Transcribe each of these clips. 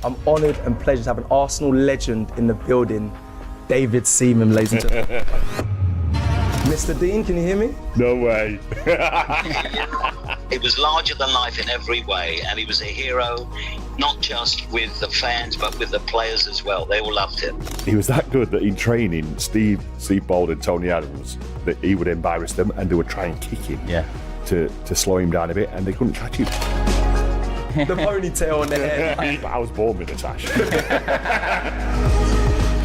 I'm honoured and pleased to have an Arsenal legend in the building, David Seaman, ladies and gentlemen. Mr. Dean, can you hear me? No way. It was larger than life in every way, and he was a hero, not just with the fans, but with the players as well. They all loved him. He was that good that in training, Steve Bold and Tony Adams, that he would embarrass them and they would try and kick him to slow him down a bit, and they couldn't catch him. The ponytail on the head. I was born with a tash.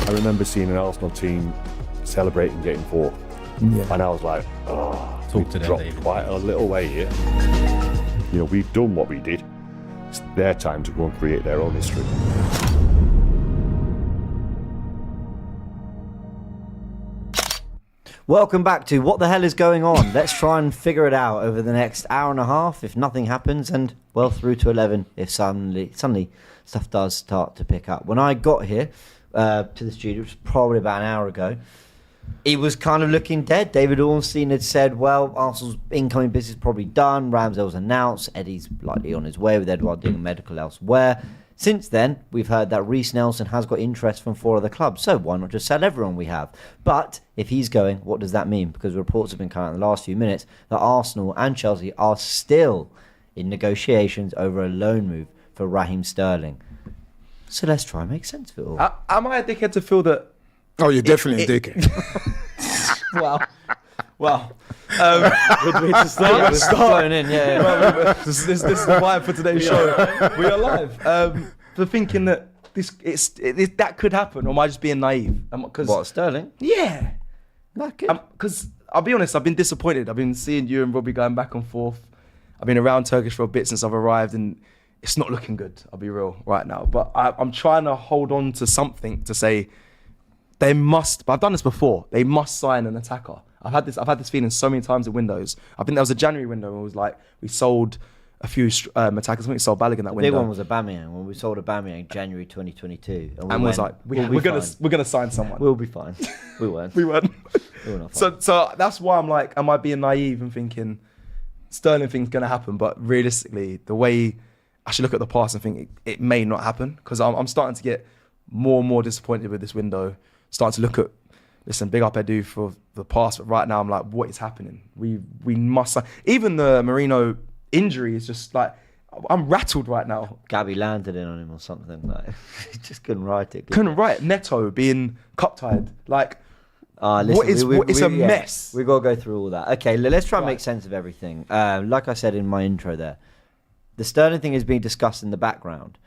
I remember seeing an Arsenal team celebrating getting fourth. Yeah. And I was like, we've dropped quite a little way here. You know, we've done what we did. It's their time to go and create their own history. Welcome back to What the Hell is Going On? Let's try and figure it out over the next hour and a half if nothing happens, and well through to 11 if suddenly stuff does start to pick up. When I got here to the studio, which was probably about an hour ago, he was kind of looking dead. David Ornstein had said, well, Arsenal's incoming business is probably done. Ramsdale's announced. Eddie's likely on his way with Edouard doing medical elsewhere. Since then, we've heard that Reese Nelson has got interest from 4 other clubs. So why not just sell everyone we have? But if he's going, what does that mean? Because reports have been coming out in the last few minutes that Arsenal and Chelsea are still in negotiations over a loan move for Raheem Sterling. So let's try and make sense of it all. Am I a dickhead to feel that? Oh, you're definitely a dickhead. Well, Good way to start. We're flown in, yeah. This is the vibe for today's show. We are live. For thinking that that could happen, or am I just being naive? What, Sterling? Yeah. Because I'll be honest, I've been disappointed. I've been seeing you and Robbie going back and forth. I've been around Turkish for a bit since I've arrived, and it's not looking good, I'll be real, right now. But I'm trying to hold on to something to say they must, but I've done this before, they must sign an attacker. I've had this feeling so many times in windows. I think there was a January window where it was like, we sold a few attackers. I think we sold Balogun that window. The big one was Aubameyang, when we sold Aubameyang January 2022. And was like, we're gonna sign someone. We'll be fine. We weren't. We weren't. We were not fine. So that's why I'm like, am I being naive and thinking Sterling thing's gonna happen? But realistically, the way I should look at the past and think it may not happen, because I'm starting to get more and more disappointed with this window. Starting to look at, listen, big up Edu for the past, but right now I'm like, what is happening? We must, even the Marino injury is just like, I'm rattled right now. Gabby landed in on him or something. Like, he just couldn't write it. Couldn't write. Neto being cup tied. Like, listen, it's a mess. We've got to go through all that. Okay, let's try and make sense of everything. Like I said in my intro there, the Sterling thing is being discussed in the background.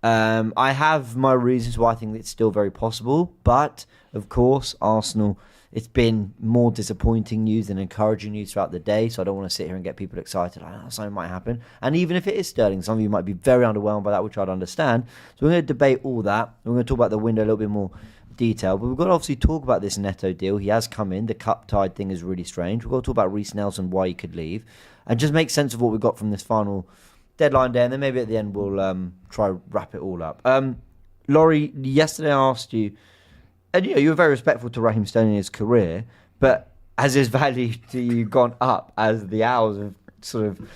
I have my reasons why I think it's still very possible, but of course, Arsenal, it's been more disappointing news than encouraging news throughout the day, so I don't want to sit here and get people excited. I know something might happen. And even if it is Sterling, some of you might be very underwhelmed by that, which I'd understand. So we're going to debate all that. We're going to talk about the window a little bit more detail, but we've got to obviously talk about this Neto deal. He has come in. The cup-tied thing is really strange. We've got to talk about Reese Nelson, why he could leave, and just make sense of what we've got from this final deadline day, and then maybe at the end we'll try to wrap it all up. Laurie, yesterday I asked you, and you were very respectful to Raheem Sterling in his career, but has his value to you gone up as the hours have sort of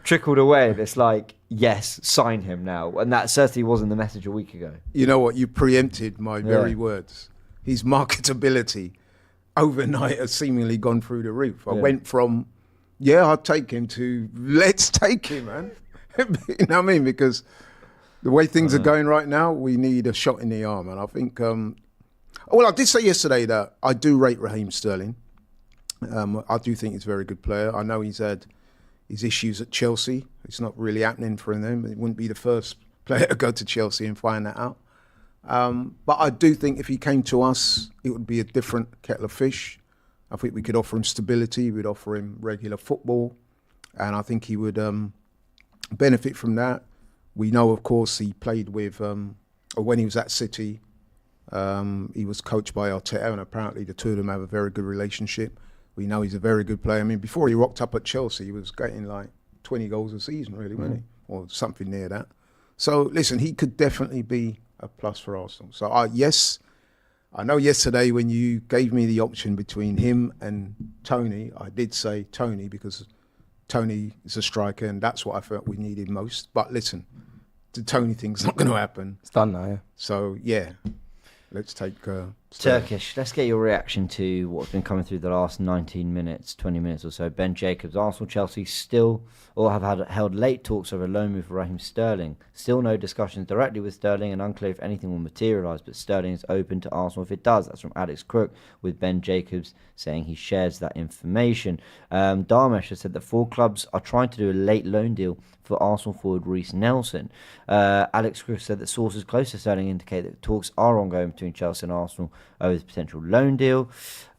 trickled away? It's like, yes, sign him now. And that certainly wasn't the message a week ago. You know what? You preempted my very words. His marketability overnight has seemingly gone through the roof. I went from, I'd take him, to let's take him, man. You know what I mean? Because the way things are going right now, we need a shot in the arm. And I think, I did say yesterday that I do rate Raheem Sterling. I do think he's a very good player. I know he's had his issues at Chelsea. It's not really happening for him. It wouldn't be the first player to go to Chelsea and find that out. But I do think if he came to us, it would be a different kettle of fish. I think we could offer him stability. We'd offer him regular football. And I think he would benefit from that. We know, of course, he played with, when he was at City, he was coached by Arteta, and apparently the two of them have a very good relationship. We know he's a very good player. I mean, before he rocked up at Chelsea, he was getting like 20 goals a season, really, wasn't he? Or something near that. So, listen, he could definitely be a plus for Arsenal. So, yes, I know yesterday when you gave me the option between him and Tony, I did say Tony because Tony is a striker and that's what I felt we needed most. But listen, the Tony thing's not going to happen. It's done now, yeah. So, yeah, let's take... Turkish, let's get your reaction to what's been coming through the last 19 minutes, 20 minutes or so. Ben Jacobs, Arsenal, Chelsea still or have held late talks over a loan move for Raheem Sterling. Still no discussions directly with Sterling and unclear if anything will materialise, but Sterling is open to Arsenal if it does. That's from Alex Crook, with Ben Jacobs saying he shares that information. Darmesh has said that 4 clubs are trying to do a late loan deal for Arsenal forward Reese Nelson. Alex Crook said that sources close to Sterling indicate that talks are ongoing between Chelsea and Arsenal over the potential loan deal.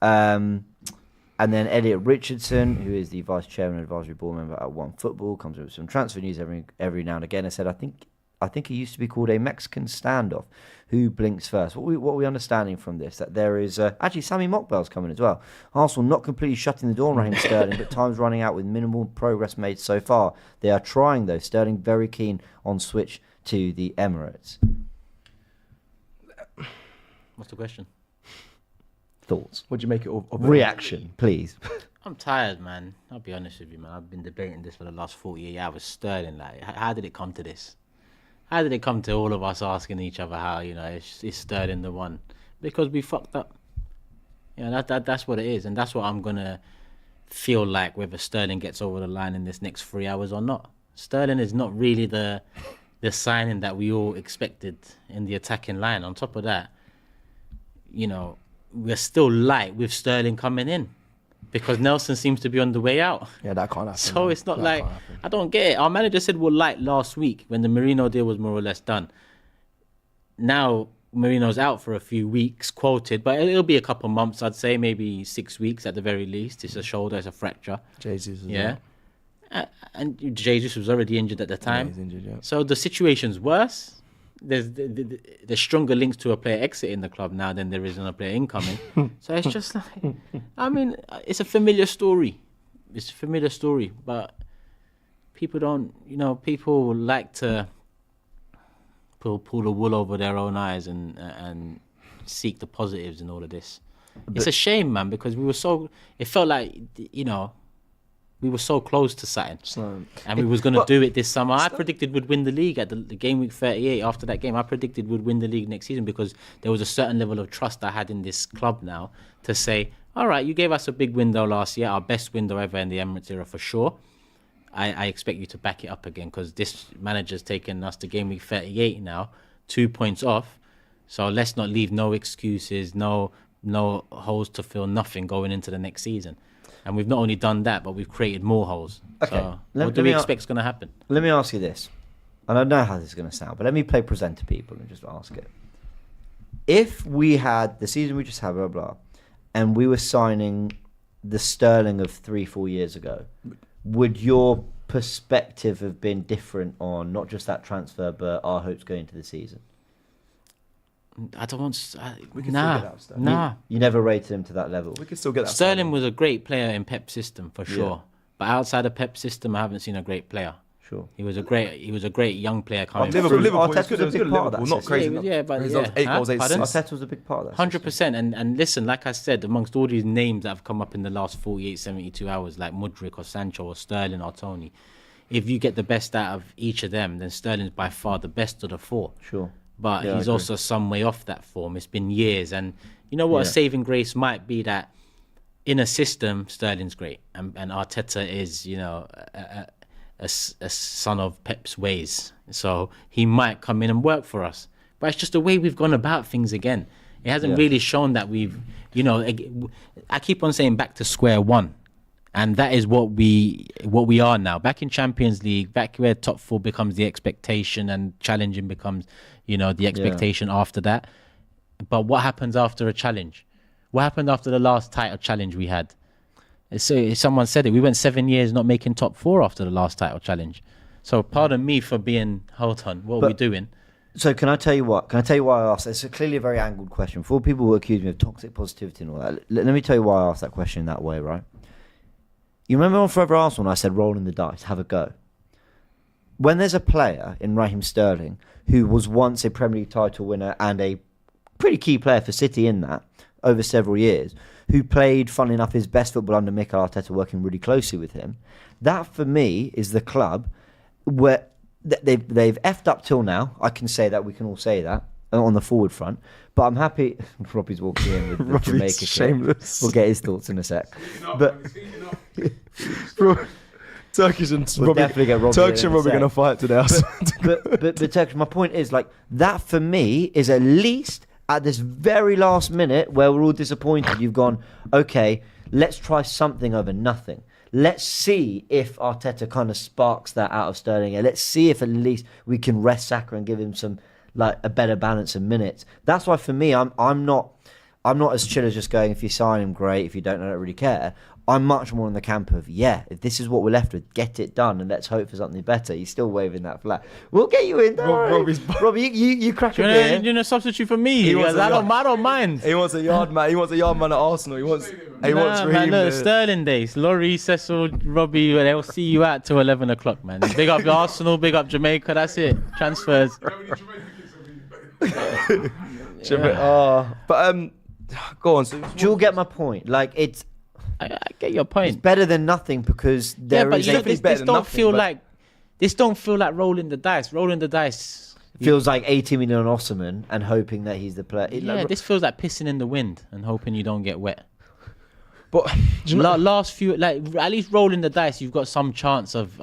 And then Elliot Richardson, who is the vice chairman and advisory board member at One Football, comes with some transfer news every now and again. I said, I think it used to be called a Mexican standoff. Who blinks first? What are we understanding from this? That there is actually Sammy Mockbell's coming as well. Arsenal not completely shutting the door on Raheem Sterling, but time's running out with minimal progress made so far. They are trying though. Sterling very keen on switch to the Emirates. What's the question? Thoughts? What do you make it of? Reaction, please. I'm tired, man. I'll be honest with you, man. I've been debating this for the last 48 hours. Sterling, like, how did it come to this? How did it come to all of us asking each other how, is Sterling the one? Because we fucked up. That's what it is. And that's what I'm going to feel like whether Sterling gets over the line in this next 3 hours or not. Sterling is not really the signing that we all expected in the attacking line. On top of that, we're still light with Sterling coming in because Nelson seems to be on the way out. Yeah, that can't happen. So it's not like, I don't get it. Our manager said we're light last week when the Merino deal was more or less done. Now Merino's out for a few weeks, quoted, but it'll be a couple months, I'd say, maybe 6 weeks at the very least. It's a shoulder, it's a fracture. Jesus as yeah. well. And Jesus was already injured at the time. Yeah, he's injured, yeah. So the situation's worse. There's stronger links to a player exiting the club now than there is on a player incoming. So it's just like, it's a familiar story. It's a familiar story, but people don't, people like to pull the wool over their own eyes and seek the positives in all of this. But it's a shame, man, because it felt like, we were so close to something, and we was going to do it this summer. I predicted we'd win the league at the game week 38. After that game, I predicted we'd win the league next season because there was a certain level of trust I had in this club now to say, all right, you gave us a big window last year, our best window ever in the Emirates era for sure. I expect you to back it up again because this manager's taken us to game week 38 now, 2 points off. So let's not leave no excuses, no holes to fill, nothing going into the next season. And we've not only done that, but we've created more holes. Okay. So what do we expect is going to happen? Let me ask you this. And I know how this is going to sound, but let me play presenter people and just ask it. If we had the season we just had, blah, blah, and we were signing the Sterling of 3-4 years ago, would your perspective have been different on not just that transfer, but our hopes going into the season? I don't want. We can still get that stuff. You never rated him to that level. We can still get that. Sterling was a great player in Pep's system for sure, yeah. But outside of Pep's system, I haven't seen a great player. Sure, he was a great young player coming. Liverpool Arteta was a big part of that. Not crazy. Yeah, but 8 goals, 8 assists. Arteta was a big part of that. 100%. And listen, like I said, amongst all these names that have come up in the last 48, 72 hours, like Mudryk or Sancho or Sterling or Tony, if you get the best out of each of them, then Sterling's by far the best of the 4. Sure. But he's also some way off that form. It's been years. And you know what a saving grace might be that in a system, Sterling's great. And Arteta is, a son of Pep's ways. So he might come in and work for us. But it's just the way we've gone about things again. It hasn't really shown that we've, I keep on saying back to square one. And that is what we are now. Back in Champions League, back where top 4 becomes the expectation and challenging becomes, the expectation after that. But what happens after a challenge? What happened after the last title challenge we had? So someone said it. We went 7 years not making top 4 after the last title challenge. So pardon me for being, hold on, what are we doing? So can I tell you what? Can I tell you why I asked? It's clearly a very angled question. For people who accuse me of toxic positivity and all that, let me tell you why I asked that question in that way, right? You remember on Forever Arsenal, I said rolling the dice, have a go. When there's a player in Raheem Sterling who was once a Premier League title winner and a pretty key player for City in that over several years, who played, funnily enough, his best football under Mikel Arteta, working really closely with him, that for me is the club where they've effed up till now. I can say that. We can all say that on the forward front. But I'm happy. Robbie's walking in with the Jamaica shameless. We'll get his thoughts in a sec. But Turkish and we'll Robbie, definitely get Robbie Turkish and Robbie going to fight today. But Turkish, my point is like that for me is at least at this very last minute where we're all disappointed. You've gone, okay, let's try something over nothing. Let's see if Arteta kind of sparks that out of Sterling. And let's see if at least we can rest Saka and give him some like a better balance of minutes. That's why for me, I'm not as chill as just going, if you sign him, great. If you don't, I don't really care. I'm much more in the camp of, if this is what we're left with, get it done and let's hope for something better. He's still waving that flag. We'll get you in, Robbie, you crack a beer. You're a substitute for me. I don't mind. He wants a yard man. He wants a yard man at Arsenal. He wants Raheem. Man, Sterling days. Laurie, Cecil, Robbie, they'll see you out till 11 o'clock, man. Big up Arsenal, big up Jamaica. That's it. Transfers. But go on. So, do you all get my point? Like it's. I get your point. It's better than nothing because this don't feel like rolling the dice. Rolling the dice feels like 80 million on Osman and hoping that he's the player. This feels like pissing in the wind and hoping you don't get wet. But last few, like at least rolling the dice, you've got some chance of.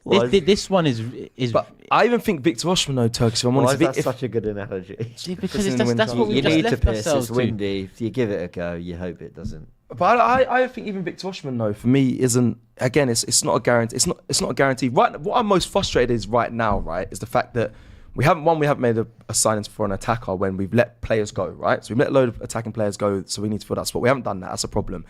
This one is. But I even think Victor Osimhen, though, Turkish. That's such a good analogy. Because that's what we just left ourselves to. It's windy. If you give it a go, you hope it doesn't. But I think even Victor Osimhen, though, for me isn't. Again, it's not a guarantee. It's not a guarantee. Right. What I'm most frustrated is right now. Right, is the fact that we haven't made a signing for an attacker when we've let players go. Right, so we've let a load of attacking players go. So we need to fill that spot. We haven't done that. That's a problem.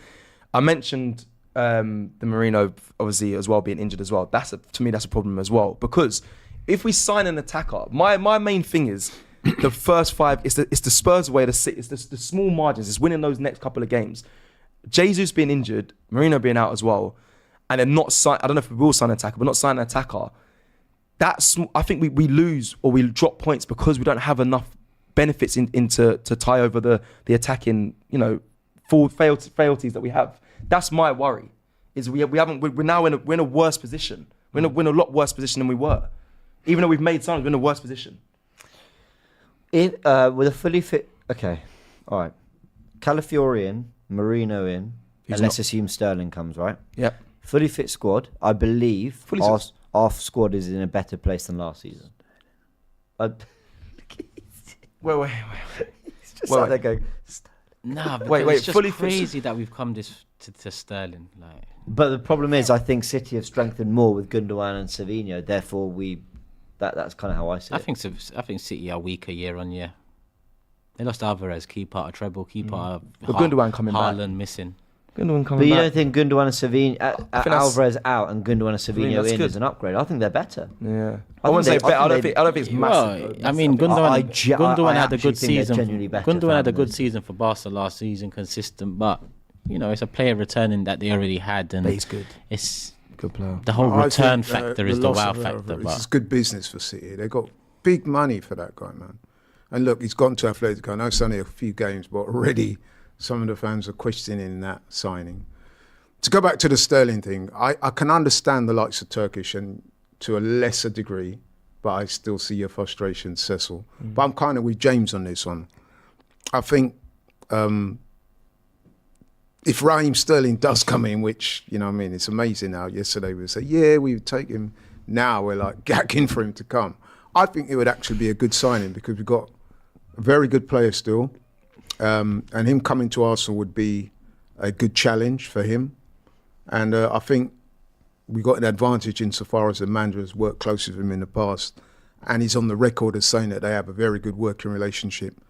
I mentioned the Marino obviously as well being injured as well. To me that's a problem as well, because if we sign an attacker, my main thing is the first five. It's the Spurs way. It's the small margins. It's winning those next couple of games. Jesus being injured, Marino being out as well, and then not sign. I don't know if we will sign an attacker, but not sign an attacker. I think we lose or we drop points because we don't have enough benefits to tie over the attacking, full frailties that we have. That's my worry. Is we're now in a worse position. We're in a lot worse position than we were, even though we've made signings. We're in a worse position. With a fully fit, okay, all right, Calafiori in. Marino in, and let's assume Sterling comes, right? Yep. Fully fit squad. I believe our squad is in a better place than last season. Wait. It's just like they're going. It's just crazy that we've come to Sterling. Like, but the problem is, I think City have strengthened more with Gundogan and Savinho. Therefore, that's kind of how I see it. I think City are weaker year on year. They lost Alvarez, key part of treble, key part of Gundogan coming back. Haaland missing. Gundogan coming back. But you don't think Gundogan and Savinho, Alvarez out and Gundogan and Savinho in is an upgrade? I think they're better. Yeah. I wouldn't say better. I don't think it's massive. I mean, Gundogan had a good season. Gundogan had a good season for Barca last season, consistent. But it's a player returning that they already had, and he's good. It's good player. The whole return factor is the wow factor. It's good business for City. They got big money for that guy, man. And look, he's gone to Atletico. I know it's only a few games, but already some of the fans are questioning that signing. To go back to the Sterling thing, I can understand the likes of Turkish and to a lesser degree, but I still see your frustration, Cecil. But I'm kind of with James on this one. I think if Raheem Sterling does come in, which, it's amazing now. Yesterday we said, we would take him. Now we're like gagging for him to come. I think it would actually be a good signing because we've got a very good player still. And him coming to Arsenal would be a good challenge for him. And I think we got an advantage insofar as the manager has worked closely with him in the past. And he's on the record as saying that they have a very good working relationship.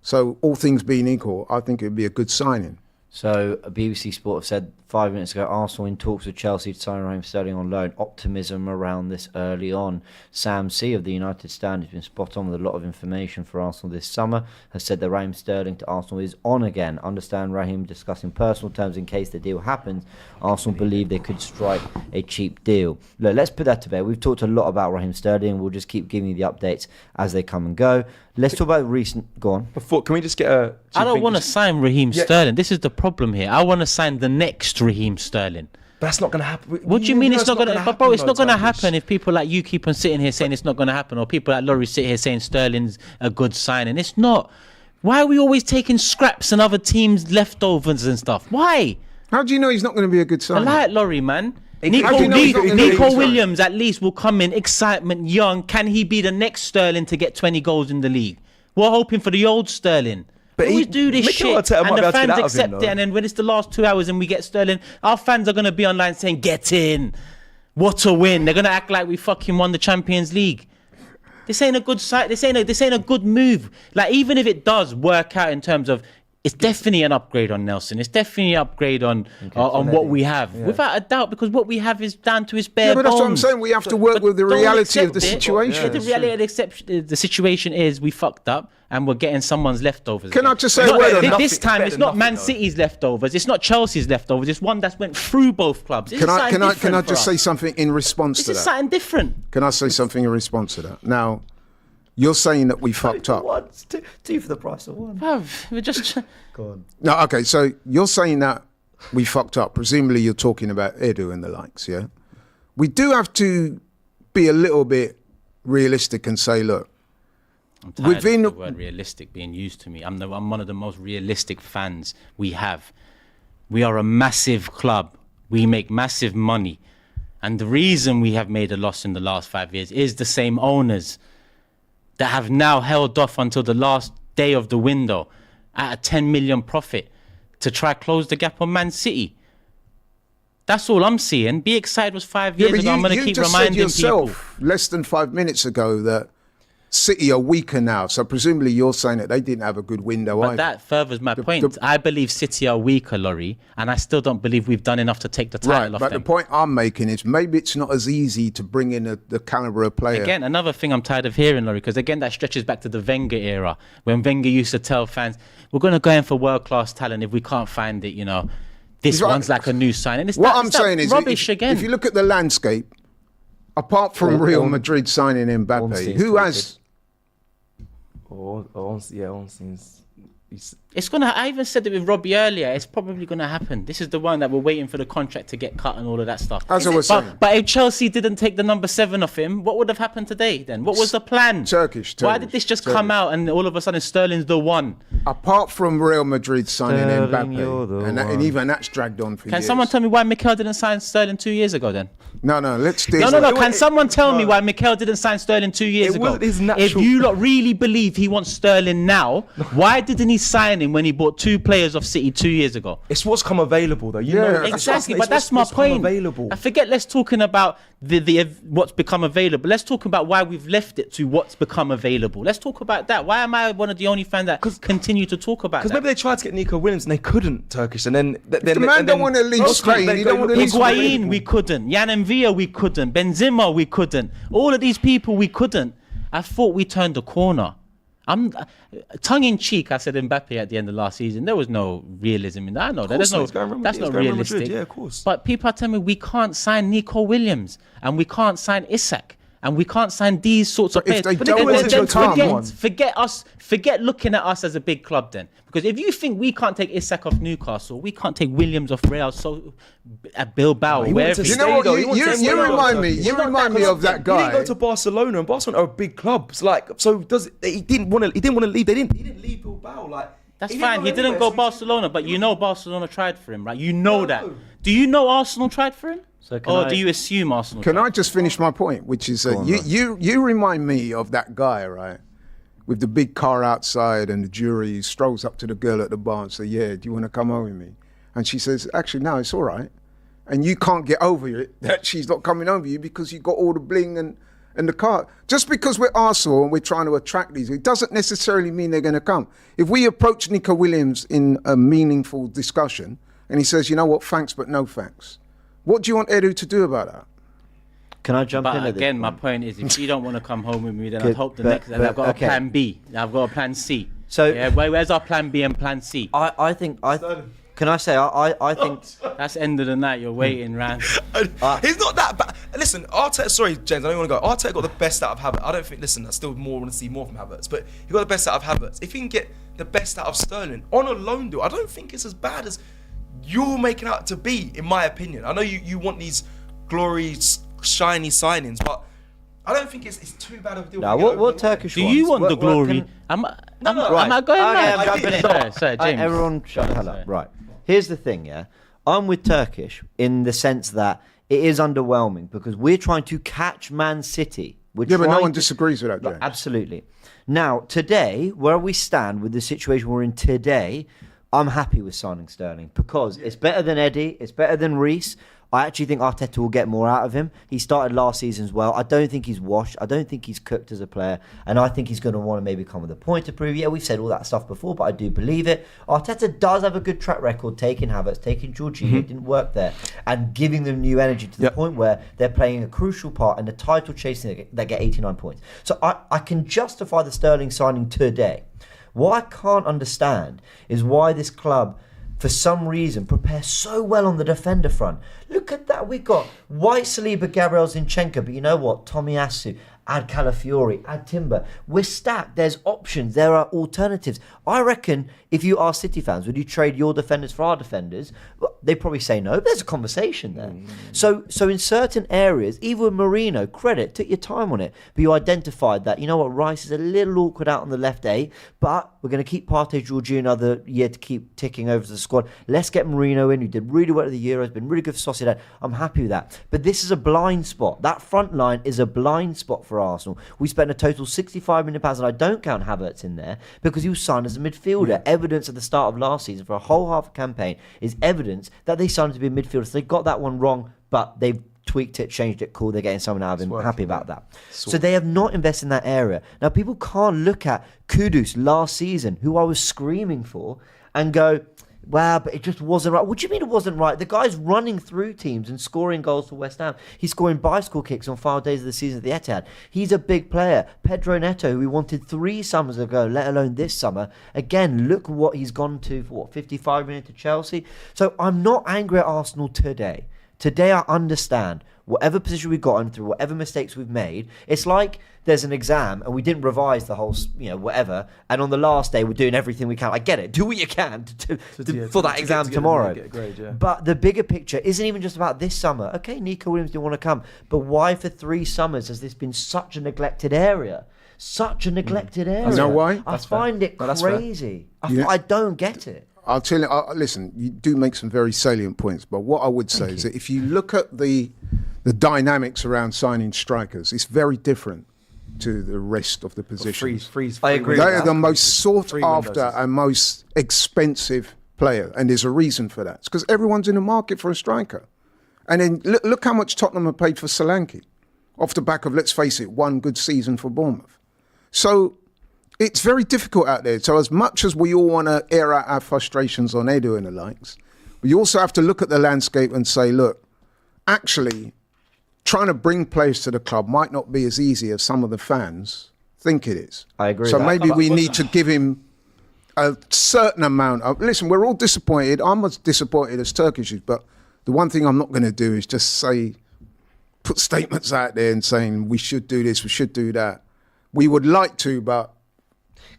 So all things being equal, I think it would be a good signing. So BBC Sport have said 5 minutes ago, Arsenal in talks with Chelsea to sign Raheem Sterling on loan. Optimism around this early on. Sam C of the United Stand has been spot on with a lot of information for Arsenal this summer. Has said that Raheem Sterling to Arsenal is on again. Understand Raheem discussing personal terms in case the deal happens. Arsenal believe they could strike a cheap deal. Look, let's put that to bed. We've talked a lot about Raheem Sterling. We'll just keep giving you the updates as they come and go. Let's talk about recent. Go on. Can we just get a? I don't want to sign Raheem Sterling. This is the problem here. I want to sign the next Raheem Sterling. that's not going to happen. What do you mean it's not going to happen? But bro, it's not going to Turkish. happen if people like you keep on sitting here saying it's not going to happen, or people like Laurie sit here saying Sterling's a good signing. It's not. Why are we always taking scraps and other teams' leftovers and stuff? Why? How do you know he's not going to be a good I signing? like Laurie, man. How do you know he's not gonna be a good Nico signing? Williams at least will come in, excitement, young. Can he be the next Sterling to get 20 goals in the league? We're hoping for the old Sterling. But We always do this Mikel shit, Arteta might and be the able to get fans out of him, accept though. it. And then when it's the last 2 hours and we get Sterling, our fans are gonna be online saying, "Get in, what a win!" They're gonna act like we fucking won the Champions League. This ain't a good side. This ain't a good move. Like, even if it does work out in terms of, it's definitely an upgrade on Nelson. It's definitely an upgrade on what we have, without a doubt, because what we have is down to his bare Yeah, but that's what I'm bones. saying. We have to work But with the don't reality of the accept it. situation. Yeah, the reality of the situation is we fucked up and we're getting someone's leftovers. Can I again. just say It's a not- word on this nothing? time Better it's than not nothing, Man though. City's leftovers. It's not Chelsea's leftovers. It's one that's went through both clubs. Can I just say something in response This to is that? something different. Can I say something in response to that? Now, you're saying that we fucked up. What? Two for the price of one. Bruv, we're just. Go on. No, okay, so you're saying that we fucked up. Presumably you're talking about Edu and the likes, yeah? We do have to be a little bit realistic and say, look, I'm tired within- of the word realistic being used to me. I'm one of the most realistic fans we have. We are a massive club. We make massive money. And the reason we have made a loss in the last 5 years is the same owners that have now held off until the last day of the window at a 10 million profit to try close the gap on Man City. That's all I'm seeing. Be excited was 5 years ago. I'm going to keep just reminding said yourself people. less than 5 minutes ago that City are weaker now. So presumably you're saying that they didn't have a good window But either. that furthers my point. I believe City are weaker, Laurie, and I still don't believe we've done enough to take the title Right, off but them. the point I'm making is maybe it's not as easy to bring in the caliber of player. Again, another thing I'm tired of hearing, Laurie, because again, that stretches back to the Wenger era, when Wenger used to tell fans, we're going to go in for world-class talent. If we can't find it, this He's right. one's like a new signing. It's What that, I'm it's that saying is, rubbish again. if you look at the landscape, apart from Real Madrid signing Mbappe, Ornstein's who pretty has... Ornstein's. It's gonna. I even said it with Robbie earlier. It's probably gonna happen. This is the one that we're waiting for the contract to get cut and all of that stuff. As I was saying. But if Chelsea didn't take the number 7 off him, what would have happened today? Then what was the plan? Turkish. Why did this just come out and all of a sudden Sterling's the one? Apart from Real Madrid signing Sterling, you're the Mbappe, and one. even that's dragged on for Can years. someone tell me why Mikel didn't sign Sterling 2 years ago then? No, let's do No. Can someone tell me why Mikel didn't sign Sterling 2 years It ago? wasn't his If natural- you lot really believe he wants Sterling now, why didn't he sign him when he bought 2 players off City 2 years ago? It's what's come available, though. You Yeah, know, that's Exactly, it's but that's my what's come point. Available. I forget. Let's talking about the what's become available. Let's talk about why we've left it to what's become available. Let's talk about that. Why am I one of the only fans that continue to talk about Because that? maybe they tried to get Nico Williams and they couldn't Turkish, and then the man don't want to leave Spain. He don't want to leave Higuain, we couldn't. Yan Envia, we couldn't. Benzema, we couldn't. All of these people, we couldn't. I thought we turned the corner. I'm tongue in cheek. I said Mbappe at the end of last season. There was no realism in that. I know that. There's no. That's not realistic. Yeah, of course. But people are telling me we can't sign Nico Williams and we can't sign Isak and we can't sign these sorts of But if players. they don't want to come, forget looking at us as a big club then. Because if you think we can't take Isak off Newcastle, we can't take Williams off Real at Bilbao. He Wherever wanted to You stay, know what? though. He wanted to stay You though. remind me. You remind me of that He didn't go guy. to Barcelona, and Barcelona are a big club. He didn't want to leave. He didn't leave Bilbao. That's he fine. didn't He go didn't anywhere, go so Barcelona, but you know Barcelona tried for him, right? You know that. Do you know Arsenal tried for him? So can Or I- do you assume Arsenal Can tried? I just finish my point, which is that you remind me of that guy, right, with the big car outside and the jury strolls up to the girl at the bar and say, "Yeah, do you want to come home with me?" And she says, "Actually, no, it's all right." And you can't get over it that she's not coming over you because you got all the bling and the car. Just because we're Arsenal and we're trying to attract these, it doesn't necessarily mean they're going to come. If we approach Nico Williams in a meaningful discussion and he says, "You know what, thanks, but no thanks," what do you want Edu to do about that? Can I jump in? But at again, this my point? point is, if you don't want to come home with me, then Good, I'd hope the but- next. Then but- I've got okay. a plan B. I've got a plan C. So- yeah, where's our plan B and plan C? I think can I say I think That's end of the night. You're waiting, Ran. He's not that bad. Listen, Arteta. Sorry, James. I don't want to go. Arteta got the best out of Havertz. I don't think. Listen, I still want to see more from Havertz, but he got the best out of Havertz. If he can get the best out of Sterling on a loan deal, I don't think it's as bad as you're making out to be, in my opinion. I know you want these glorious, shiny signings, but I don't think it's too bad of a deal. Now, what Turkish Do ones? you want the glory? Am I going mad? I'm jumping in. Sorry, James. Everyone shut the hell up. Right. Here's the thing, yeah. I'm with Turkish in the sense that it is underwhelming because we're trying to catch Man City. But no one disagrees with that, James. Absolutely. Now, today, where we stand with the situation we're in today, I'm happy with signing Sterling because it's better than Eddie, it's better than Reese. I actually think Arteta will get more out of him. He started last season as well. I don't think he's washed. I don't think he's cooked as a player. And I think he's going to want to maybe come with a point to prove. Yeah, we've said all that stuff before, but I do believe it. Arteta does have a good track record taking Havertz, taking Jorginho. It didn't work there. And giving them new energy to the point where they're playing a crucial part in the title chasing. They get 89 points. So I can justify the Sterling signing today. What I can't understand is why this club, for some reason, prepare so well on the defender front. Look at that. We've got White, Saliba, Gabriel Zinchenko, but you know what? Tomiyasu, add Calafiori, add Timber. We're stacked. There's options. There are alternatives. I reckon if you ask City fans, would you trade your defenders for our defenders? Well, they'd probably say no, but there's a conversation there. So in certain areas, even with Marino, credit, took your time on it, but you identified that, you know what, Rice is a little awkward out on the left A, but we're going to keep Partey, Georgie another year to keep ticking over to the squad. Let's get Marino in, who did really well at the Euros, been really good for Sociedad. I'm happy with that. But this is a blind spot. That front line is a blind spot for Arsenal. We spent a total £65 million, and I don't count Havertz in there, because he was signed as a midfielder. Evidence at the start of last season for a whole half a campaign is evidence that they signed him to be a midfielder. So they got that one wrong, but they've tweaked it, changed it, cool, they're getting someone out of him, happy about that. So they have not invested in that area. Now, people can't look at Kudus last season, who I was screaming for, and go, wow, but it just wasn't right. What do you mean it wasn't right? The guy's running through teams and scoring goals for West Ham. He's scoring bicycle kicks on 5 days of the season at the Etihad. He's a big player. Pedro Neto, who we wanted 3 summers ago, let alone this summer. Again, look what he's gone to for, 55 million to Chelsea. So I'm not angry at Arsenal today. Today I understand whatever position we've gotten through, whatever mistakes we've made. It's like there's an exam and we didn't revise the whole, whatever. And on the last day, we're doing everything we can. I get it. Do what you can for that exam tomorrow. Get a grade, yeah. But the bigger picture isn't even just about this summer. Okay, Nico Williams didn't want to come. But why for 3 summers has this been such a neglected area? Such a neglected area. You know why? I find it crazy. I don't get it. I'll tell you, listen, you do make some very salient points, but what I would say is that if you look at the dynamics around signing strikers, it's very different to the rest of the positions. Freeze. I agree. They are the most sought after and most expensive player, and there's a reason for that. It's because everyone's in the market for a striker. And then look how much Tottenham have paid for Solanke, off the back of, let's face it, one good season for Bournemouth. So it's very difficult out there. So as much as we all want to air out our frustrations on Edu and the likes, we also have to look at the landscape and say, look, actually, trying to bring players to the club might not be as easy as some of the fans think it is. I agree. So maybe we need to give him a certain amount of... Listen, we're all disappointed. I'm as disappointed as Turkish is, but the one thing I'm not going to do is just say, put statements out there and saying we should do this, we should do that. We would like to, but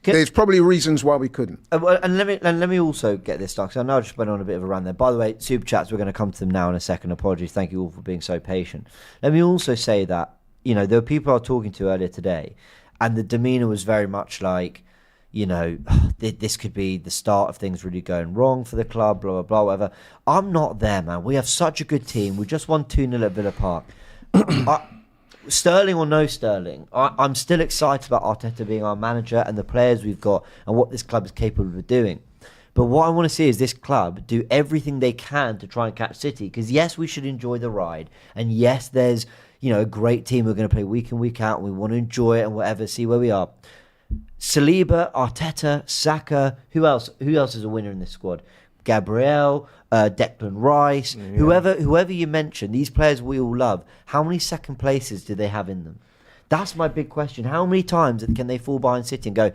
there's probably reasons why we couldn't. And let me also get this done, because I know I just went on a bit of a rant there. By the way, super chats, we're going to come to them now in a second. Apologies. Thank you all for being so patient. Let me also say that, there were people I was talking to earlier today, and the demeanour was very much like, this could be the start of things really going wrong for the club, blah, blah, blah, whatever. I'm not there, man. We have such a good team. We just won 2-0 at Villa Park. Sterling or no Sterling, I'm still excited about Arteta being our manager and the players we've got and what this club is capable of doing. But what I want to see is this club do everything they can to try and catch City. Because yes, we should enjoy the ride. And yes, there's a great team we're going to play week in, week out. And we want to enjoy it and whatever, see where we are. Saliba, Arteta, Saka, who else is a winner in this squad? Gabriel, Declan Rice, whoever you mention, these players we all love, how many second places do they have in them? That's my big question. How many times can they fall behind City and go,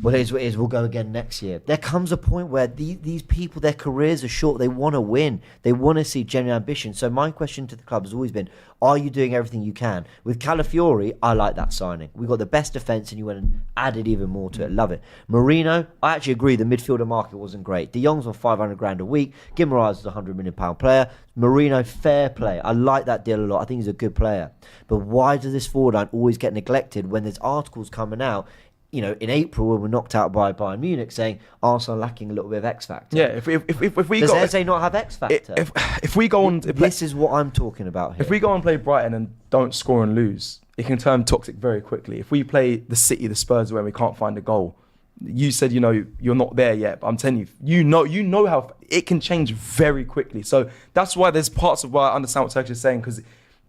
well, it is, we'll go again next year. There comes a point where these people, their careers are short. They want to win. They want to see genuine ambition. So my question to the club has always been, are you doing everything you can? With Calafiori, I like that signing. We got the best defence and you went and added even more to it. Love it. Marino, I actually agree the midfielder market wasn't great. De Jong's on 500 grand a week. Guimaraes is a £100 million player. Marino, fair play. I like that deal a lot. I think he's a good player. But why does this forward line always get neglected when there's articles coming out, you know, in April when we're knocked out by Bayern Munich, saying Arsenal lacking a little bit of X factor? Yeah, if we does got, Eze not have X factor? If we go on, this is what I'm talking about here. If we go and play Brighton and don't score and lose, it can turn toxic very quickly. If we play the City, the Spurs, where we can't find a goal, you said, you know, you're not there yet, but I'm telling you, you know how it can change very quickly. So that's why there's parts of why I understand what Turkish is saying, because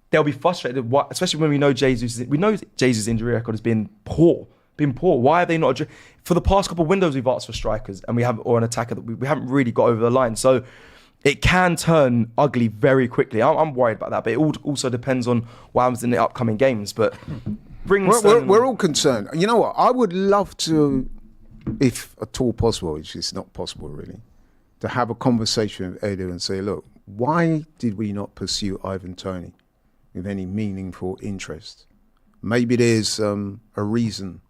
they'll be frustrated, especially when we know Jesus' injury record has been poor. Why have they not for the past couple of windows we've asked for strikers and or an attacker that we haven't really got over the line. So it can turn ugly very quickly. I'm worried about that, but it also depends on what happens in the upcoming games. But we're all concerned. You know what? I would love to, if at all possible, which is not possible really, to have a conversation with Edu and say, look, why did we not pursue Ivan Toney with any meaningful interest? Maybe there's a reason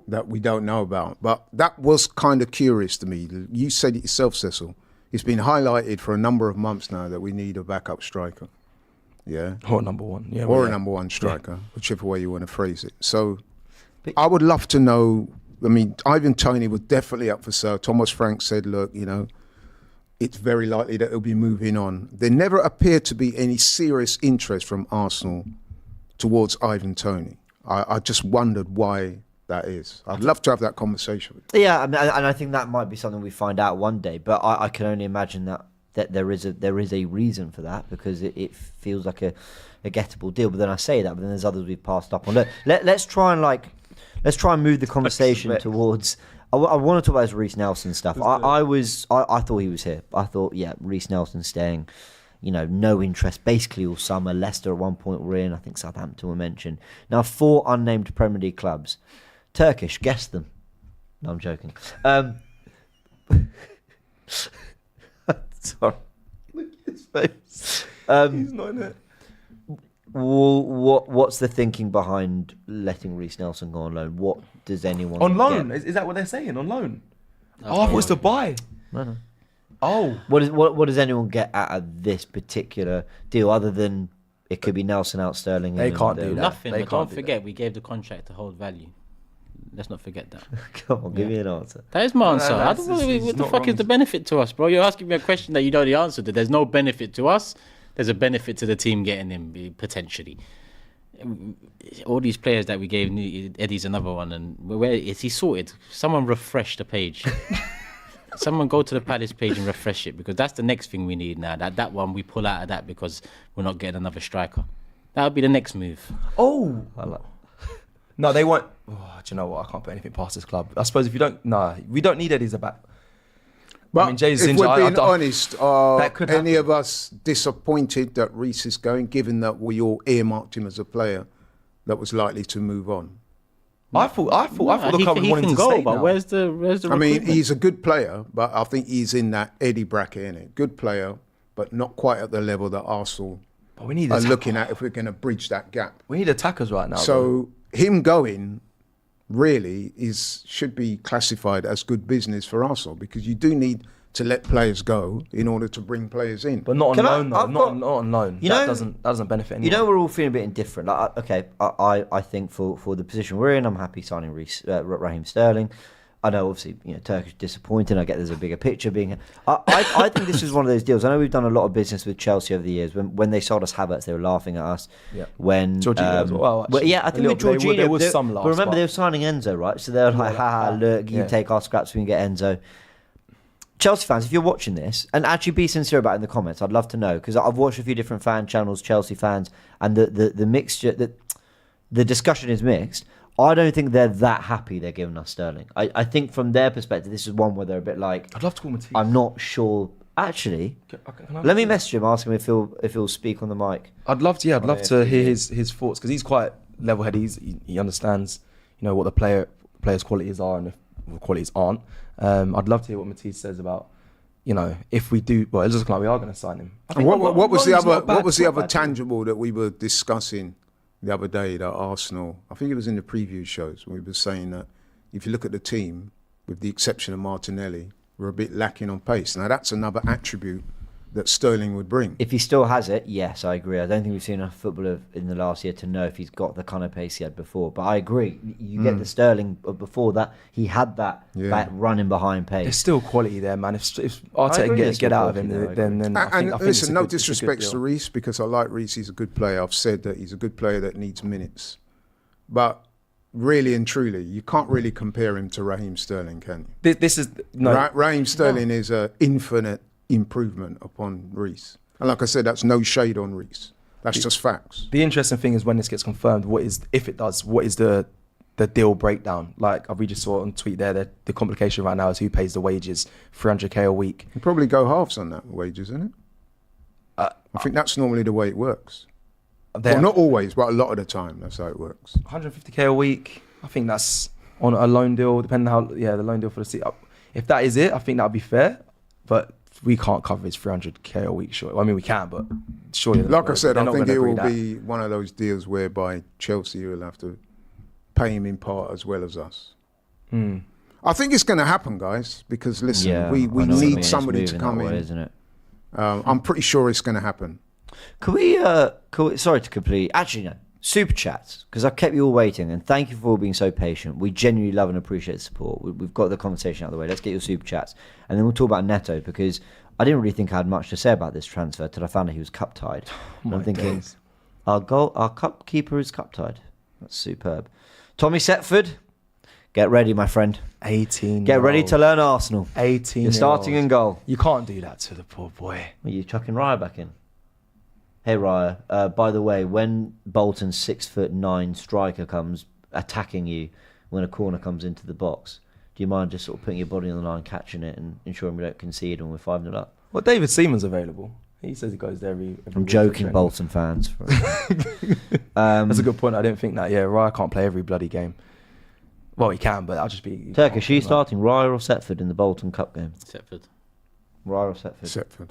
that we don't know about. But that was kind of curious to me. You said it yourself, Cecil. It's been highlighted for a number of months now that we need a backup striker. Yeah. Or a number one. Yeah. Or a number one striker, whichever way you want to phrase it. So I would love to know. I mean, Ivan Toney was definitely up for sale. Thomas Frank said, look, you know, it's very likely that he'll be moving on. There never appeared to be any serious interest from Arsenal towards Ivan Toney. I just wondered why that is. I'd love to have that conversation with you. Yeah, I mean, and I think that might be something we find out one day. But I can only imagine that there is a reason for that, because it feels like a gettable deal. But then I say that, but then there's others we've passed up on. Look, let's try and move the conversation towards. I want to talk about this Reese Nelson stuff. I thought he was here. I thought, yeah, Reese Nelson staying. You know, no interest basically all summer. Leicester at one point were in. I think Southampton were mentioned. Now 4 unnamed Premier League clubs. Turkish, guess them. No, I'm joking. Sorry. Look at his face. He's not in it. What's the thinking behind letting Reese Nelson go on loan? What does anyone on loan? Is that what they're saying? On loan? I thought it was to buy. No. Oh, what does anyone get out of this particular deal other than it could be Nelson out Sterling? They can't do that. Nothing. They But can't don't do forget, we gave the contract to hold value. Let's not forget that. Come on, give me an answer. That is my answer. no, I don't know it's what the not fuck wrong. is the benefit to us, bro? You're asking me a question that you know the answer to. There's no benefit to us. There's a benefit to the team getting him potentially. All these players that we gave, Eddie's another one, and where is he sorted? Someone refresh the page. Someone go to the Palace page and refresh it, because that's the next thing we need now. That one we pull out of that because we're not getting another striker. That would be the next move. Oh, no, they won't. Oh, do you know what? I can't put anything past this club. I suppose if you don't, we don't need Eddie's back. But I mean, Jesus, if we're being honest, are that could any happen. of us disappointed that Reese is going, given that we all earmarked him as a player that was likely to move on? I thought the club would want him to go, stay but now. where's the I mean, recruitment? he's a good player, but I think he's in that Eddie bracket, innit? Good player, but not quite at the level that Arsenal But we need are looking at if we're going to bridge that gap. We need attackers right now. So him going really should be classified as good business for Arsenal, because you do need to let players go in order to bring players in. but not on loan though. I've Not on loan. You That know- doesn't benefit anyone. You know, we're all feeling a bit indifferent. Like, okay, I think for the position we're in, I'm happy signing Raheem Sterling. I know, obviously, you know, Turkish disappointing. I get there's a bigger picture being. I think this is one of those deals. I know we've done a lot of business with Chelsea over the years. When they sold us Havertz, they were laughing at us. Yeah. When Jorginho as well, actually. yeah, I think with Jorginho, there was some laughs, but remember but- they were signing Enzo, right? So they were like, look, you Yeah. take our scraps, we can get Enzo. Chelsea fans, if you're watching this, and actually be sincere about it in the comments, I'd love to know, because I've watched a few different fan channels, Chelsea fans, and the mixture, the discussion is mixed. I don't think they're that happy they're giving us Sterling. I think from their perspective, this is one where they're a bit like, I'd love to call Matisse. I'm not sure. Actually, Can I let me message him, ask him if he'll speak on the mic. I'd love to. Yeah, I'd love to hear his thoughts, because he's quite level-headed. He understands, you know, what the players' qualities are and if the qualities aren't. I'd love to hear what Matisse says about, if we do, well, it looks like we are going to sign him. What was the other tangible that we were discussing the other day that Arsenal, I think it was in the preview shows, we were saying that if you look at the team, with the exception of Martinelli, we're a bit lacking on pace. Now that's another attribute that Sterling would bring. If he still has it, yes, I agree. I don't think we've seen enough footballer in the last year to know if he's got the kind of pace he had before. But I agree. You get the Sterling before that, he had that running behind pace. There's still quality there, man. If Arteta can get out of him, then I think listen, no disrespect to Reese, because I like Reese. He's a good player. I've said that he's a good player that needs minutes. But really and truly, you can't really compare him to Raheem Sterling, can you? Raheem Sterling is an infinite improvement upon Reese. And like I said, that's no shade on Reese. That's just facts. The interesting thing is when this gets confirmed, what is the deal breakdown? Like we just saw on tweet there that the complication right now is who pays the wages, 300k a week. You probably go halves on that wages, isn't it? I think that's normally the way it works. Well, not always, but a lot of the time, that's how it works. 150k a week. I think that's on a loan deal, depending on the loan deal for the seat. If that is it, I think that would be fair. But we can't cover his 300k a week, sure. I mean, we can, but surely. Like I said, I think it will be one of those deals whereby Chelsea will have to pay him in part as well as us. I think it's going to happen, guys, because listen, we need somebody to come in. Isn't it? I'm pretty sure it's going to happen. Could we, sorry to complete, actually no, super chats, because I've kept you all waiting, and thank you for all being so patient. We genuinely love and appreciate the support. We've got the conversation out of the way. Let's get your super chats, and then we'll talk about Neto, because I didn't really think I had much to say about this transfer till I found out he was cup tied. I'm thinking, our cup keeper is cup tied. That's superb. Tommy Setford, get ready, my friend. 18. Get ready to learn Arsenal. 18. You're starting in goal. You can't do that to the poor boy. Are you chucking Raya back in? Hey Raya, by the way, when Bolton's 6'9" striker comes attacking you when a corner comes into the box, do you mind just sort of putting your body on the line, catching it, and ensuring we don't concede when we're 5-0 up? Well, David Seaman's available. He says he goes there every I'm joking, Bolton fans. That's a good point. I didn't think that. Yeah, Raya can't play every bloody game. Well, he can, but I'll just be... Turkish, are you starting Raya or Setford in the Bolton Cup game? Setford. Raya or Setford? Setford.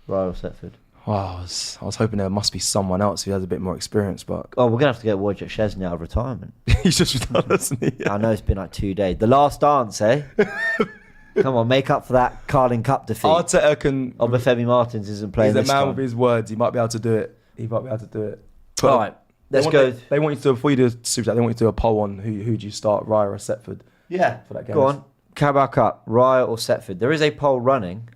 Raya or Setford? Wow, I was hoping there must be someone else who has a bit more experience, but... Oh, we're going to have to get Wojciech Szczesny out of retirement. He's just retired, hasn't he? Yeah. I know it's been like 2 days. The last dance, eh? Come on, make up for that Carling Cup defeat. Arteta can... Obafemi Martins isn't playing this time. He's a man with his words. He might be able to do it. But all right, let's go. They want you to, before you do a super chat, they want you to do a poll on who do you start, Raya or Setford? Yeah, for that game. Go on. Carabao Cup, Raya or Setford? There is a poll running.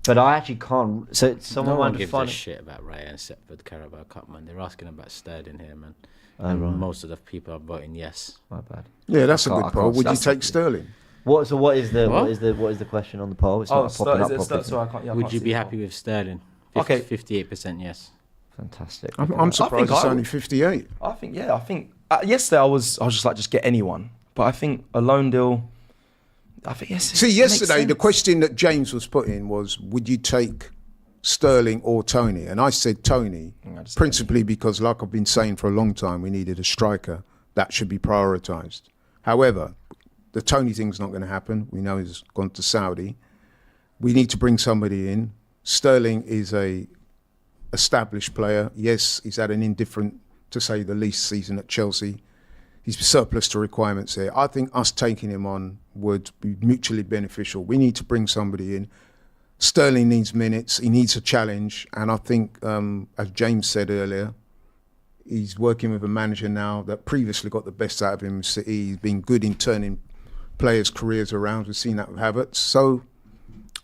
But I actually can't. So someone no one gives a shit about Raya and Setford Carabao Cup, man. They're asking about Sterling here, man. Right. Most of the people are voting yes. My bad. Yeah, that's a good poll. Would you take Sterling? What is the question on the poll? It's not popping up properly. Would you be happy with Sterling? Okay, 58% yes. Fantastic. I'm surprised it's only 58. I think yesterday I was just like, just get anyone, but I think a loan deal. I think yes. See, yesterday the question that James was putting was, would you take Sterling or Tony? And I said Tony, principally because, like I've been saying for a long time, we needed a striker that should be prioritised. However, the Tony thing's not going to happen. We know he's gone to Saudi. We need to bring somebody in. Sterling is a established player. Yes, he's had an indifferent, to say the least, season at Chelsea. He's surplus to requirements here. I think us taking him on would be mutually beneficial. We need to bring somebody in. Sterling needs minutes. He needs a challenge. And I think, as James said earlier, he's working with a manager now that previously got the best out of him in City. He's been good in turning players' careers around. We've seen that with Havertz. So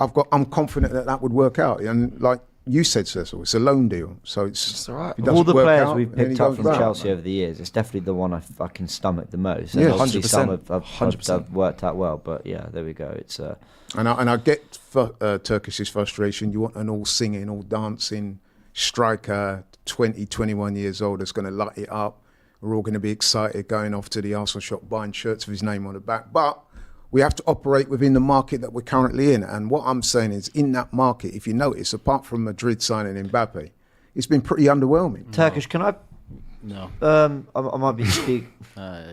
I'm confident that would work out. And like you said, Cecil, it's a loan deal. So it's all right. All the players we've picked up from Chelsea over the years, it's definitely the one I can stomach the most. And 100%. Some have worked out well, but yeah, there we go. It's and I get Turkish's frustration. You want an all singing, all dancing striker, 20, 21 years old, that's going to light it up. We're all going to be excited going off to the Arsenal shop buying shirts with his name on the back. But we have to operate within the market that we're currently in. And what I'm saying is, in that market, if you notice, apart from Madrid signing Mbappe, it's been pretty underwhelming. Turkish, can I No. I might be speaking.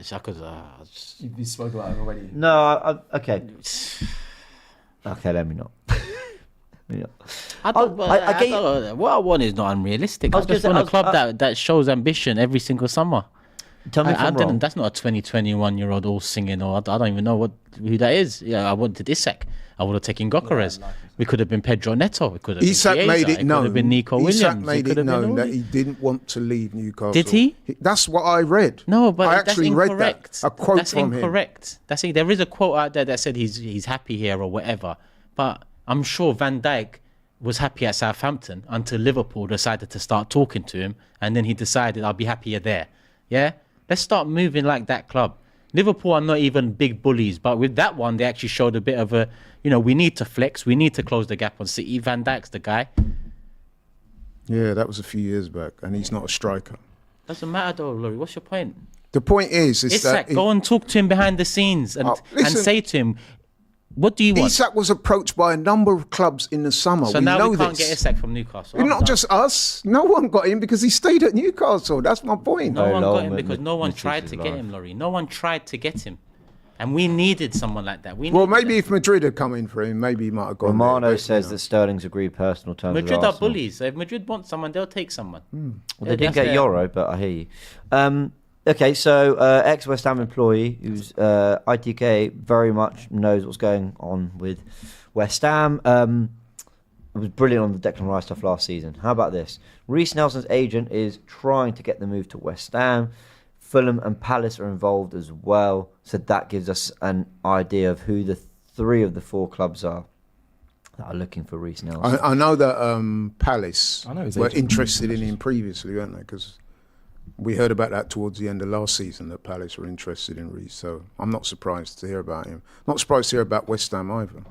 Shaka's. You spoke about it already. No, okay. Okay, let me not. I don't, what I want is not unrealistic. I just want a club that shows ambition every single summer. Tell me if I'm wrong. That's not a 21-year-old all singing, or I don't even know who that is. Yeah, I wanted Isak. I would have taken Gokares. We could have been Pedro Neto. It could have Isak been made it known. Could have been Nico Williams. Isak made it known that he didn't want to leave Newcastle. Did he? That's what I read. No, but I actually that's read incorrect. that. A quote that's from incorrect. him. There is a quote out there that said he's happy here or whatever. But I'm sure Van Dijk was happy at Southampton until Liverpool decided to start talking to him, and then he decided I'll be happier there. Yeah, let's start moving like that club. Liverpool are not even big bullies, but with that one, they actually showed a bit of a, we need to flex, we need to close the gap on City. Van Dijk's the guy. Yeah, that was a few years back, and he's not a striker. Doesn't matter though, Laurie. What's your point? The point is Isak, go and talk to him behind the scenes and say to him, what do you want? Isak was approached by a number of clubs in the summer. So now we can't get Isak from Newcastle. Not just us. No one got him because he stayed at Newcastle. That's my point. No one got him because no one tried to get him, Laurie. No one tried to get him. And we needed someone like that. Maybe if Madrid had come in for him, maybe he might have gone. Romano says that Sterling's agreed personal terms with Madrid Arsenal. are bullies. So if Madrid wants someone, they'll take someone. Well, they didn't get Euro, but I hear you. Okay, so ex-West Ham employee who's ITK very much knows what's going on with West Ham. It was brilliant on the Declan Rice stuff last season. How about this? Reese Nelson's agent is trying to get the move to West Ham. Fulham and Palace are involved as well. So that gives us an idea of who the 3 of the 4 clubs are that are looking for Reese Nelson. I know that Palace were interested in him previously, weren't they? Because we heard about that towards the end of last season, that Palace were interested in Reece. So I'm not surprised to hear about him. Not surprised to hear about West Ham either.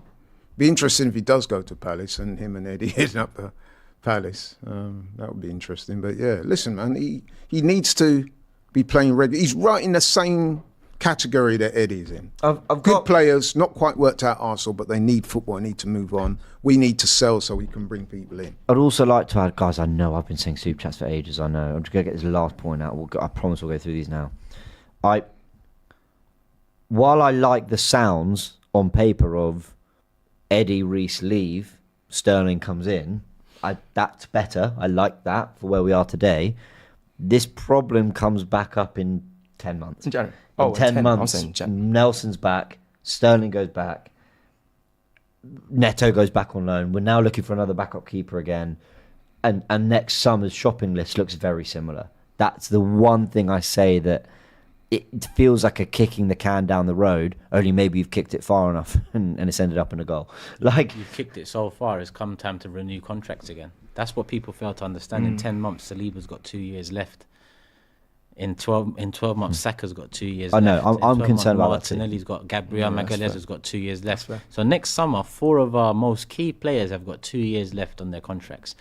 Be interesting if he does go to Palace and him and Eddie heading up the Palace. That would be interesting. But yeah, listen, man, he needs to be playing regularly. He's right in the same category that Eddie's in. I've good players, not quite worked out Arsenal, but they need football, need to move on. We need to sell so we can bring people in. I'd also like to add, guys, I know I've been saying super chats for ages, I know. I'm just going to get this last point out. I promise we'll go through these now. While I like the sounds on paper of Eddie, Reece leave, Sterling comes in, that's better. I like that for where we are today. This problem comes back up in 10 months. In January. In 10 months, Nelson's back, Sterling goes back, Neto goes back on loan. We're now looking for another backup keeper again. And next summer's shopping list looks very similar. That's the one thing I say that it feels like a kicking the can down the road, only maybe you've kicked it far enough and it's ended up in a goal. You've kicked it so far, it's come time to renew contracts again. That's what people fail to understand. In 10 months, Saliba's got 2 years left. In 12 months, Saka's got 2 years left. I know, I'm concerned about that. Martinelli's got Gabriel Magalhaes has got 2 years left. So next summer, 4 of our most key players have got 2 years left on their contracts.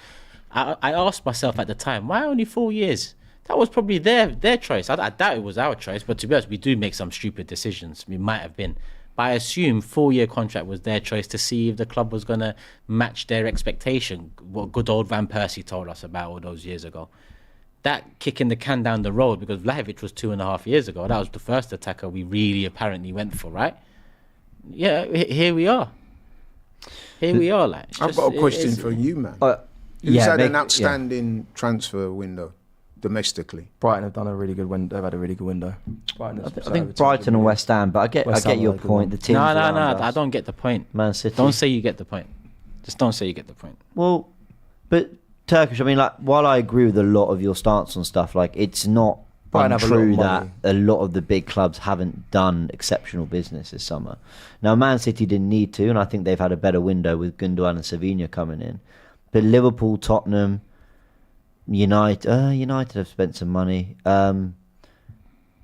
I asked myself at the time, why only 4 years? That was probably their choice. I doubt it was our choice, but to be honest, we do make some stupid decisions. We might have been. But I assume 4-year contract was their choice to see if the club was going to match their expectation, what good old Van Persie told us about all those years ago. That kicking the can down the road, because Vlahovic was 2.5 years ago. That was the first attacker we really apparently went for, right? Yeah, here we are. Here we are. I've got a question for you, man. Who's had an outstanding transfer window domestically? Brighton have done a really good window. They've had a really good window. I think Brighton and West Ham, but I get your point. The teams. No, I don't get the point. Man City. Don't say you get the point. Just don't say you get the point. Well, but Turkish, I mean, while I agree with a lot of your stance on stuff, it's not untrue that a lot of the big clubs haven't done exceptional business this summer. Now, Man City didn't need to, and I think they've had a better window with Gundogan and Savinho coming in. But Liverpool, Tottenham, United have spent some money. That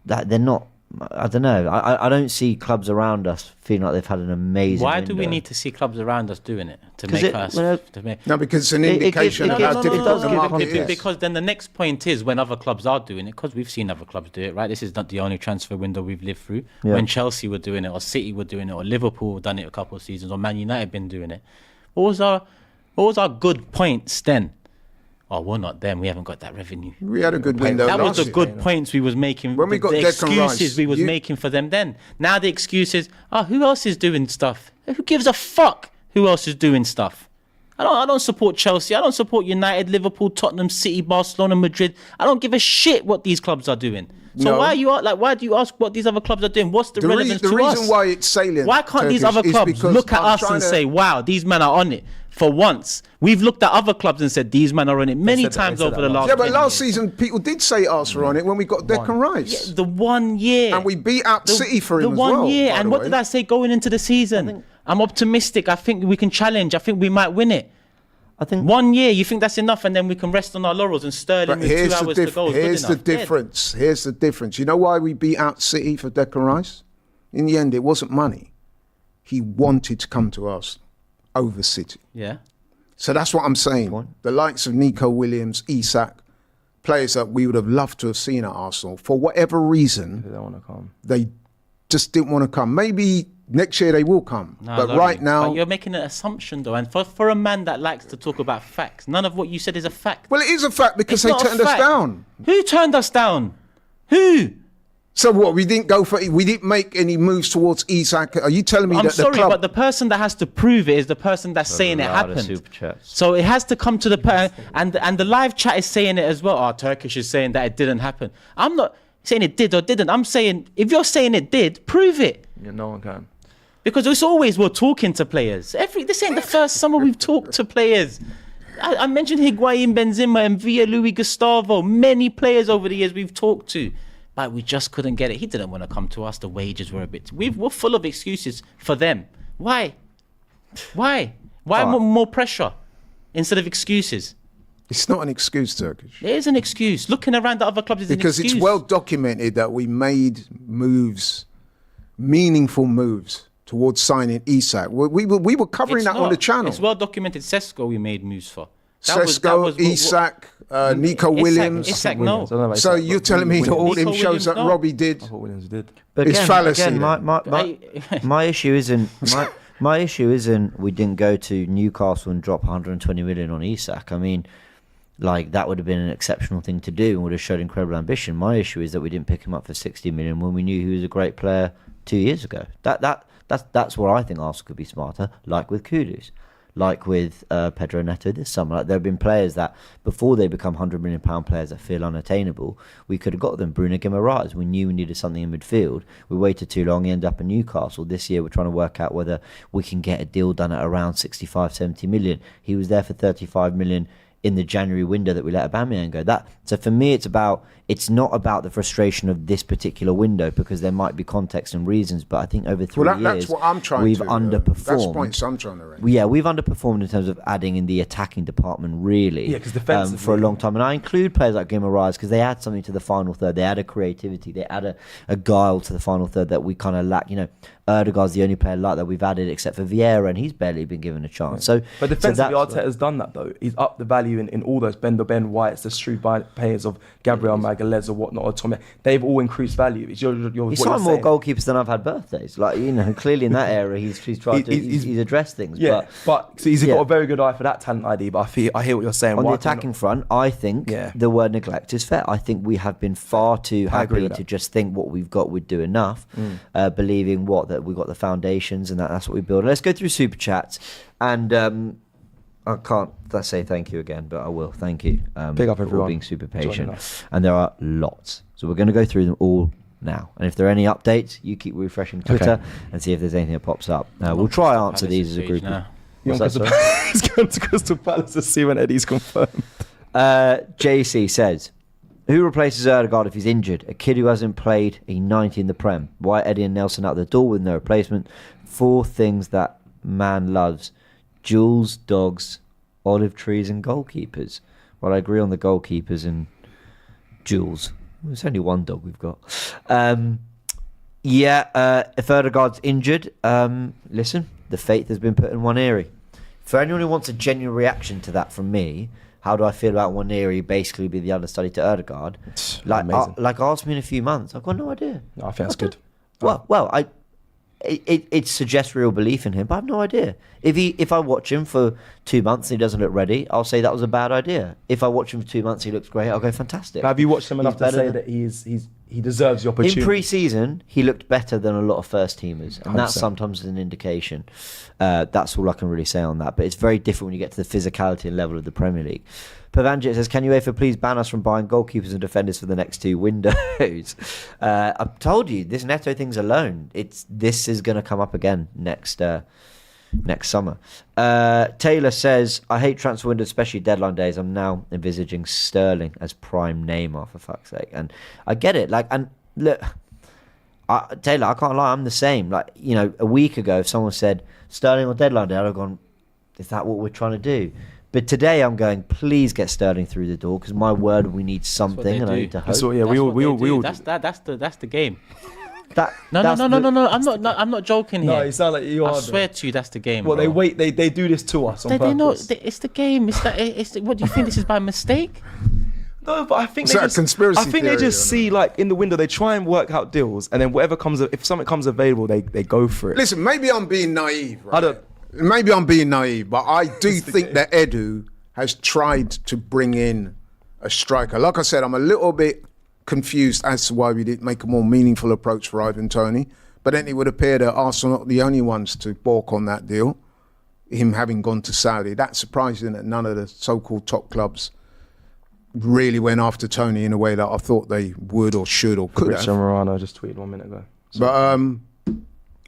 they're not. I don't know. I don't see clubs around us feeling like they've had an amazing. Why window. do we need to see clubs around us doing it to make us? No, because it's an indication of how difficult the market is. Because then the next point is when other clubs are doing it, because we've seen other clubs do it, right? This is not the only transfer window we've lived through. Yeah. When Chelsea were doing it, or City were doing it, or Liverpool done it a couple of seasons, or Man United been doing it. What was our good points then? oh, we're not them. We haven't got that revenue. We had a good window. That was last the good year. points we was making. When we got the Declan Rice, excuses we was making for them then. Now the excuses, who else is doing stuff? Who gives a fuck who else is doing stuff? I don't support Chelsea. I don't support United, Liverpool, Tottenham, City, Barcelona, Madrid. I don't give a shit what these clubs are doing. So why do you ask what these other clubs are doing? What's the relevance to us? The reason why it's salient. Why can't these other clubs look at us and say, wow, these men are on it? For once, we've looked at other clubs and said these men are on it many times over the last. Yeah, but last season people did say us were on it when we got Declan Rice. Yeah, the 1 year, and we beat out City for him the as well. 1 year, and what did I say going into the season? I'm optimistic. I think we can challenge. I think we might win it. I think 1 year. You think that's enough, and then we can rest on our laurels and Sterling with 2 hours to go. Here's the difference. Here's the difference. You know why we beat out City for Declan Rice? In the end, it wasn't money. He wanted to come to us over City. Yeah. So that's what I'm saying. The likes of Nico Williams, Isak, players that we would have loved to have seen at Arsenal, for whatever reason, They don't want to come. They just didn't want to come. Maybe next year they will come. But right now... But you're making an assumption, though. And for a man that likes to talk about facts, none of what you said is a fact. Well, it is a fact because they turned us down. Who turned us down? Who? So what? We didn't make any moves towards Isak. Are you telling me I'm that sorry, the club... but the person that has to prove it is the person that's saying it happened. So it has to come to the and the live chat is saying it as well. Turkish is saying that it didn't happen. I'm not saying it did or didn't. I'm saying if you're saying it did, prove it. Yeah, no one can. Because it's always we're talking to players. This ain't the first summer we've talked to players. I mentioned Higuain, Benzema, and Villa, Luis Gustavo. Many players over the years we've talked to. But we just couldn't get it. He didn't want to come to us. The wages were a bit... We're full of excuses for them. Why? Why more pressure instead of excuses? It's not an excuse, Turkish. It is an excuse. Looking around the other clubs is because an excuse. It's well documented that we made moves, meaningful moves, towards signing Isak. We were covering that on the channel. It's well documented. Sesko we made moves for. Isak, Nico Williams. Isak, no. So you're telling me that all them shows that Robbie did? I thought Williams did. But it's fallacy. Again, my issue isn't my issue isn't we didn't go to Newcastle and drop 120 million on Isak. I mean, like that would have been an exceptional thing to do and would have showed incredible ambition. My issue is that we didn't pick him up for 60 million when we knew he was a great player 2 years ago. That's where I think Arsenal could be smarter, like with Kudus. Like with Pedro Neto this summer. Like there have been players that, before they become £100 million players that feel unattainable, we could have got them. Bruno Guimaraes, we knew we needed something in midfield. We waited too long, he ended up in Newcastle. This year we're trying to work out whether we can get a deal done at around 65, 70 million. He was there for 35 million in the January window that we let Aubameyang go. So for me, it's not about the frustration of this particular window, because there might be context and reasons, but I think over 3 years that's what I'm trying we've to, underperformed. That's points I'm trying to raise. Yeah, we've underperformed in terms of adding in the attacking department, really. Yeah, because defensively, for a long time. And I include players like Guimaraes because they add something to the final third. They add a creativity. They add a guile to the final third that we kind of lack. Erdegaard's the only player like that we've added except for Vieira, and he's barely been given a chance. Yeah. But defensively, Arteta's done that, though. He's upped the value in all those Ben Whites, the Struy players of Gabriel Magalhaes or whatnot, or Tommy. They've all increased value. He's signed more goalkeepers than I've had birthdays. Clearly in that area, he's tried he's addressed things. Yeah, but so he's got a very good eye for that talent ID. But I hear what you're saying. On the attacking front, I think the word neglect is fair. I think we have been far too happy to just think what we've got would do enough, believing that we've got the foundations and that's what we build. Let's go through super chats, and I can't say thank you again, but I will. Thank you. Big up everyone for being super patient, and there are lots. So we're going to go through them all now, and if there are any updates, you keep refreshing Twitter and see if there's anything that pops up. We'll try and answer these as a group. He's going to Crystal Palace to see when Eddie's confirmed. JC says, who replaces Erdegaard if he's injured? A kid who hasn't played a 90 in the Prem. Why Eddie and Nelson out the door with no replacement? 4 things that man loves: jewels, dogs, olive trees and goalkeepers. Well, I agree on the goalkeepers and jewels. There's only one dog we've got. If Erdegaard's injured, listen, the faith has been put in Nwaneri. For anyone who wants a genuine reaction to that from me, how do I feel about Nwaneri basically be the understudy to Erdegaard? Ask me in a few months. I've got no idea. No, I think that's good. it suggests real belief in him, but I have no idea. If I watch him for 2 months and he doesn't look ready, I'll say that was a bad idea. If I watch him for 2 months, he looks great, I'll go fantastic. Have you watched him enough to say that he deserves the opportunity? In pre-season, he looked better than a lot of first teamers, and 100%. that sometimes is an indication. That's all I can really say on that. But it's very different when you get to the physicality and level of the Premier League. Pavanjit says, can UEFA please ban us from buying goalkeepers and defenders for the next 2 windows? I've told you, this Neto thing's alone. This is going to come up again next summer. Taylor says, I hate transfer windows, especially deadline days. I'm now envisaging Sterling as prime Neymar, for fuck's sake. And I get it. And look, Taylor, I can't lie, I'm the same. A week ago, if someone said Sterling on deadline day, I'd have gone, is that what we're trying to do? But today I'm going, please get Sterling through the door, because my word, we need something, and I need to hope. We all. That's the game. No. I'm not joking here. No, you sound like you are. I swear to you, that's the game. Well, bro. they do this to us on purpose. It's the game. What do you think? This is by mistake? No, but I think Is that a conspiracy I think they theory just see in the window, they try and work out deals, and then if something comes available, they go for it. Listen, maybe I'm being naive. Right? I Maybe I'm being naive, but I do think that Edu has tried to bring in a striker. Like I said, I'm a little bit confused as to why we didn't make a more meaningful approach for Ivan Toney. But then it would appear that Arsenal are not the only ones to balk on that deal, him having gone to Saudi. That's surprising that none of the so-called top clubs really went after Toney in a way that I thought they would or should or could Richard have. Morano just tweeted 1 minute ago. But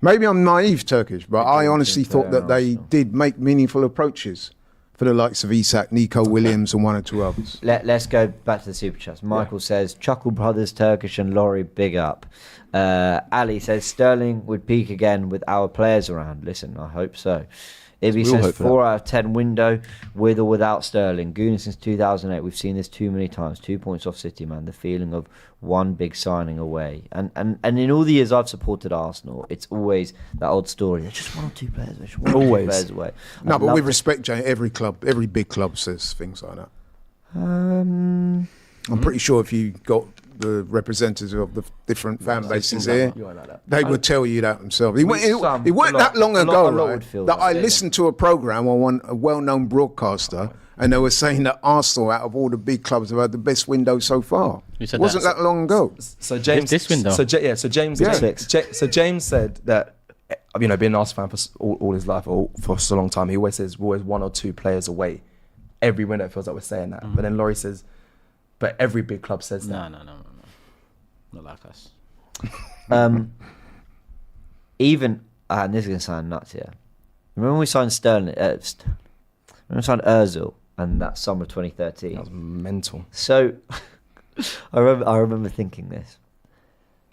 maybe I'm naive, Turkish, but I honestly thought that they did make meaningful approaches for the likes of Isak, Nico Williams and 1 or 2 others. Let's go back to the Super Chats. Michael says, Chuckle Brothers, Turkish and Laurie, big up. Ali says, Sterling would peak again with our players around. Listen, I hope so. Ibby says 4 out of 10 window with or without Sterling. Gooner since 2008. We've seen this too many times. 2 points off City, man. The feeling of one big signing away. And in all the years I've supported Arsenal, it's always that old story. There's just 1 or 2 players. There's 1 or 2 players away. No, but with respect, Jay, every big club says things like that. I'm pretty sure if you got the representatives of the different fan bases here, they would tell you that themselves. It weren't that long ago, right, that I listened to a program on a well-known broadcaster, and they were saying that Arsenal, out of all the big clubs, have had the best window so far. It wasn't that long ago. So James, this window. So James said that, being an Arsenal fan for all his life, or for so long time, he always says we're always 1 or 2 players away. Every window it feels like we're saying that. But then Laurie says, but every big club says that. No. Not like us. Even, and this is going to sound nuts here. Remember when we signed Sterling? Remember we signed Ozil, and that summer of 2013? That was mental. So, I remember thinking this.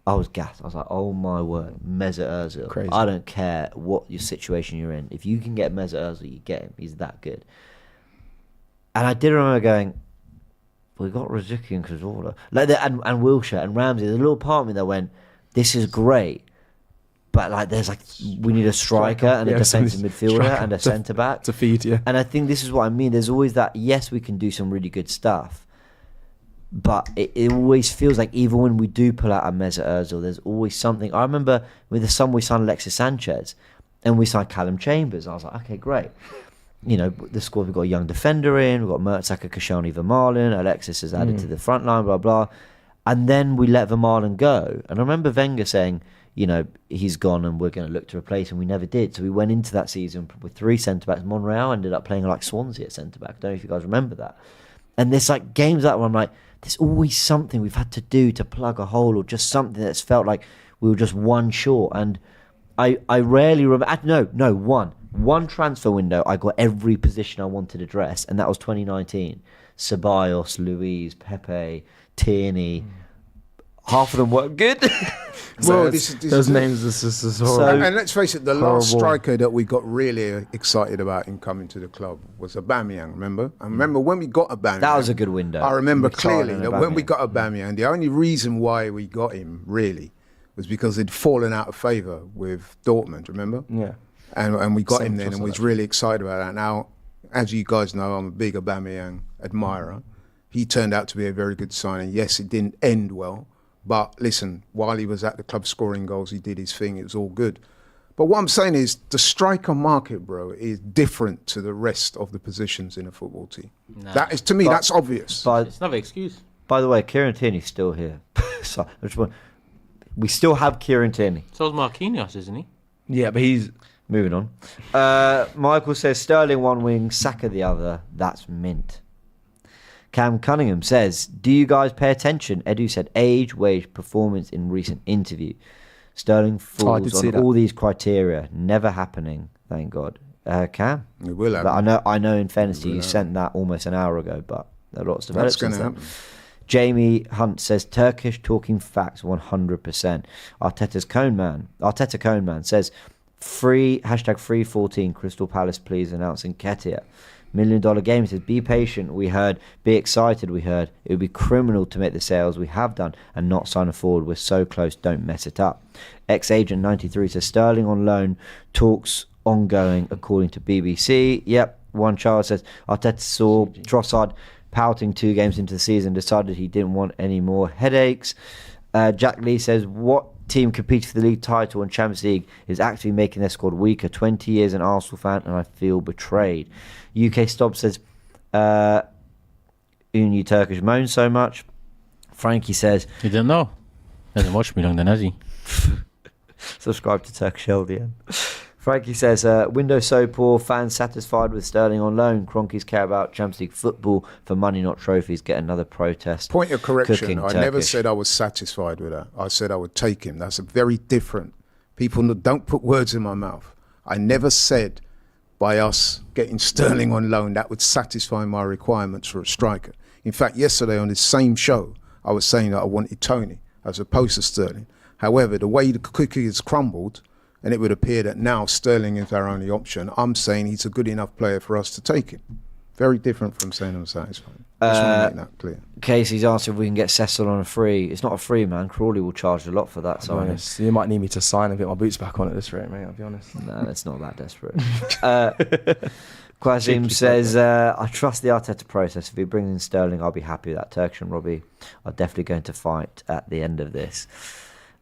I was gassed. I was like, oh my word, Mesut Ozil. Crazy. I don't care what your situation you're in. If you can get Mesut Ozil, you get him. He's that good. And I did remember going, we got Rosicky and Cazorla, and Wilshere and Ramsey. There's a little part of me that went, this is great, but we need a striker and a defensive midfielder and a centre back to feed you. And I think this is what I mean. There's always that. Yes, we can do some really good stuff, but it always feels like even when we do pull out a Mesut Ozil, there's always something. I remember with the summer we signed Alexis Sanchez, and we signed Callum Chambers. I was like, okay, great. The squad, we've got a young defender in, we've got Mertesacker, Koscielny, Vermaelen, Alexis has added to the front line, blah, blah. And then we let Vermaelen go. And I remember Wenger saying, he's gone and we're going to look to replace him. We never did. So we went into that season with 3 centre-backs. Monreal ended up playing like Swansea at centre-back. I don't know if you guys remember that. And there's games like where I'm like, there's always something we've had to do to plug a hole, or just something that's felt like we were just 1 short. And I rarely remember, one transfer window, I got every position I wanted addressed, and that was 2019. Ceballos, Luiz, Pepe, Tierney. Half of them weren't good. Well, those names are just horrible. And let's face it, the last striker that we got really excited about in coming to the club was Aubameyang, remember? I remember when we got Aubameyang. That was a good window. I remember clearly that when we got Aubameyang, the only reason why we got him, really, was because he'd fallen out of favour with Dortmund, remember? Yeah. And we got him then and was really excited about that. Now, as you guys know, I'm a big Aubameyang admirer. He turned out to be a very good signing. Yes, it didn't end well. But listen, while he was at the club scoring goals, he did his thing. It was all good. But what I'm saying is the striker market, bro, is different to the rest of the positions in a football team. Nah. That is, to me, that's obvious. But It's another excuse. by the way, Kieran Tierney's still here. So, we still have Kieran Tierney. So's Marquinhos, isn't he? Yeah, but he's... Moving on. Michael says Sterling one wing, Saka the other. That's mint. Cam Cunningham says, do you guys pay attention? Edu said age, wage, performance in recent interview. Sterling falls on all these criteria. Never happening, thank God. Cam? It will happen. I know in fairness to you, sent that almost an hour ago, but there are lots of That's going to happen. Jamie Hunt says Turkish talking facts 100%. Arteta Cone Man says free #free14 Crystal Palace please announce Nketiah. $1 Million Game says be patient, we heard, be excited, we heard, it would be criminal to make the sales we have done and not sign a forward, we're so close, don't mess it up. Ex-Agent 93 says Sterling on loan, talks ongoing according to BBC. Yep. One child says Arteta saw Trossard pouting 2 games into the season, decided he didn't want any more headaches. Jack Lee says what team competing for the league title and Champions League is actually making their squad weaker. 20 years an Arsenal fan and I feel betrayed. UK Stop says Uni Turkish moan so much. Frankie says You didn't know. Hasn't watched me long then, has he? subscribe to Turkish LDN. Frankie says window so poor, fans satisfied with Sterling on loan. Cronkies care about Champions League football for money, not trophies. Get another protest. Point of correction, I never Turkish. said I was satisfied with that. I said I would take him. That's a very different. People don't put words in my mouth. I never said by us getting Sterling on loan that would satisfy my requirements for a striker. In fact, yesterday on this same show, I was saying that I wanted Tony as opposed to Sterling. However, the way the cookie has crumbled, and it would appear that now Sterling is our only option, I'm saying he's a good enough player for us to take him. Very different from saying I'm satisfied. Just want to make that clear. Casey's asked if we can get Cecil on a free. It's not a free, man. Crawley will charge a lot for that. So honest, you might need me to sign and get my boots back on at this rate, mate. I'll be honest. No, it's not that desperate. Qasim says, I trust the Arteta process. If he brings in Sterling, I'll be happy with that. Turkish and Robbie are definitely going to fight at the end of this.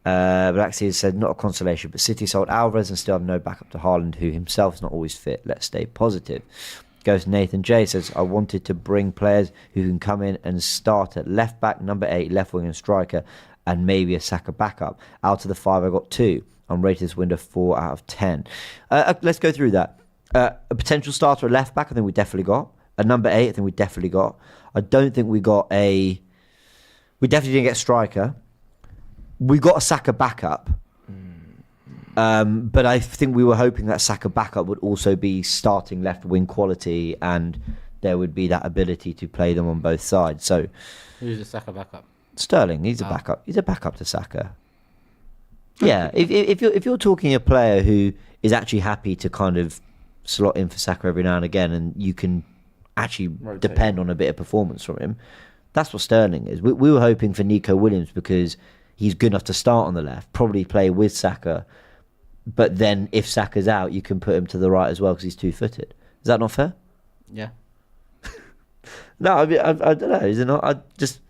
But actually, he said, not a consolation, but City sold Alvarez and still have no backup to Haaland, who himself is not always fit. Let's stay positive. Goes Nathan J says, I wanted to bring players who can come in and start at left back, number 8, left wing and striker, and maybe a Saka backup. Out of the 5, I got 2. I'm rated this window 4 out of 10. Let's go through that. A potential starter at left back, I think we definitely got. A number 8, I think we definitely got. I don't think we got a... We definitely didn't get a striker. We got a Saka backup. But I think we were hoping that Saka backup would also be starting left wing quality and there would be that ability to play them on both sides. So, who's the Saka backup? Sterling, he's a backup. He's a backup to Saka. Yeah, if you're talking a player who is actually happy to kind of slot in for Saka every now and again, and you can actually depend on a bit of performance from him, that's what Sterling is. We were hoping for Nico Williams because he's good enough to start on the left, probably play with Saka. But then if Saka's out, you can put him to the right as well because he's 2-footed. Is that not fair? Yeah. No, I mean, I don't know. Is it not? I just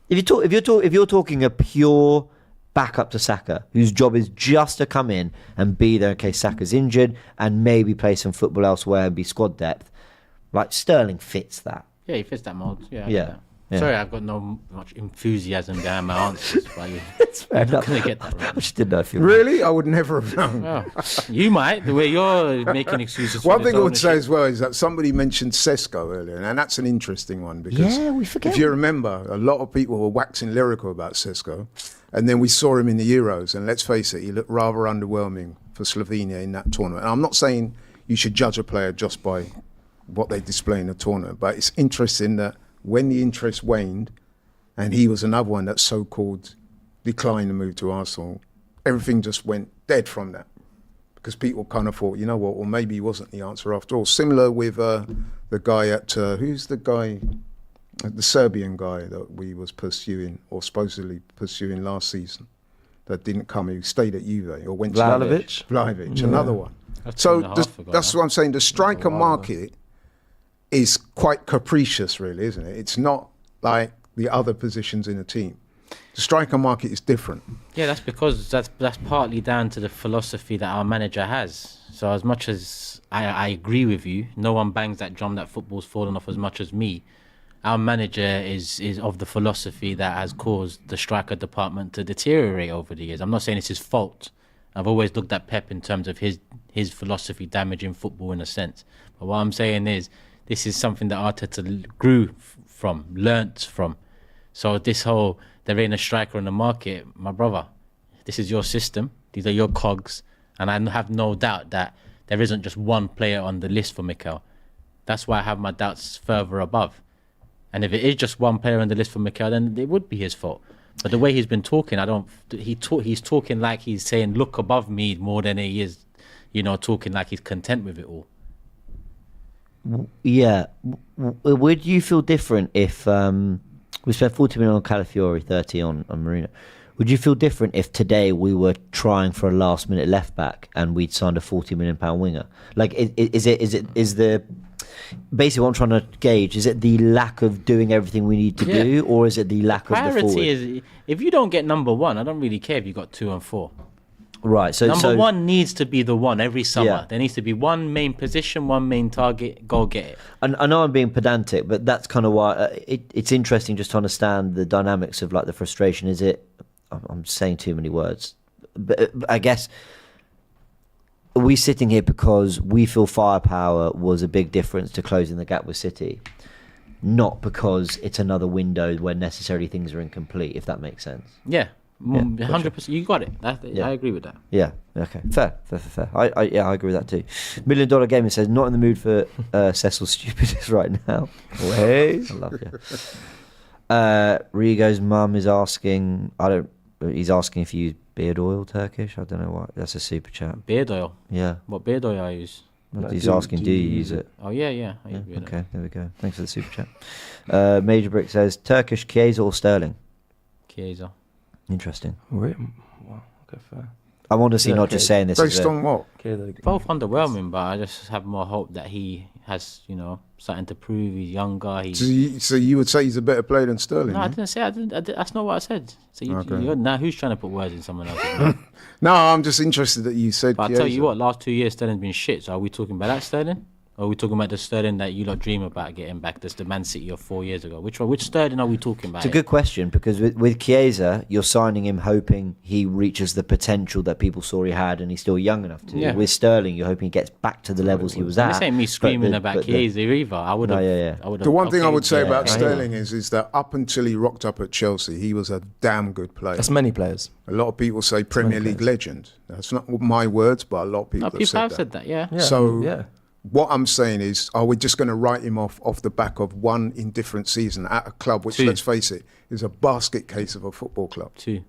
if you're talking a pure backup to Saka, whose job is just to come in and be there in case Saka's injured and maybe play some football elsewhere and be squad depth, like Sterling fits that. Yeah, he fits that mold. Yeah. Yeah. Sorry, I've got no much enthusiasm behind my answers. But you're not going to get that right. I just didn't know if you Really? I would never have known. Well, you might, the way you're making excuses for One this thing I would say ownership. as well is that somebody mentioned Sesko earlier, and that's an interesting one because we forget. if you remember, a lot of people were waxing lyrical about Sesko, and then we saw him in the Euros, and let's face it, he looked rather underwhelming for Slovenia in that tournament. And I'm not saying you should judge a player just by what they display in the tournament, but it's interesting that when the interest waned, and he was another one that so-called declined to move to Arsenal, everything just went dead from that. Because people kind of thought, you know what, well, maybe he wasn't the answer after all. Similar with the guy at, who's the guy, the Serbian guy that we was pursuing, or supposedly pursuing last season, that didn't come, who stayed at Juve, or went to Vlahovic, another one. So that's what I'm saying, the striker market is quite capricious, really, isn't it? It's not like the other positions in the team. The striker market is different. Yeah, that's because that's partly down to the philosophy that our manager has. So as much as I agree with you, no one bangs that drum that football's fallen off as much as me. Our manager is of the philosophy that has caused the striker department to deteriorate over the years. I'm not saying it's his fault. I've always looked at Pep in terms of his philosophy damaging football in a sense. But what I'm saying is, this is something that Arteta grew from, learnt from. So this whole, there ain't a striker on the market, my brother, this is your system, these are your cogs, and I have no doubt that there isn't just one player on the list for Mikel. That's why I have my doubts further above. And if it is just one player on the list for Mikel, then it would be his fault. But the way he's been talking, he's talking like he's saying, look above me more than he is, talking like he's content with it all. Yeah. Would you feel different if we spent 40 million on Calafiori, 30 on Marino? Would you feel different if today we were trying for a last minute left back and we'd signed a £40 million winger? Like, is the basically what I'm trying to gauge, is it the lack of doing everything we need to do, or is it the lack of the forward? Priority is, if you don't get number one, I don't really care if you got 2 and 4. Right. So number one needs to be the one every summer. Yeah. There needs to be one main position, one main target. Go get it. And I know I'm being pedantic, but that's kind of why it's interesting just to understand the dynamics of like the frustration. Is it? I'm saying too many words, but I guess are we sitting here because we feel firepower was a big difference to closing the gap with City, not because it's another window where necessarily things are incomplete. If that makes sense. Yeah. 100%. You got it. I agree with that. Yeah. Okay. Fair. I agree with that too. $1 Million Gamer says not in the mood for Cecil's stupidness right now. Wait. I love you. Rigo's mum is asking. He's asking if you use beard oil, Turkish. I don't know what. That's a super chat. Beard oil. Yeah. What beard oil I use? He's asking, do you use it? Oh yeah. Okay. There we go. Thanks for the super chat. Major Brick says Turkish Chiesa or Sterling. Chiesa. Interesting. Wow, okay, fair. I want to see not just saying this. Based on what? Both underwhelming, but I just have more hope that he has, something to prove. He's younger. So you would say he's a better player than Sterling? No, I didn't say. That's not what I said. So you're now who's trying to put words in someone else's mouth? No, I'm just interested that you said. But I tell you what, last 2 years Sterling's been shit. So are we talking about that Sterling? Or are we talking about the Sterling that you lot dream about getting back? That's the Man City of 4 years ago. Which Sterling are we talking about? It's a good question, because with Chiesa, you're signing him hoping he reaches the potential that people saw he had, and he's still young enough to. Yeah. With Sterling, you're hoping he gets back to the levels he was at. This ain't me screaming about Chiesa either. I would have. The one thing I would say about Sterling is that up until he rocked up at Chelsea, he was a damn good player. That's many players. A lot of people say Premier League legend. That's not my words, but a lot of people have said that. Yeah. So. Yeah. What I'm saying is, are we just going to write him off the back of one indifferent season at a club which, let's face it, is a basket case of a football club? 2.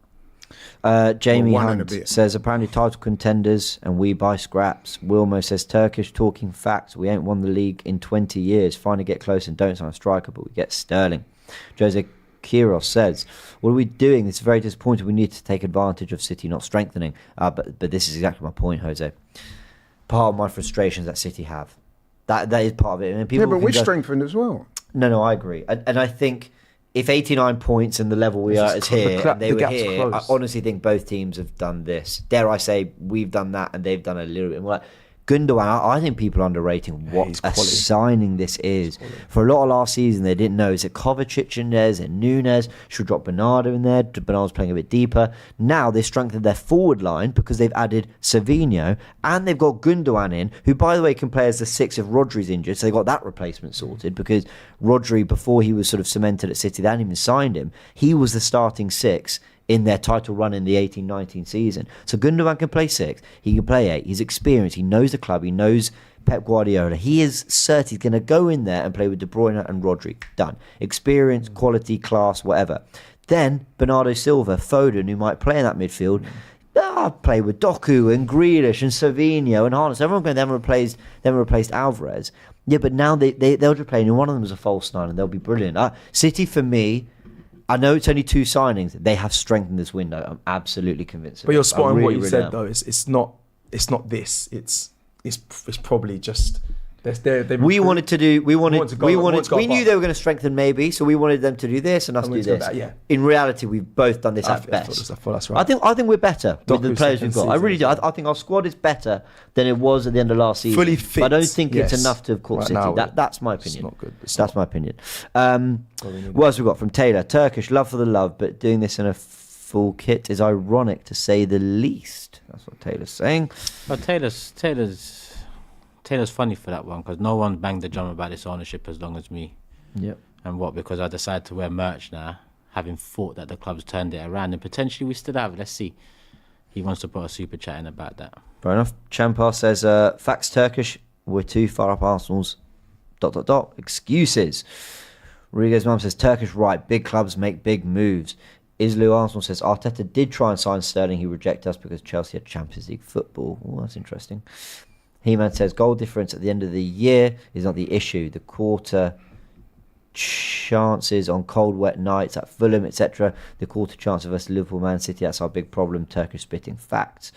Jamie Hunt says, apparently title contenders and we buy scraps. Wilmo says, Turkish talking facts. We ain't won the league in 20 years. Finally get close and don't sign a striker, but we get Sterling. Jose Kiros says, what are we doing? It's very disappointing. We need to take advantage of City not strengthening. But this is exactly my point, Jose. Part of my frustrations that City have. That is part of it. And people but we're strengthened as well. No, I agree. And I think if 89 points and the level we are is here, and they were here, I honestly think both teams have done this. Dare I say, we've done that and they've done a little bit more. Gundogan, I think people are underrating what a signing this is. For a lot of last season, they didn't know. Is it Kovacic in there? Is it Nunes? Should drop Bernardo in there? Bernardo's playing a bit deeper. Now they've strengthened their forward line because they've added Savinho and they've got Gundogan in, who, by the way, can play as the 6 if Rodri's injured. So they got that replacement sorted because Rodri, before he was sort of cemented at City, they hadn't even signed him. He was the starting 6 in their title run in the 18-19 season. So Gundogan can play 6, he can play 8, he's experienced, he knows the club, he knows Pep Guardiola. He is certain he's going to go in there and play with De Bruyne and Rodri. Done. Experience, quality, class, whatever. Then Bernardo Silva, Foden, who might play in that midfield, play with Doku and Grealish and Savinho and Harness. Everyone going, they haven't replaced Alvarez. Yeah, but now they'll be playing, and one of them is a false 9 and they'll be brilliant. City, for me, I know it's only 2 signings. They have strengthened this window. I'm absolutely convinced. But you're spot on what you said, though. It's not this. It's probably just We wanted to do. We wanted to go knew above. they were going to strengthen maybe, so we wanted them to do this and us do this. In reality, we've both done this at best. That's right. I think we're better with the players we've got. I really do. I think our squad is better than it was at the end of last season. Fully fit. But I don't think it's enough to have caught City. That's my opinion. It's not good. That's my opinion. What else we got from Taylor? Turkish love for the love, but doing this in a full kit is ironic to say the least. That's what Taylor's saying. But Taylor's funny for that one because no one banged the drum about this ownership as long as me. Yep. And what? Because I decided to wear merch now, having thought that the club's turned it around, and potentially we still have. Let's see. He wants to put a super chat in about that. Fair enough. Champar says, facts Turkish, we're too far up Arsenal's ... excuses. Rodriguez mum says, Turkish right, big clubs make big moves. Islu Arsenal says, Arteta did try and sign Sterling, he rejected us because Chelsea had Champions League football. Oh, that's interesting. He-Man says, goal difference at the end of the year is not the issue. The quarter chances on cold, wet nights at Fulham, etc. The quarter chance of us Liverpool, Man City, that's our big problem. Turkish spitting facts.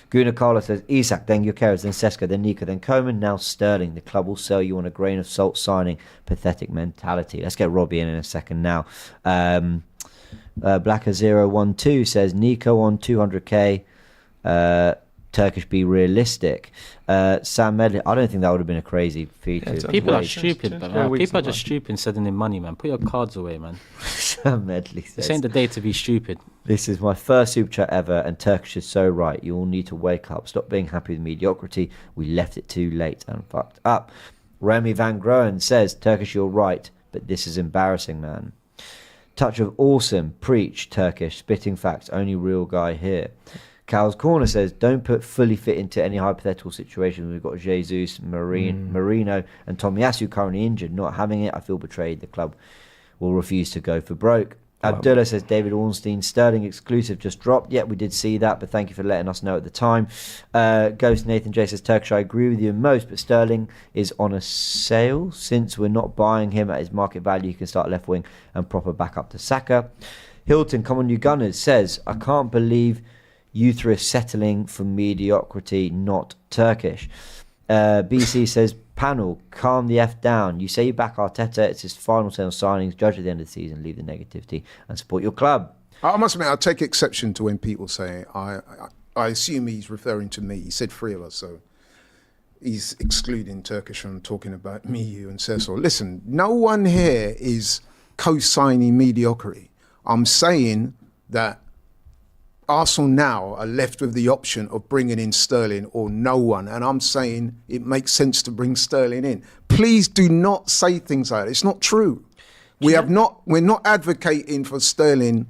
Guna Carla says, Isak, then Gyökeres, then Sesko, then Nico, then Koeman, now Sterling. The club will sell you on a grain of salt signing. Pathetic mentality. Let's get Robbie in a second now. Blacker012 says, Nico on 200k. Turkish be realistic. Sam Medley, I don't think that would have been a crazy feature. People are stupid, but man, people are just stupid and sending in money, man. Put your cards away, man. Sam Medley says, this ain't the day to be stupid. This is my first super chat ever, and Turkish is so right. You all need to wake up. Stop being happy with mediocrity. We left it too late and fucked up. Remy Van Groen says, Turkish, you're right, but this is embarrassing, man. Touch of awesome. Preach, Turkish. Spitting facts. Only real guy here. Cal's Corner says, don't put fully fit into any hypothetical situation. We've got Jesus, Marino, and Tomiyasu currently injured. Not having it, I feel betrayed. The club will refuse to go for broke. Abdullah says, David Ornstein, Sterling exclusive just dropped. Yeah, we did see that, but thank you for letting us know at the time. Ghost Nathan J says, Turkish, I agree with you in most, but Sterling is on a sale. Since we're not buying him at his market value, you can start left wing and proper backup to Saka. Hilton, come on you Gunners, says, I can't believe you three are settling for mediocrity, not Turkish. BC says, panel, calm the F down. You say you back Arteta, it's his final turn on signings, judge at the end of the season, leave the negativity and support your club. I must admit, I take exception to when people say, I assume he's referring to me. He said three of us, so he's excluding Turkish from talking about me, you and Cecil. Listen, no one here is co-signing mediocrity. I'm saying that Arsenal now are left with the option of bringing in Sterling or no one. And I'm saying it makes sense to bring Sterling in. Please do not say things like that. It's not true. We're not advocating for Sterling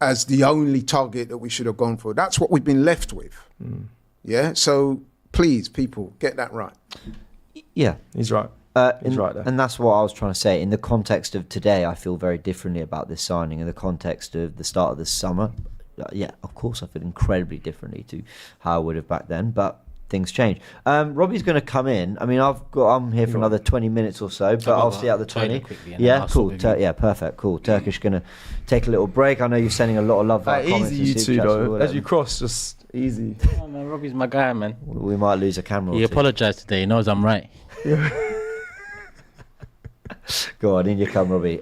as the only target that we should have gone for. That's what we've been left with. Yeah. So please, people, get that right. Yeah. He's right. He's right there. And that's what I was trying to say. In the context of today, I feel very differently about this signing. In the context of the start of the summer, yeah, of course, I feel incredibly differently to how I would have back then, but things change. Robbie's going to come in. I mean, I'm here for another 20 minutes or so, but I'll see out the 20. Yeah, cool. Yeah, perfect. Cool. Turkish going to take a little break. I know you're sending a lot of love. Easy, you two, though. As you cross, just easy. Oh, man, Robbie's my guy, man. We might lose a camera. He apologised today. He knows I'm right. Go on, in you come, Robbie.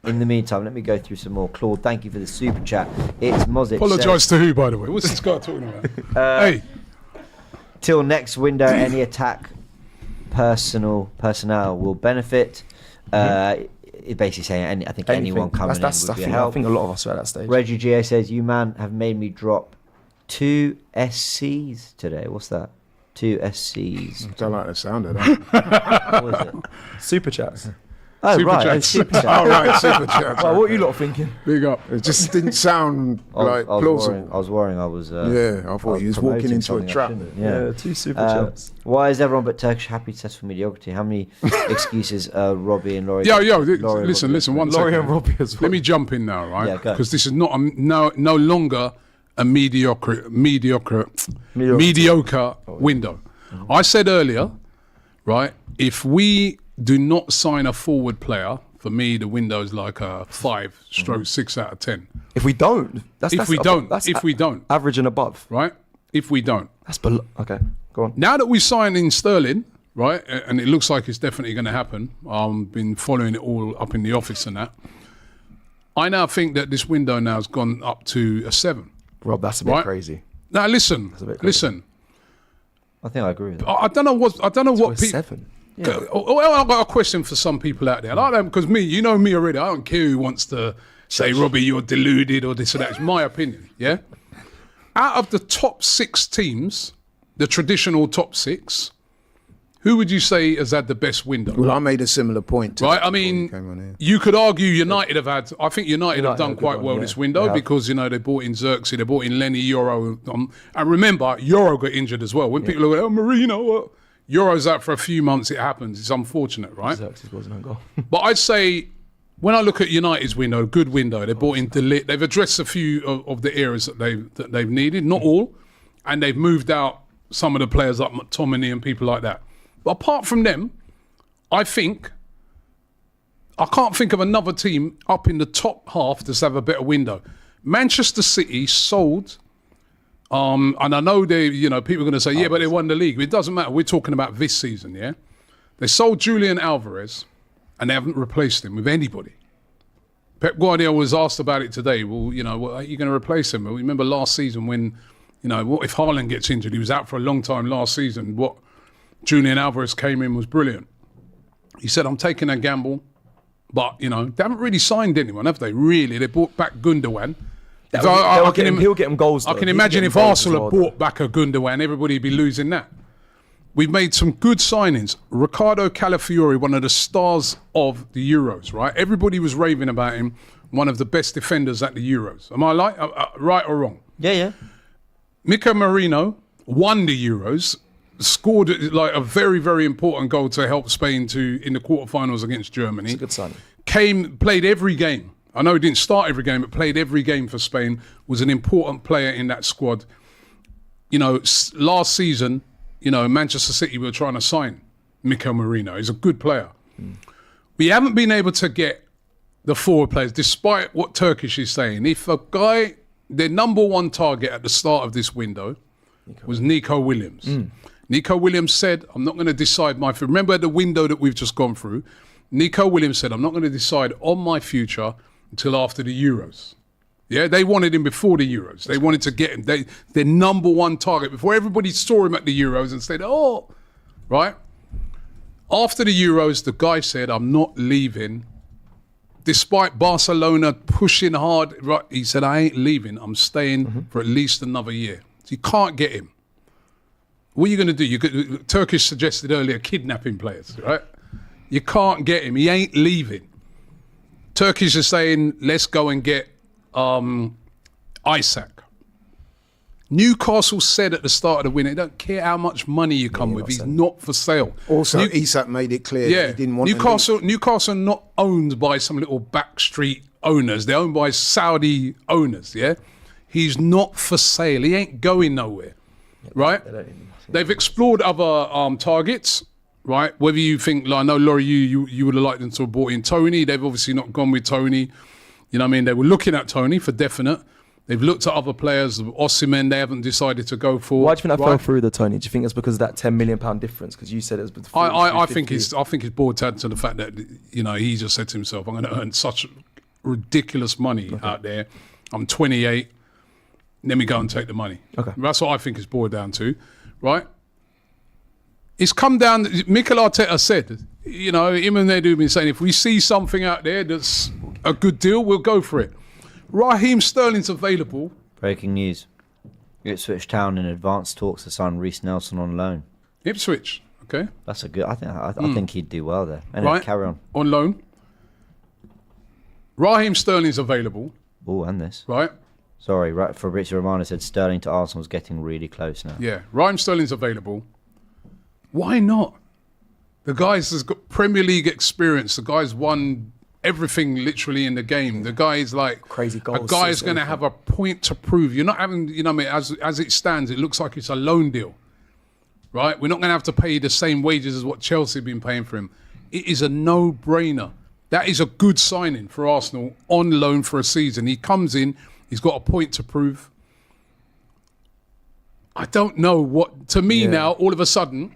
In the meantime, let me go through some more. Claude, thank you for the super chat. It's Mozic. Apologise to who, by the way? What's this guy talking about? Hey. Till next window, any attack personnel will benefit. It basically saying, I think anyone coming in would be a help. I think a lot of us are at that stage. Reggie GA says, you man have made me drop 2 SCs today. What's that? 2 SCs. I don't like the sound of that. What is it? Super chats. Oh, Super right. chats. Super chats. Oh, right, super chats. Well, what are you lot thinking? Big up. It just didn't sound plausible. I was worrying I was... I thought he was walking into a trap. Yeah, 2 super chats. Why is everyone but Turkish happy to test for mediocrity? How many excuses Robbie and Laurie... Listen, one second. Laurie and Robbie as well. Let me jump in now, right? Yeah, go. Because this is not no longer a mediocre window. I said earlier, right, if we do not sign a forward player, for me, the window is like a 5/6 out of 10. If we don't, if we don't, average and above, right? If we don't, that's below. Okay, go on. Now that we sign in Sterling, right? And it looks like it's definitely going to happen. Been following it all up in the office and that. I now think that this window now has gone up to a 7. Rob, that's a bit crazy. Now listen. I think I agree with that. I don't know what people. 7. Yeah. Well, I've got a question for some people out there. I like them because you know me already. I don't care who wants to say, Robbie, you're deluded or this or that. It's my opinion, yeah? Out of the top 6 teams, the traditional top 6, who would you say has had the best window? Well, I made a similar point. Right, I mean, you could argue United have had. I think United have done quite well this window because, they bought in Xerxes, they bought in Lenny, Euro. And remember, Euro got injured as well. When people look at, Marino, Euro's out for a few months, it happens. It's unfortunate, right? Xerxes wasn't on goal. But I'd say, when I look at United's window, good window, they bought in De Ligt. They've addressed a few of the areas that they've needed, not all, and they've moved out some of the players like McTominay and people like that. But apart from them, I can't think of another team up in the top half that's have a better window. Manchester City sold, and I know people are going to say, yeah, but they won the league. It doesn't matter. We're talking about this season, yeah? They sold Julian Alvarez, and they haven't replaced him with anybody. Pep Guardiola was asked about it today. Well, what are you going to replace him? Well, remember last season when, what if Haaland gets injured? He was out for a long time last season. What Julian Alvarez came in was brilliant. He said, I'm taking a gamble, but, they haven't really signed anyone, have they? Really? They brought back Gundogan. He'll get him goals, though. I can imagine if Arsenal had brought back a Gundogan, everybody would be losing that. We've made some good signings. Ricardo Calafiori, one of the stars of the Euros, right? Everybody was raving about him, one of the best defenders at the Euros. Am I right or wrong? Yeah. Mika Marino won the Euros, scored like a very, very important goal to help Spain in the quarterfinals against Germany. It's a good signing. Played every game. I know he didn't start every game, but played every game for Spain, was an important player in that squad. Last season, Manchester City were trying to sign Mikel Merino. He's a good player. We haven't been able to get the forward players, despite what Turkish is saying. If a guy, their number one target at the start of this window was Nico Williams. Nico Williams said, I'm not going to decide my future. Remember the window that we've just gone through? Nico Williams said, I'm not going to decide on my future until after the Euros. Yeah, they wanted him before the Euros. They wanted to get him. Their number one target before everybody saw him at the Euros and said, right? After the Euros, the guy said, I'm not leaving. Despite Barcelona pushing hard, right? He said, I ain't leaving. I'm staying for at least another year. So you can't get him. What are you going to do? Turkish suggested earlier kidnapping players, right? You can't get him. He ain't leaving. Turkish is saying, let's go and get Isak. Newcastle said at the start of the winter, they don't care how much money you come with. He's not for sale. Also, Isak made it clear that he didn't want Newcastle are not owned by some little backstreet owners. They're owned by Saudi owners, yeah? He's not for sale. He ain't going nowhere, right? They've explored other targets, right? Whether you think, I know, Laurie, you would have liked them to have brought in Tony. They've obviously not gone with Tony. You know what I mean? They were looking at Tony for definite. They've looked at other players. Osimhen, they haven't decided to go for. Why do you think that fell through the Tony? Do you think it's because of that £10 million difference? Because you said it was between. I think it's bored down to the fact that he just said to himself, "I'm going to earn such ridiculous money out there. I'm 28. Let me go and take the money." Okay, that's what I think it's bored down to, right? It's come down. Mikel Arteta said, him and Edu have been saying, if we see something out there that's a good deal, we'll go for it. Raheem Sterling's available. Breaking news. Ipswich Town in advanced talks to sign Reese Nelson on loan. Ipswich, okay. That's a good. I think he'd do well there. And right. Carry on. On loan. Raheem Sterling's available. Oh, and this. Right. Sorry, Fabrizio Romano said Sterling to Arsenal's getting really close now. Yeah, Raheem Sterling's available. Why not? The guy's has got Premier League experience. The guy's won everything literally in the game. The guy's like crazy goals. A guy's going to have a point to prove. You're not having, as it stands, it looks like it's a loan deal, right? We're not going to have to pay the same wages as what Chelsea have been paying for him. It is a no-brainer. That is a good signing for Arsenal on loan for a season. He comes in, he's got a point to prove. I don't know what, to me now, all of a sudden,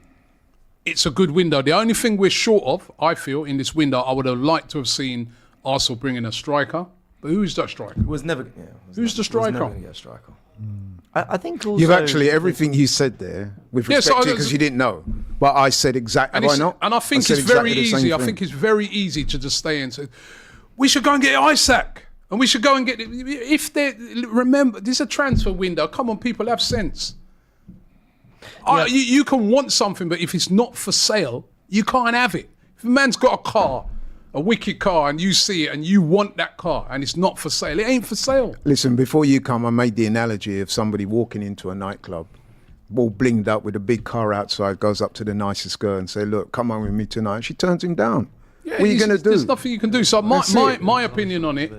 it's a good window. The only thing we're short of, I feel, in this window, I would have liked to have seen Arsenal bring in a striker. But who's that striker? Who's the striker? Never gonna get a striker. I think also You've actually, everything you said there, with respect to, because you didn't know, but I said exactly, have I not? And I think it's very easy. I think it's very easy to just stay and say, we should go and get Isaac. And we should go and get, if they, remember, this is a transfer window. Come on, people, have sense. You can want something, but if it's not for sale, you can't have it. If a man's got a car, a wicked car, and you see it and you want that car and it's not for sale, it ain't for sale. Listen, before you come, I made the analogy of somebody walking into a nightclub, all blinged up with a big car outside, goes up to the nicest girl and say, look, come on with me tonight. And she turns him down. What are you going to do? There's nothing you can do. So my opinion on it,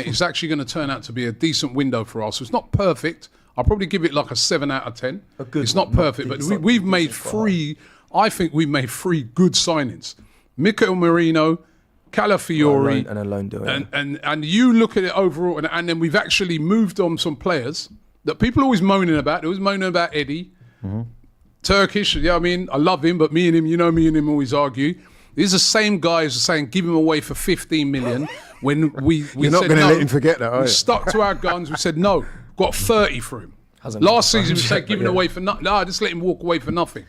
is actually going to turn out to be a decent window for us. So it's not perfect. I'll probably give it like a 7 out of 10. It's not perfect, but we've made three. I think we've made 3 good signings: Mikel Merino, Calafiori, and a loan deal. And you look at it overall, and then we've actually moved on some players that people are always moaning about. They always moaning about Eddie, Turkish. Yeah, I mean, I love him, but me and him always argue. These are the same guys saying give him away for 15 million when we You're not said going to no. let him forget that, are you? We stuck to our guns. We said no. Got 30 for him. Last season we said give him away for nothing. No, just let him walk away for nothing.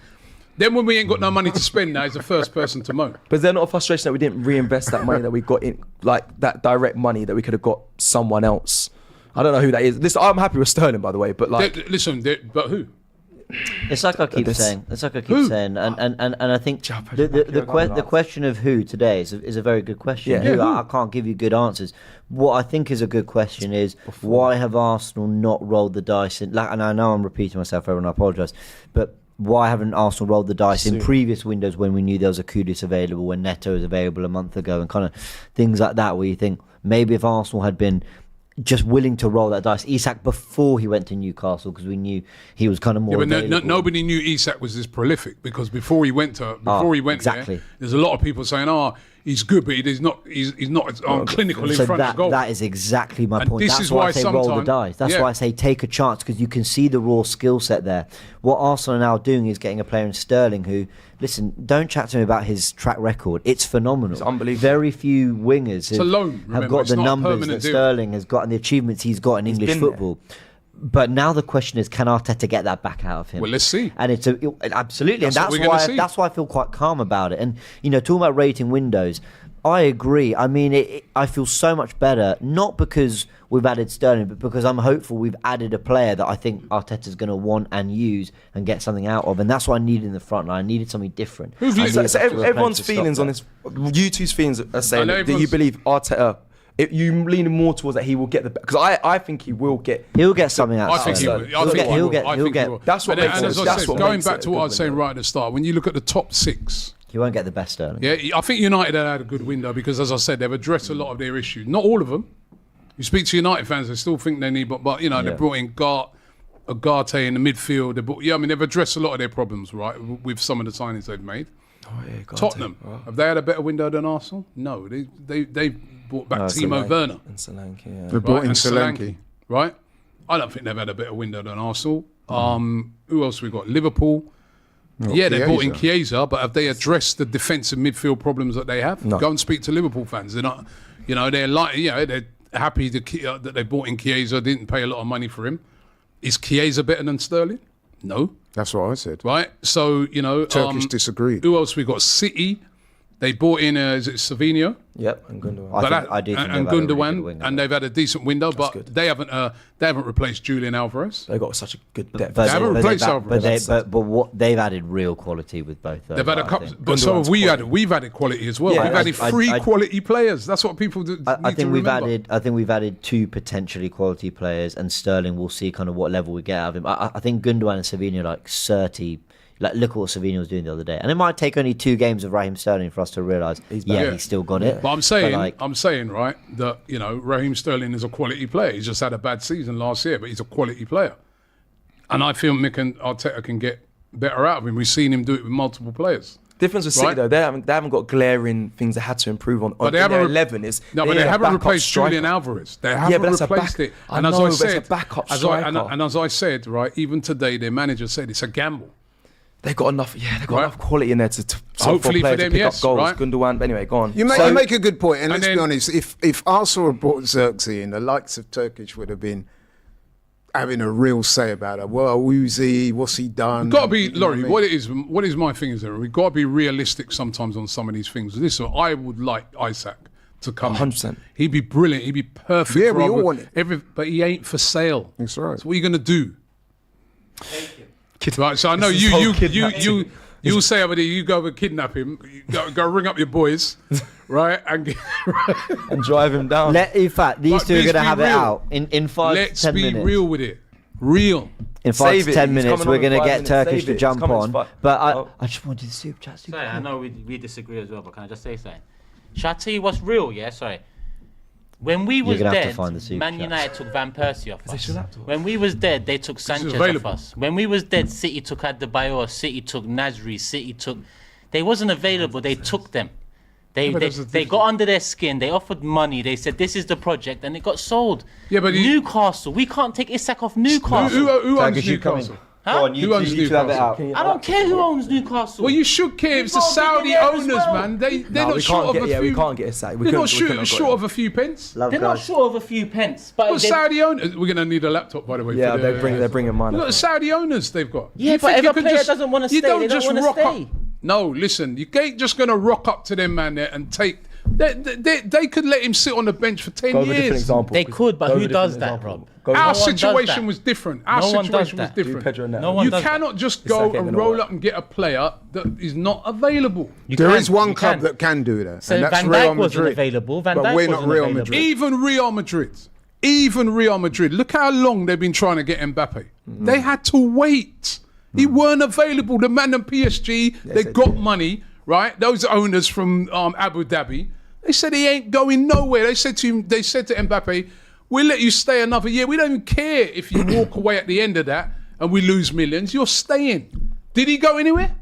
Then when we ain't got no money to spend, now he's the first person to moan. But is there not a frustration that we didn't reinvest that money that we got in, like that direct money that we could have got someone else? I don't know who that is. Listen, I'm happy with Sterling, by the way, but like... But who? It's like I keep saying. And I think the question of who today is a very good question. Yeah. Who? I can't give you good answers. What I think is a good question is why have Arsenal not rolled the dice? And I know I'm repeating myself, everyone, I apologise, but why haven't Arsenal rolled the dice in previous windows when we knew there was a Kudus available, when Neto was available a month ago, and kind of things like that, where you think maybe if Arsenal had been just willing to roll that dice, Isak, before he went to Newcastle, because we knew he was kind of more. Yeah, but nobody knew Isak was this prolific, because before he went there, there's a lot of people saying, he's good, but he's not clinical in front of goal. That is exactly my point. This That's is why why I say roll the dice. That's why I say take a chance, because you can see the raw skill set there. What Arsenal are now doing is getting a player in Sterling who, listen, don't chat to me about his track record. It's phenomenal. It's unbelievable. Very few wingers have got the numbers that Sterling has got and the achievements he's got in English football. But now the question is, can Arteta get that back out of him? Well, let's see. And it's absolutely, and that's why I feel quite calm about it. And talking about rating windows, I agree. I mean, I feel so much better, not because we've added Sterling, but because I'm hopeful we've added a player that I think Arteta's going to want and use and get something out of. And that's what I needed in the front line. I needed something different. So everyone's feelings on this, you two's feelings are saying that you believe Arteta. You lean more towards that he will get because I think he will get. He'll get something out. I think he will. He'll get. That's what makes sense. As I said, going back to what I was saying right at the start, when you look at the top 6. He won't get the best Sterling. Yeah, I think United had a good window because, as I said, they've addressed a lot of their issues. Not all of them. You speak to United fans, they still think they need, but they brought in Ugarte in the midfield. They've addressed a lot of their problems, right, with some of the signings they've made. Tottenham, have they had a better window than Arsenal? No, they brought back Timo Werner and Solanke. Yeah. They brought in Solanke, right? I don't think they've had a better window than Arsenal. Who else we got? Liverpool. They brought in Chiesa, but have they addressed the defensive midfield problems that they have? No. Go and speak to Liverpool fans. They're not, they're happy that they brought in Chiesa, didn't pay a lot of money for him. Is Chiesa better than Sterling? No. That's what I said. Right? So, Turkish disagreed. Who else we got? City. They brought in, is it Savinho? Yep, and Gundogan. And Gundogan, and they've had a decent window, but they haven't replaced Julian Alvarez. They've got such a good depth. They haven't replaced Alvarez. But what they've added real quality with both. They've had a couple, but so have we added. We've added quality as well. We've added 3 quality players. That's what people do. I think we've added 2 potentially quality players, and Sterling. We'll see kind of what level we get out of him. I think Gundogan and Savinho are like 30. Like, look at what Savinho was doing the other day, and it might take only 2 games of Raheem Sterling for us to realise, he's still got it. But I'm saying right that Raheem Sterling is a quality player. He's just had a bad season last year, but he's a quality player, and I feel Arteta can get better out of him. We've seen him do it with multiple players. Difference with City though, they haven't got glaring things they had to improve on. But they haven't 11 is but they haven't replaced Julian Alvarez. They haven't replaced it. And as I said, and as I said, right, even today, their manager said it's a gamble. They've got enough. Yeah, they've got enough quality in there to hopefully for them, pick yes, up goals. right? Gundogan. But anyway, go on. You make a good point, and let's be honest. If Arsenal had brought Xerxes in, the likes of Turkish would have been having a real say about it. Well, who's he? What's he done? Got to be, Laurie. What is my thing is that we've got to be realistic sometimes on some of these things. Listen, I would like Isaac to come 100%. He'd be brilliant. He'd be perfect. Yeah, we all want it. But he ain't for sale. That's right. So what are you going to do? Right, so I know you'll say over there, you go and kidnap him, you go ring up your boys, right, and drive him down. In fact, these two are going to have it out in 5 to 10 minutes. Let's be real with it. Real. In 5 to 10 minutes, we're going to get Turkish to jump on. But I just wanted to super chat. Sorry, I know we disagree as well, but can I just say something? Shall I tell you what's real? Yeah, sorry. When we was dead, Man United took Van Persie off us. When we was dead, they took Sanchez off us. When we was dead, City took Adebayor, City took Nasri, City took... They wasn't available, they took them. They got under their skin, they offered money, they said this is the project, and it got sold. Yeah, but Newcastle, we can't take Isak off Newcastle. Who owns Newcastle? Huh? Who owns Newcastle? I don't care who owns Newcastle. Well, you should care. It's the Saudi owners, man. They're not short of a few. We can't get a sack. They're not short of a few pence. They're not short of a few pence. But Saudi owners. We're going to need a laptop, by the way. Yeah, they're bringing money. Look, the Saudi owners they've got. Yeah, but if a player doesn't want to stay, they don't want to stay. No, listen. You ain't just going to rock up to them, man, there and take. They could let him sit on the bench for 10 years. They could, but who does that, Rob? Our situation was different. Our situation was different. You cannot just go and roll up and get a player that is not available. There is one club that can do that, and that's Real Madrid. But we're not Real Madrid. Even Real Madrid. Look how long they've been trying to get Mbappe. They had to wait. He weren't available. The man at PSG, they got money, right? Those owners from Abu Dhabi. They said he ain't going nowhere. They said to Mbappe, we'll let you stay another year. We don't even care if you walk away at the end of that and we lose millions. You're staying. Did he go anywhere?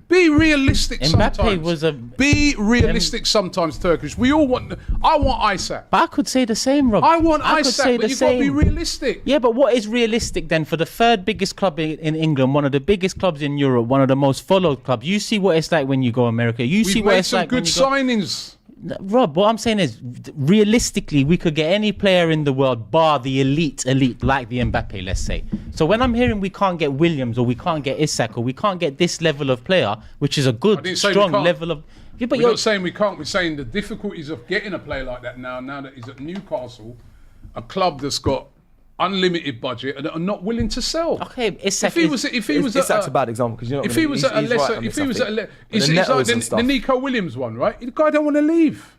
Be realistic sometimes. Be realistic sometimes, Turkish. I want Isaac. But I could say the same, Rob. I want Isaac, but you've got to be realistic. Yeah, but what is realistic then for the third biggest club in England, one of the biggest clubs in Europe, one of the most followed clubs? You see what it's like when you go America. You see what it's like when you go... We've made some good signings. Rob, what I'm saying is, realistically, we could get any player in the world, bar the elite, like the Mbappe, let's say. So when I'm hearing we can't get Williams or we can't get Isak or we can't get this level of player, which is a good, strong level of... Yeah, but we're not saying we can't. We're saying the difficulties of getting a player like that now that he's at Newcastle, a club that's got unlimited budget and are not willing to sell. Okay, Isak's a bad example because if he was at a lesser, it's like the Nico Williams one, right? The guy don't want to leave.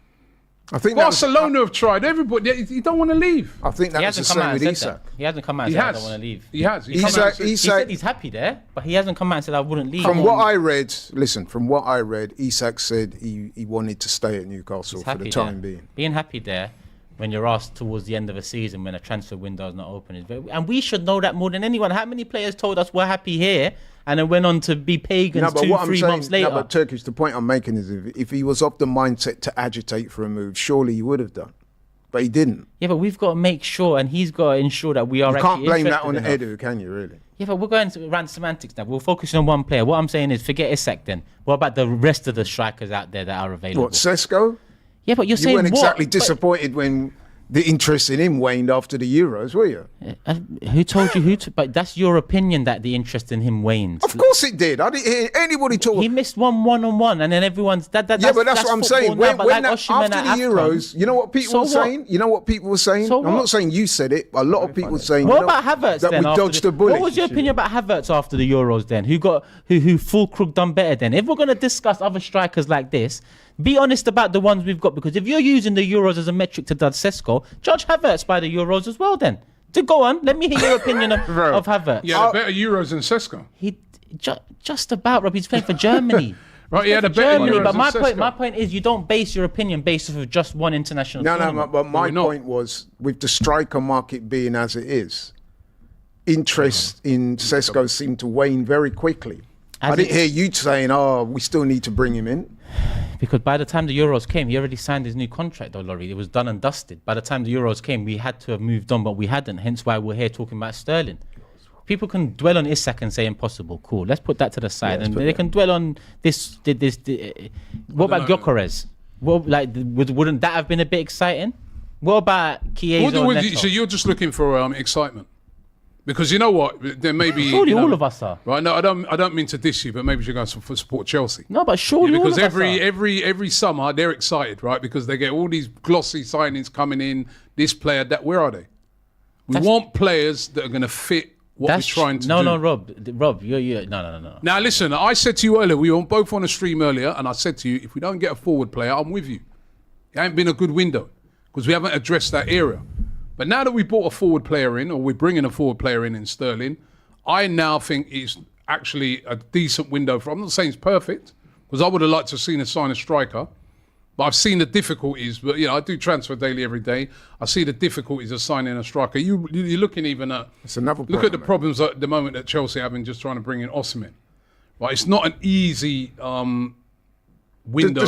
I think Barcelona have tried. Everybody, he don't want to leave. I think that was the same with Isak. He hasn't come out and said I don't want to leave. He has. He said he's happy there, but he hasn't come out and said I wouldn't leave. From what I read, Isak said he wanted to stay at Newcastle for the time being. Being happy there, when you're asked towards the end of a season when a transfer window is not open, and we should know that more than anyone. How many players told us we're happy here and then went on to be pagans 2-3 months later? No, but Turkish, the point I'm making is if he was of the mindset to agitate for a move, surely he would have done. But he didn't. Yeah, but we've got to make sure, and he's got to ensure that we are actually interested. You can't blame that on Edu, can you, really? Yeah, but we're going around semantics now. We're focusing on one player. What I'm saying is forget Isak then. What about the rest of the strikers out there that are available? What, Sesko? Yeah, but you're saying you weren't exactly disappointed when the interest in him waned after the Euros, were you? Who told you but that's your opinion that the interest in him waned. Of course it did. I didn't hear anybody talk. He missed one-on-one, and then everyone's yeah, but that's what I'm saying. When after the Euros, you know what people were saying? You know what people were saying? I'm not saying you said it, but a lot of people were saying. What about Havertz that then? We dodged a bullet. What was your opinion about Havertz after the Euros then? Who full crook done better then? If we're going to discuss other strikers like this, be honest about the ones we've got, because if you're using the Euros as a metric to judge Sesko, judge Havertz by the Euros as well then. To go on, let me hear your opinion of Havertz. Yeah, better Euros than Sesko. He just about, Rob, he's playing for Germany. Right, yeah, the better Euros but than my point is you don't base your opinion based off of just one international tournament. No, but my point was, with the striker market being as it is, interest in Sesko seemed to wane very quickly. I didn't hear you saying, we still need to bring him in. Because by the time the Euros came, he already signed his new contract, though, Laurie. It was done and dusted. By the time the Euros came, we had to have moved on, but we hadn't. Hence why we're here talking about Sterling. people can dwell on Isak and say impossible. Cool. Let's put that to the side, and they can dwell on this. What about Gyökeres? Well, like, wouldn't that have been a bit exciting? What about Chiesa? So you're just looking for excitement, because you know what? There may be. Surely all of us are. Right? No, I don't mean to diss you, but maybe you guys support Chelsea. No, but surely because all of us are. every summer they're excited, right? Because they get all these glossy signings coming in. This player, that. Where are they? We want players that are going to fit what we're trying to do. No, Rob, you're no. Now listen, I said to you earlier, we were both on a stream earlier, and I said to you, if we don't get a forward player, I'm with you. It ain't been a good window because we haven't addressed that area. But now that we brought a forward player in, or we're bringing a forward player in Sterling, I now think it's actually a decent window for. I'm not saying it's perfect, because I would have liked to have seen us sign a striker. But I've seen the difficulties. But I do transfer daily every day. I see the difficulties of signing a striker. You're looking even at. It's another problem, look at the problems at the moment that Chelsea are having just trying to bring in Osimhen. Right, it's not an easy window.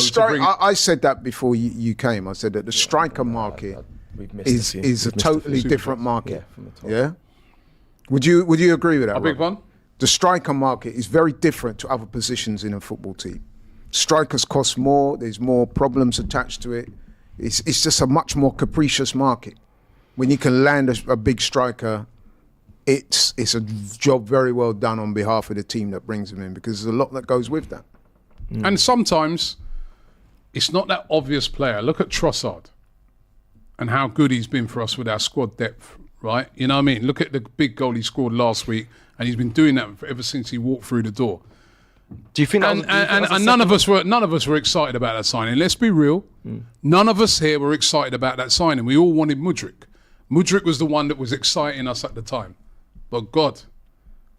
I said that before you came. I said that the striker market is a totally different market. Yeah. Would you agree with that? A big one. The striker market is very different to other positions in a football team. Strikers cost more. There's more problems attached to it. It's just a much more capricious market. When you can land a big striker, it's a job very well done on behalf of the team that brings them in, because there's a lot that goes with that. And sometimes it's not that obvious player. Look at Trossard and how good he's been for us with our squad depth, right? You know what I mean? Look at the big goal he scored last week, and he's been doing that ever since he walked through the door. Do you think? None of us were excited about that signing. Let's be real. None of us here were excited about that signing. We all wanted Mudryk. Mudryk was the one that was exciting us at the time. But God,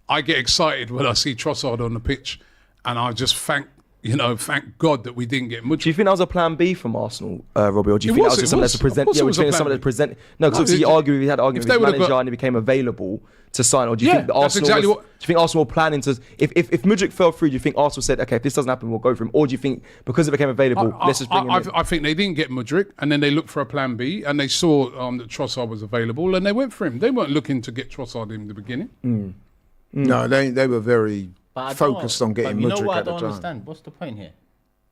I get excited when I see Trossard on the pitch, and I just thank God that we didn't get Mudryk. Do you think that was a plan B from Arsenal, Robbie, or do you think that was just something to present? Yeah, something to present. No, because obviously he had argued with his manager and he became available to sign. Or do you think Arsenal? Do you think Arsenal were planning to? If Mudryk fell through, do you think Arsenal said, okay, if this doesn't happen, we'll go for him? Or do you think because it became available, let's just bring him in? I think they didn't get Mudryk, and then they looked for a plan B, and they saw that Trossard was available, and they went for him. They weren't looking to get Trossard in the beginning. No, they were very focused on getting Mudryk at the time. You know what I don't understand? What's the point here?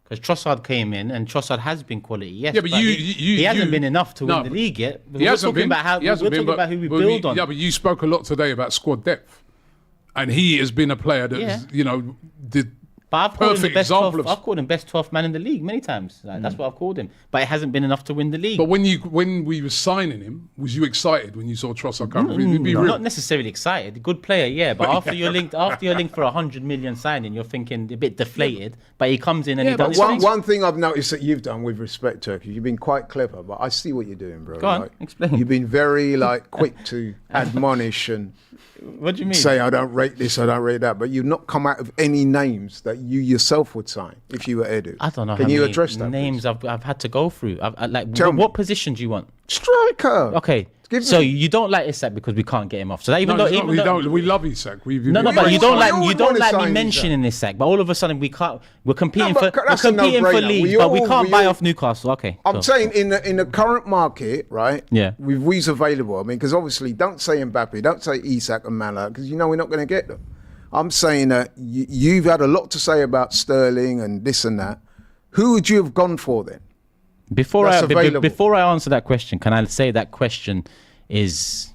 Because Trossard came in, and Trossard has been quality, yes. Yeah, but he hasn't been enough to win the league yet. We're talking about who we build on. Yeah, but you spoke a lot today about squad depth, and he has been a player that the perfect example of. I've called him best 12th man in the league many times. That's what I've called him. But it hasn't been enough to win the league. But when we were signing him, was you excited when you saw Trossard come? Not necessarily excited. Good player, yeah. But after you're linked for 100 million signing, you're thinking a bit deflated. But he comes in and he does. One thing I've noticed that you've done with respect, Turkey, you've been quite clever. But I see what you're doing, bro. Go on, explain. You've been very quick to admonish and. What do you mean? Say I don't rate this, I don't rate that, but you've not come out of any names that you yourself would sign if you were Edu. I don't know. Can you address that? Names I've had to go through. What position do you want? Striker. Okay. So you don't like Isak because we can't get him off. So that even though we love Isak. But you don't like me mentioning Isak. But all of a sudden we can't. We're competing for Leeds, but we can't buy off Newcastle. Okay. I'm saying in the current market, right? Yeah. With who's available. I mean, because obviously, don't say Mbappe, don't say Isak and Mala, because we're not going to get them. I'm saying that you've had a lot to say about Sterling and this and that. Who would you have gone for then? Before I answer that question, can I say that question is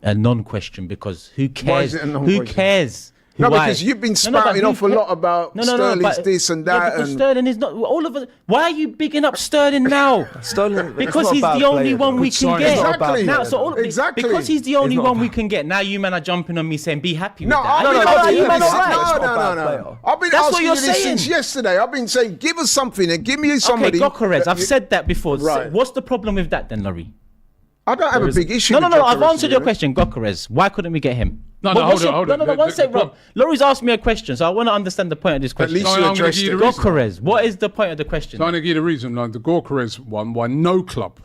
a non-question, because who cares? Why is it a non-question? Who cares? No, because you've been spouting off a lot about Sterling's this and that. Yeah, because Sterling is not all of it. Why are you bigging up Sterling now? Sterling, because he's the only one we can get. Exactly. Now, because he's the only one we can get. Now you man are jumping on me saying be happy with that. No. I've been asking you this since yesterday. I've been saying give us something and give me somebody. Okay, Gyökeres, I've said that before. Right. What's the problem with that then, Laurie? I don't have a big issue. No. I've answered your question, Gyökeres. Why couldn't we get him? Hold on. No, one sec, Rob. Laurie's asked me a question, so I want to understand the point of this question. At least you addressed it. Gyökeres, what is the point of the question? I'm going to give you the reason. Like the Gyökeres one, why no club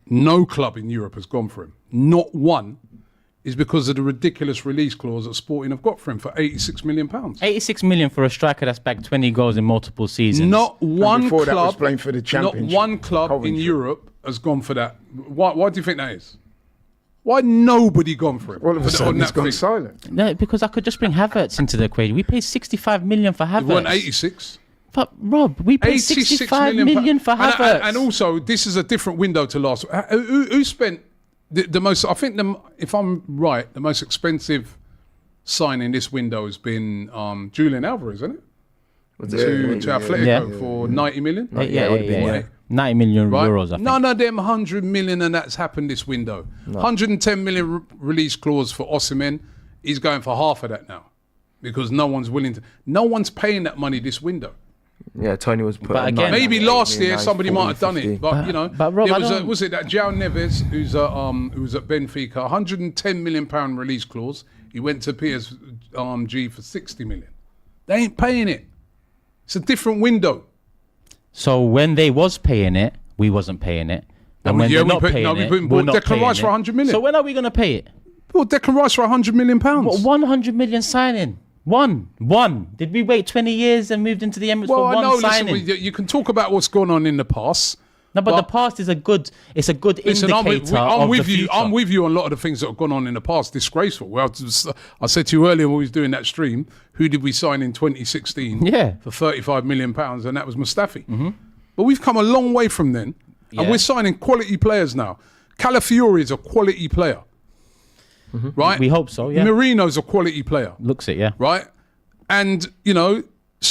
in Europe has gone for him. Not one. Is because of the ridiculous release clause that Sporting have got for him for £86 million. 86 million for a striker that's bagged 20 goals in multiple seasons. Not one club. That was playing for the Championship. Not one club in Europe has gone for that. Why do you think that is? Why nobody gone for him? All of a sudden, on it's that gone thing? silent. No, because I could just bring Havertz into the equation. We paid 65 million for It Havertz. wasn't 86. But Rob, we paid 65 million for Havertz. And also, this is a different window to last. Who spent the most? I think, if I'm right, the most expensive signing this window has been Julian Alvarez, isn't it? To Atletico for 90 million. Yeah. 90 million Right? euros, I think. None of them 100 million, and that's happened this window. 110 million release clause for Osimhen. He's going for half of that now because no one's willing to. No one's paying that money this window. Yeah, Tony was put. But again- Maybe last year 90, somebody 40, might have done 50. it, but you know, but Rob, there I was don't- was it that João Neves who's at Benfica, 110 million pound release clause. He went to PSG for 60 million. They ain't paying it. It's a different window. So when they was paying it, we wasn't paying it. And when they're not paying it, we we're bought not Declan paying Rice it. for 100 million. So when are we going to pay it? Well, Declan Rice for 100 million pounds. What, 100 million signing? One. Did we wait 20 years and moved into the Emirates Well, for I one know. signing? Listen, you can talk about what's gone on in the past. No, but the past is a good. It's a good Listen, indicator I'm of with the you. future. I'm with you on a lot of the things that have gone on in the past. Disgraceful. Well, I said to you earlier when we was doing that stream, who did we sign in 2016? Yeah. For 35 million pounds, and that was Mustafi. But we've come a long way from then, and Yeah. we're signing quality players now. Calafiori is a quality player, right? We hope so. Yeah. Marino's a quality player, Looks it. Yeah. right? And you know,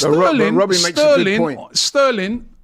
Robbie makes a good point.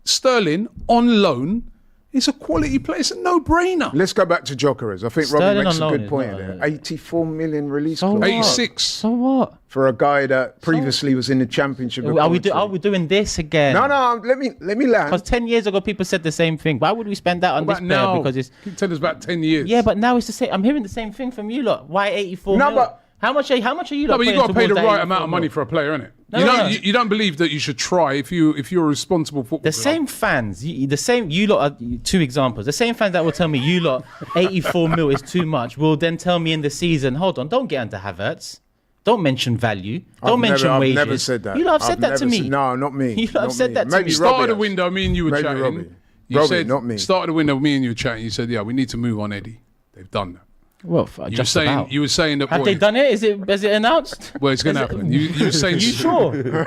Sterling on loan is a quality player. It's a no-brainer. Let's go back to Jokeres. I think Sterling Robbie makes on a loan good is point not there. a- 84 million release So clause what? 86. So what? for a guy that previously was in the championship. Are we doing this again? No. Let me land. Because 10 years ago, people said the same thing. Why would we spend that on this About player? now, Because it's keep telling us about 10 years. yeah, but now it's the same. I'm hearing the same thing from you lot. Why 84 No, mil? but- How much are you No, lot but you putting got to pay the towards that right 84 amount of money mil? for a player, innit? No. You don't believe that you should try if you're a responsible footballer. The same fans, you lot are two examples. The same fans that will tell me you lot 84 mil is too much will then tell me in the season, hold on, don't get into Havertz. Don't mention value. Don't mention wages. I've never said that. You lot have said I've that to never me. said- no, not me. You lot have Not said me. that to Maybe me. Start of Robbie the has. window, me and you were Maybe chatting. Robbie. You Robbie, said, not me. Start of the window, me and you were chatting. You said, yeah, we need to move on Eddie. They've done that. Well, You were saying that. Have what, they done it? Is it announced? Well, it's going to happen. You were saying. You sure?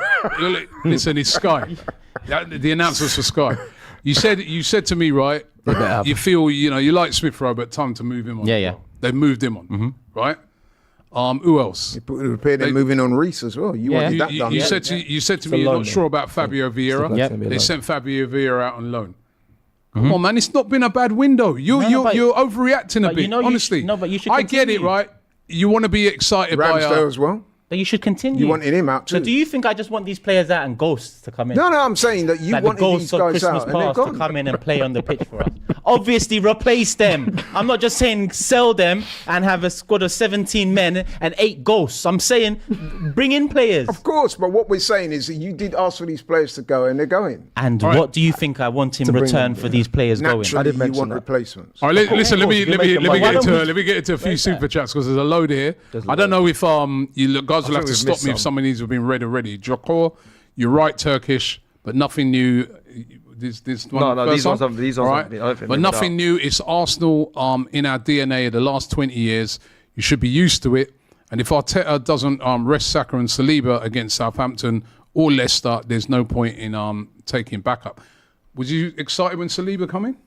Listen, it's Sky. The announcements for Sky. You said to me, right? You feel you like Smith Rowe, but time to move him on. Yeah. They've moved him on, right? Who else? They're moving on Reese as well. You wanted that done. You said to me, you're not sure about Fabio Vieira. Yep. They sent Fabio Vieira out on loan. Come on, man! It's not been a bad window. You're but- overreacting a but bit. you know honestly, but you should I get it, continue. right? You want to be excited by Ramsdale as well. But you should continue. You wanted him out too. So do you think I just want these players out and ghosts to come in? No, I'm saying that you Like the wanted ghosts these of guys Christmas out and they're past to gone. come in and play on the pitch for us. Obviously, replace them. I'm not just saying sell them and have a squad of 17 men and 8 ghosts. I'm saying bring in players. Of course, but what we're saying is that you did ask for these players to go and they're going. And what do you think I want in bring return them, for these players going? Naturally, did you mention want that. replacements. All right, listen. Let me you're making money. get into a few super chats because there's a load here. I don't know if you guys will have to we've stop missed me if some. some of these have been read already. Jokor, you're right, Turkish, but nothing new. This one. No, first these ones one? haven't- these All ones right? haven't- I don't think But they've nothing been new. It's Arsenal in our DNA of the last 20 years. You should be used to it. And if Arteta doesn't rest Saka and Saliba against Southampton or Leicester, there's no point in taking backup. Was you excited when Saliba come in?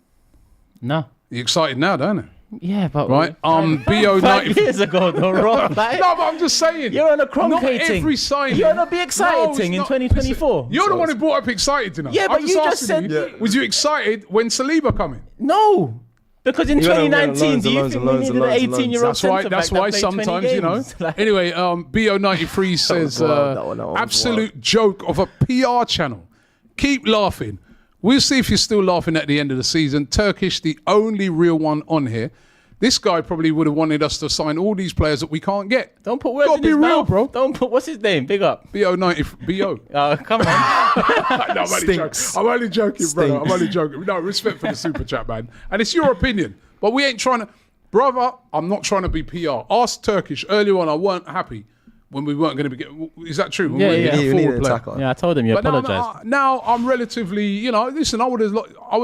No. You're excited now, don't you? Yeah, but Right? BO 5 years ago, though, Rob. Like, No, but I'm just saying. you're on a Not crump-hating. every signing. You're not be excited it's in not. 2024. Listen, you're the one who brought up excited tonight. Yeah, but you just asking said- was you excited when Saliba come in? No. Because in You went on 2019, loans do and you loans think and we loans and needed an loans and loans. 18-year-old That's why. centre-back That's that why played 20 sometimes games? Like- Anyway, BO93 says wild, that one was absolute joke of a PR channel. Keep laughing. We'll see if you're still laughing at the end of the season. Turkish, the only real one on here. This guy probably would have wanted us to sign all these players that we can't get. Don't put words Gotta in be his real, mouth. bro. Don't put, what's his name? Big up. BO. Come on. No, I'm only Stinks. joking. I'm only joking, brother. I'm Stinks. only joking. No, respect for the super chat, man. And it's your opinion. But we ain't trying to... Brother, I'm not trying to be PR. Ask Turkish. Earlier on, I weren't happy when we weren't going to be is that true? When Yeah, we yeah. weren't getting a We need forward an player? attacker. Yeah, I told him you But apologised. now I'm relatively, listen, I would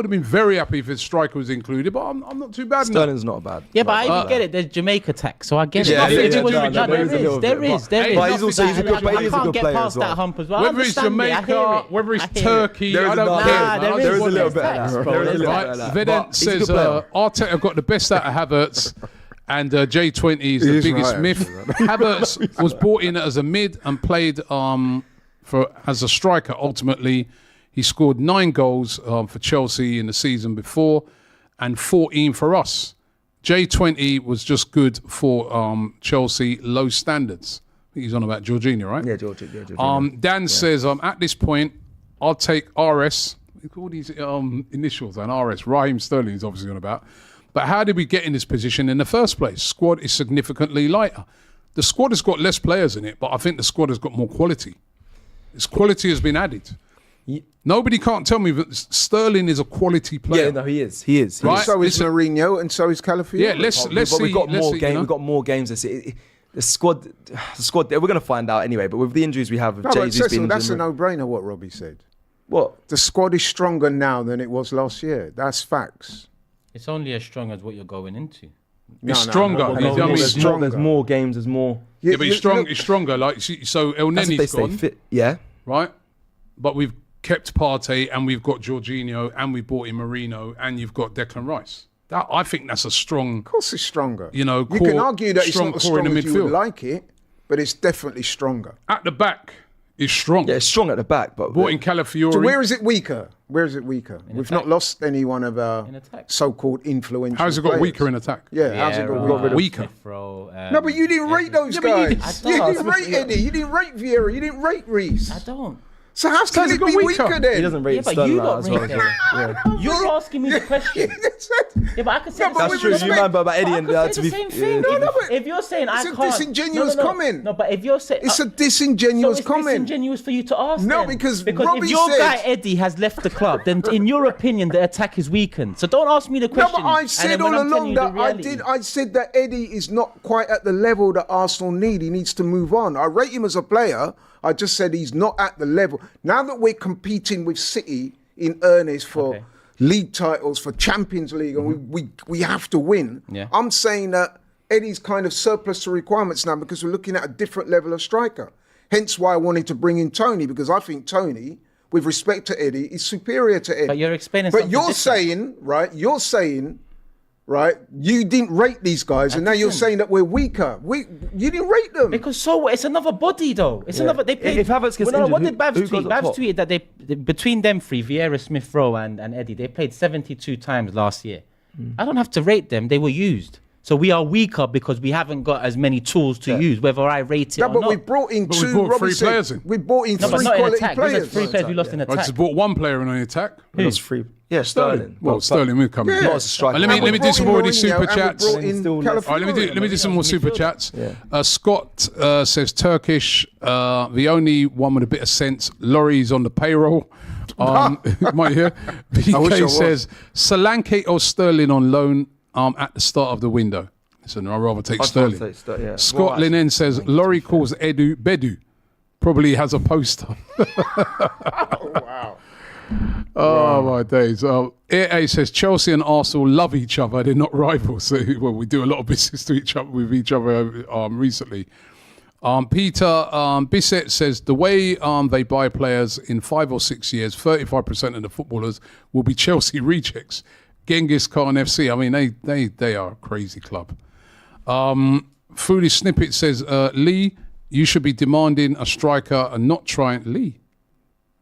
have been very happy if a striker was included, but I'm not too bad. Sterling's not bad. Yeah, but I even get it. There's Jamaica tax, so I get Yeah, it. yeah, It yeah, was- no, no, there is a little there bit, is. There is. but he's also- he's a good player, I he's a can't good get player past as well. that hump as well. I Whether it's understand it, I Jamaica, hear it. whether it's I hear it. Turkey, There is I don't enough. care. Nah, man. there I is just a want little that. bit. tax, There bro. is a There's little Right, bit of that. Vedant But he's a good says player. Arteta got the best out of Havertz, and J20 is He the is biggest right, myth. Havertz was brought in as a mid and played as a striker. Ultimately, he scored 9 goals for Chelsea in the season before, and 14 for us. J20 was just good for Chelsea, low standards. I think he's on about Jorginho, right? Yeah, George. Dan says, at this point, I'll take RS. All these initials and RS. Raheem Sterling is obviously on about. But how did we get in this position in the first place? Squad is significantly lighter. The squad has got less players in it, but I think the squad has got more quality. Its quality has been added. Nobody can't tell me that Sterling is a quality player. Yeah, no, he is. He is. Right? So is Listen- Mourinho and so is Calafiori. Yeah, let's But see. we've got let's more see, games. you know? We've got more games. The squad. We're going to find out anyway. But with the injuries we have, with No, but Jesus Cecil, being that's a injured- no-brainer what Robbie said. What? The squad is stronger now than it was last year. That's facts. It's only as strong as what you're going into. It's stronger. no, You know what I mean? There's stronger. more. There's more games. There's more. Yeah, but he's look- stronger. Like so, El That's if they Neni's stay gone, fit. Yeah. right? But we've kept Partey, and we've got Jorginho, and we brought in Marino, and you've got Declan Rice. I think that's a strong. Of course it's stronger. You know, you core- can argue that it's strong not as core in strong the as you would midfield. like it, but it's definitely stronger. At the back is strong. Yeah, it's strong at the back, but Brought in Calafiori. So where is it weaker? Where is it weaker? We've attack. not lost any one of our In attack. so-called influential How's it got players. weaker in attack? Yeah, how's it got Vieira, weaker? Weaker. Smith-Rowe, No, but you didn't rate those Yeah, but you guys. didn't. You I didn't don't. rate Eddie. You didn't rate Vieira. You didn't rate Reese. I don't. So how can How's it it got be weaker? weaker then? he doesn't rate Yeah, but Sterling you like got that as well. rate them. You're asking me the question. Yeah, but I can say No, the but same with true. You respect- man, but Eddie I and could say to the be. same thing. No, no, but If you're saying I it's a can't, disingenuous comment. No, but if you're saying It's a so disingenuous it's comment. disingenuous for you to ask. No, then. because if Robbie your said- guy Eddie has left the club, then in your opinion the attack is weakened. So don't ask me the No, question. but I and said then when all I'm telling along you the that reality- I said that Eddie is not quite at the level that Arsenal need. He needs to move on. I rate him as a player. I just said he's not at the level. Now that we're competing with City in earnest for league titles, for Champions League, and we have to win. Yeah. I'm saying that Eddie's kind of surplus to requirements now because we're looking at a different level of striker. Hence why I wanted to bring in Tony, because I think Tony, with respect to Eddie, is superior to Eddie. But you're explaining But something you're different. saying, right? You're saying, right? You didn't rate these guys, and now you're didn't. saying that we're weaker. You didn't rate them. Because so what? It's another body though. It's another. They played. If Havertz gets What injured, did Babs who tweet? goes up Babs top? tweeted that they between them three, Vieira, Smith Rowe, and Eddie, they played 72 times last year. I don't have to rate them. They were used. So we are weaker because we haven't got as many tools to use, whether I rate it no, or but not. we brought in But we two. brought Robbie three said players in. We brought in no, but three not in quality attack. These are players. three players we lost in I attack. just brought one player in on the attack. That's free. Yeah, Sterling. Well, Sterling will come in. Not as a striker. Let me And we do brought some in more of these Mourinho, super and we chats. brought in Still less. Calafiori. All right, let me do some more super chats. Yeah. Scott says Turkish, the only one with a bit of sense. Laurie's on the payroll. Might hear. wish I BK was. says Solanke or Sterling on loan at the start of the window. Listen, I'd rather take Sterling. Yeah. Scott Linen says Laurie calls Edu Bedu. Probably has a poster. Oh, my days. A says Chelsea and Arsenal love each other. They're not rivals. Well, we do a lot of business with each other recently. Peter Bissett says the way they buy players in 5 or 6 years, 35% of the footballers will be Chelsea rejects. Genghis Khan FC. I mean, they are a crazy club. Foolish Snippet says, Lee, you should be demanding a striker and not trying... Lee?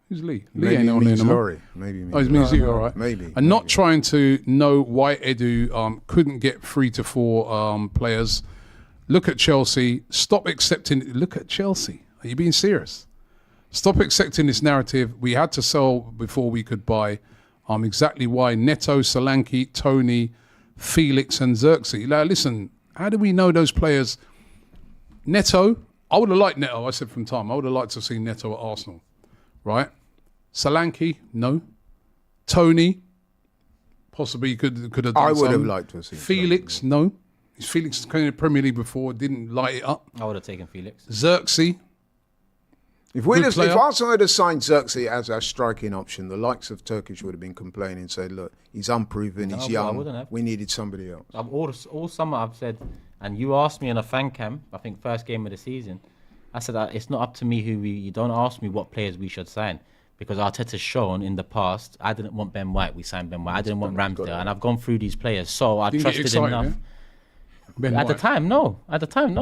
Who's Lee? Lee Maybe ain't on means there no more. Laurie. Maybe means Oh, it means Laurie. you, all right. Maybe. And not trying to know why Edu couldn't get 3 to 4 players. Look at Chelsea. Stop accepting... Look at Chelsea. Are you being serious? Stop accepting this narrative. We had to sell before we could buy. Exactly why Neto, Solanke, Tony, Felix and Xerxes. Now, listen, how do we know those players? Neto, I would have liked Neto. I said from time, I would have liked to see Neto at Arsenal. Right? Solanke, no. Tony, possibly could have done I would have something. liked to have seen Felix, no. Felix came in the Premier League before, didn't light it up. I would have taken Felix. Xerxes. If Arsenal had signed Xerxes as our striking option, the likes of Turkish would have been complaining, saying, look, he's unproven, he's young, we needed somebody else. All summer I've said, and you asked me in a fan camp, I think first game of the season, I said it's not up to me you don't ask me what players we should sign. Because Arteta's shown in the past, I didn't want Ben White, we signed Ben White. I didn't want Ramsdale, and I've gone through these players, so I trusted enough. Yeah? At the time, no.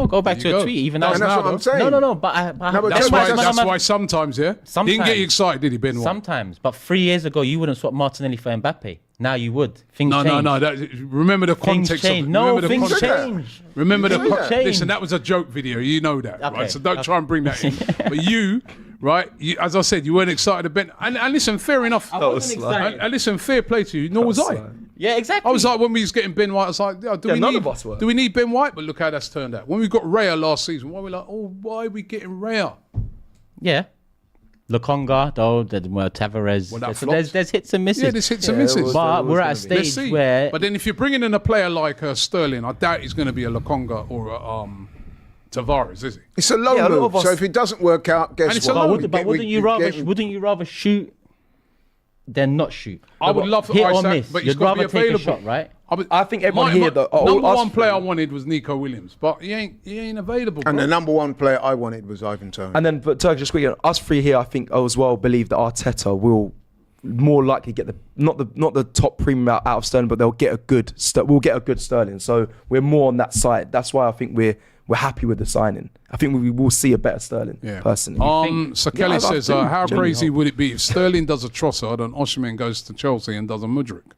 Go back to a tweet. Even that's what I'm saying. No. But that's why sometimes, yeah. Sometimes. Didn't get you excited, did he, Ben White? Sometimes, but 3 years ago, you wouldn't swap Martinelli for Mbappe. Now you would. Things change. No. Remember the context. Things change. Remember the context. Listen, that was a joke video. You know that, right? So don't try and bring that in. But you. Right, as I said, you weren't excited about and listen, fair enough. I wasn't excited. And listen, fair play to you. Nor was I. Yeah, exactly. I was like, when we was getting Ben White, I was like, do we need Ben White? But look how that's turned out. When we got Raya last season, why are we getting Raya? Yeah. Lokonga, though, Tavares. There's hits and misses. Yeah, there's hits and misses. But we're at a stage where... But then if you're bringing in a player like Sterling, I doubt he's going to be a Lokonga or a... Tavares, is he? It's a low move, so if it doesn't work out, guess what? But wouldn't you rather shoot than not shoot? I would love hit Isaac, or miss. but You'd rather take a shot, right? I think everyone here, number one player I wanted was Nico Williams, but he ain't available. And the number one player I wanted was Ivan Toney. And then, but Turk, just quickly, us three here, I think as well believe that Arteta will more likely get not the top premium out of Sterling, but they'll get a good. We'll get a good Sterling. So we're more on that side. That's why I think we're happy with the signing. I think we will see a better Sterling, personally. So Kelly says, how crazy would it be if Sterling does a Trossard and Osimhen goes to Chelsea and does a Mudryk?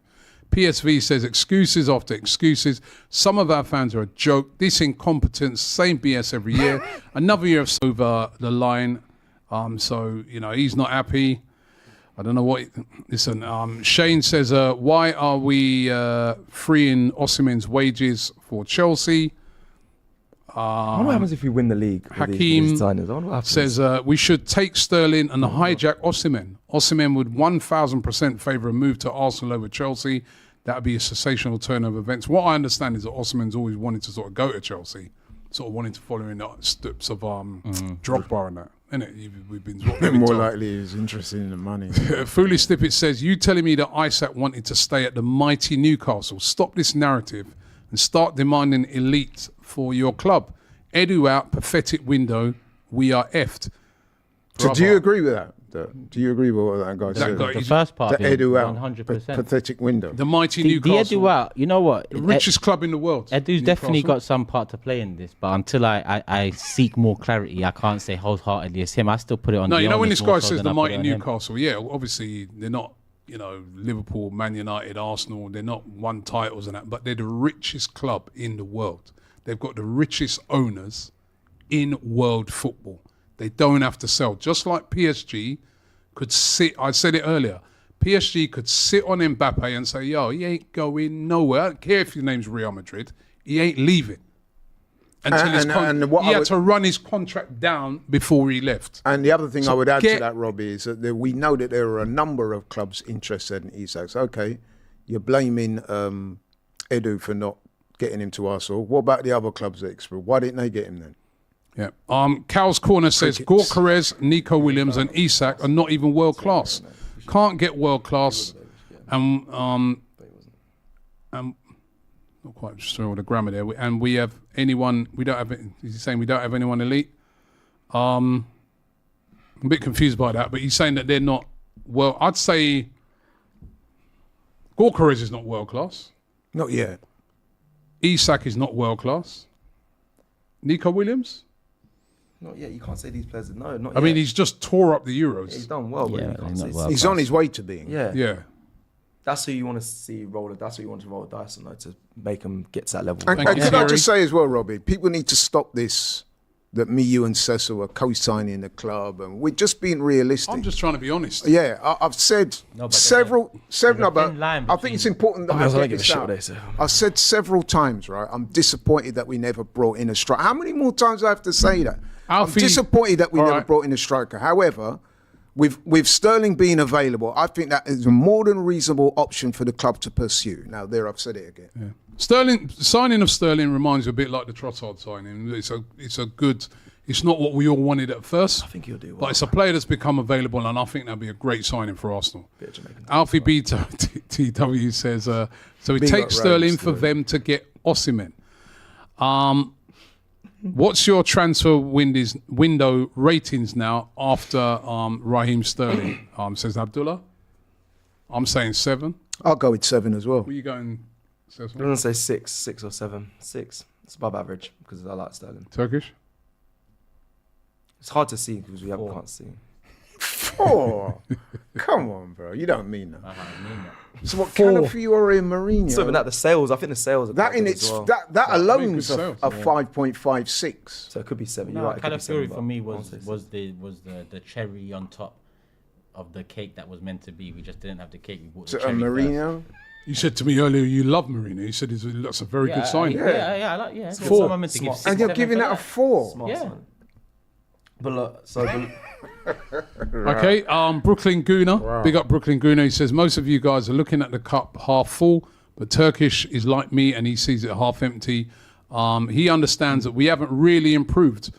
PSV says, excuses after excuses. Some of our fans are a joke. This incompetence, same BS every year. Another year of over the line. So, he's not happy. I don't know what... Listen, Shane says, why are we freeing Osimhen's wages for Chelsea? I wonder what happens if we win the league. Hakeem says we should take Sterling and hijack Osimhen. Osimhen would 1,000% favour a move to Arsenal over Chelsea. That would be a sensational turn of events. What I understand is that Osimhen's always wanted to sort of go to Chelsea, sort of wanting to follow in the steps of Drogba and that. We've been more likely he's interested in the money. Foolish Snippet says, you telling me that Isaac wanted to stay at the mighty Newcastle. Stop this narrative and start demanding elite for your club. Edu out, pathetic window, we are effed. So do you agree with that? Do you agree with what that guy said? The first part, the Edu out, 100%. pathetic window. The mighty Newcastle. The Edu out, you know what? The richest club in the world. Edu's definitely got some part to play in this, but until I seek more clarity, I can't say wholeheartedly it's him. I still put it on. No, when this guy says the mighty Newcastle, obviously they're not, Liverpool, Man United, Arsenal, they're not won titles and that, but they're the richest club in the world. They've got the richest owners in world football. They don't have to sell. Just like PSG could sit, I said it earlier, PSG could sit on Mbappe and say, he ain't going nowhere. I don't care if his name's Real Madrid. He ain't leaving. Until he had to run his contract down before he left. And the other thing I would add to that, Robbie, is that we know that there are a number of clubs interested in Isak. So, okay, you're blaming Edu for not getting him to Arsenal. What about the other clubs that expelled? Why didn't they get him then? Yeah. Cal's Corner says Gorkarez, Nico Williams, and Isak are not even world class. Can't get world class. Not quite sure the grammar there. And we have anyone. We don't have. He's saying we don't have anyone elite. I'm a bit confused by that, but he's saying that they're not. Well, I'd say Gorkarez is not world class. Not yet. Isak is not world class. Nico Williams. Not yet. You can't say these players. No, not yet. I mean, he's just tore up the Euros. He's done well, but you can't say he's on his way to being. Yeah. That's who you want to see roll. That's who you want to roll the dice on, to make them get to that level. And can I just say as well, Robbie, people need to stop this. That me, you, and Cecil are co-signing the club, and we're just being realistic. I'm just trying to be honest. Yeah, I've said several. But I think it's important that I get this out. I've said several times, right? I'm disappointed that we never brought in a striker. How many more times do I have to say that? I'm disappointed that we never brought in a striker. However, with Sterling being available, I think that is a more than reasonable option for the club to pursue. Now, I've said it again. Yeah. Signing of Sterling reminds you a bit like the Trossard signing. It's a good. It's not what we all wanted at first. I think he'll do well. But it's a player that's become available, and I think that'll be a great signing for Arsenal. Alfie B TW says, so it takes Sterling for them to get Osimhen. What's your transfer window ratings now after Raheem Sterling? Says Abdullah. I'm saying 7. I'll go with 7 as well. Were you going? I'm going to say 6 or 7. 6. It's above average because I like Sterling. Turkish? It's hard to see because we can't see. 4? Come on, bro. You don't mean that. I mean that. So what, Calafiore and Mourinho? So, but the sales, I think the sales are that in its that alone is a 5.56. So it could be 7. No, You're right. Calafiore for me was the cherry on top of the cake that was meant to be. We just didn't have the cake. We bought the cherry Mourinho. You said to me earlier you love Mourinho. You said that's a very good signing. Yeah, I like. 4. And you're giving that a 4. Yeah. But look, Okay, Brooklyn Gooner. Big up Brooklyn Gooner. He says, most of you guys are looking at the cup half full, but Turkish is like me and he sees it half empty. He understands that we haven't really improved.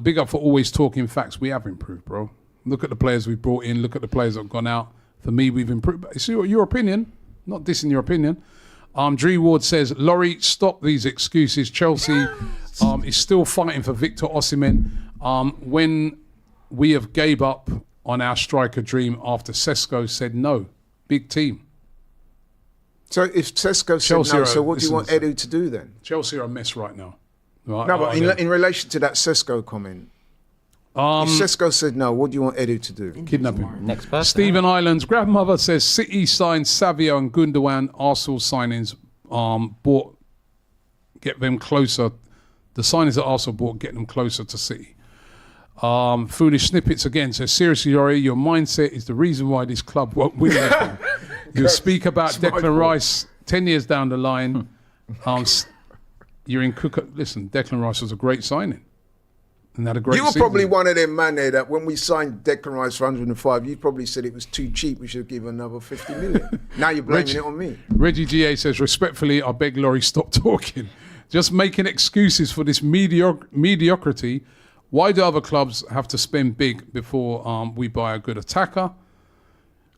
Big up for always talking facts. We have improved, bro. Look at the players we've brought in. Look at the players that have gone out. For me, we've improved. But see what your opinion, not dissing your opinion. Dree Ward says, Laurie, stop these excuses. Chelsea is still fighting for Victor Osimhen. When we have gave up on our striker dream after Sesko said no. Big team. So if Sesko said no, so what do you want Edu to do then? Chelsea are a mess right now. Right, no, but in relation to that Sesko comment, if Sesko said no, what do you want Edu to do? Kidnap him. Next person. Stephen Island's grandmother says City signed Savio and Gundogan. Arsenal signings get them closer. The signings that Arsenal bought get them closer to City. Foolish Snippets again says, seriously, Yori, your mindset is the reason why this club won't win anything. You speak about Declan Rice 10 years down the line. You're in Cook. Listen, Declan Rice was a great signing. And had a great You were season. probably one of them man there that when we signed Declan Rice for 105, you probably said it was too cheap. We should give another 50 million. Now you're blaming it on me. Reggie GA says, respectfully, I beg Laurie, stop talking. Just making excuses for this mediocrity. Why do other clubs have to spend big before we buy a good attacker?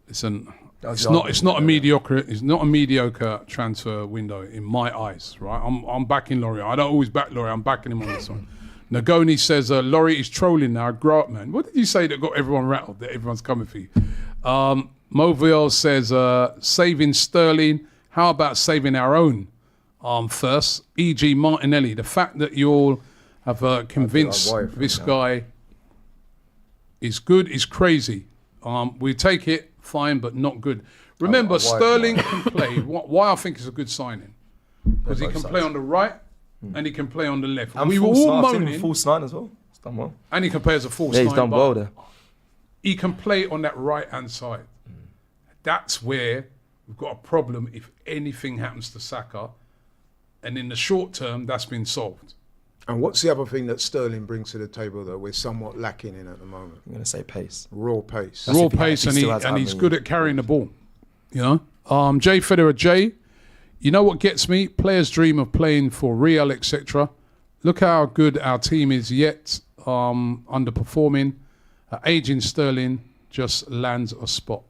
Listen, it's not a mediocre transfer window in my eyes, right? I'm backing Laurie. I don't always back Laurie. I'm backing him on this one. Nagoni says Laurie is trolling now. Grow up, man. What did you say that got everyone rattled? That everyone's coming for you. Moviel says saving Sterling. How about saving our own first? E.g. Martinelli. The fact that you all have convinced this guy is good is crazy. We take it, fine, but not good. Remember, Sterling can play. Why I think it's a good signing? Because he can play on the right and he can play on the left. And we were all moaning. False 9 as well. He's done well. And he can play as a false 9. Yeah, he's done well there. He can play on that right-hand side. That's where we've got a problem if anything happens to Saka. And in the short term, that's been solved. And what's the other thing that Sterling brings to the table that we're somewhat lacking in at the moment? I'm going to say pace. Raw pace. Raw pace, and he's good at carrying the ball. You know? Jay Federer, Jay, you know what gets me? Players dream of playing for Real, etc. Look how good our team is, yet underperforming. Aging Sterling just lands a spot.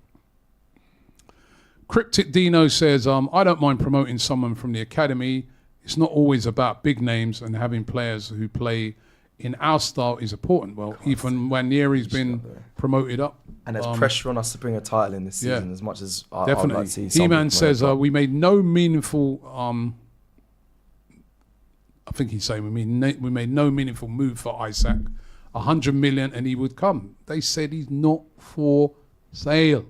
Cryptic Dino says, I don't mind promoting someone from the academy. It's not always about big names, and having players who play in our style is important. Well, even Nwaneri's been promoted up. And there's pressure on us to bring a title in this season as much as I'd like to see. Seaman says we made no meaningful... I think he's saying we made no meaningful move for Isaac. 100 million and he would come. They said he's not for sale.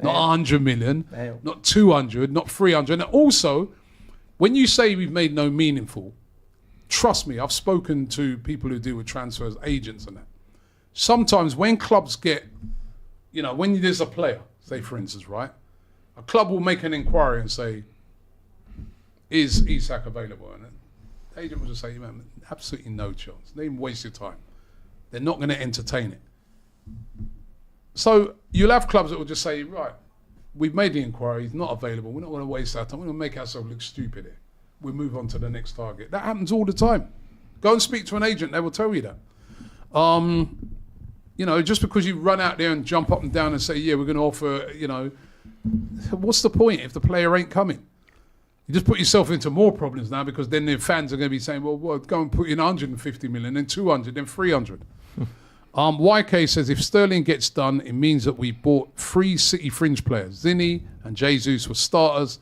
Not 100 million, not 200, not 300. And also... when you say we've made no meaningful, trust me, I've spoken to people who deal with transfers, agents and that. Sometimes when clubs get, when there's a player, say for instance, right? A club will make an inquiry and say, is Isak available? And the agent will just say, man, absolutely no chance. They even waste your time. They're not going to entertain it. So you'll have clubs that will just say, right, we've made the inquiry, he's not available, we're not going to waste our time, we're going to make ourselves look stupid here. we'll move on to the next target. That happens all the time. Go and speak to an agent; they will tell you that. You know, just because you run out there and jump up and down and say, "Yeah, we're going to offer," you know, what's the point if the player ain't coming? You just put yourself into more problems now, because then the fans are going to be saying, well, go and put in 150 million, then 200, then 300. YK says, if Sterling gets done, it means that we bought 3 City fringe players. Zinni and Jesus were starters.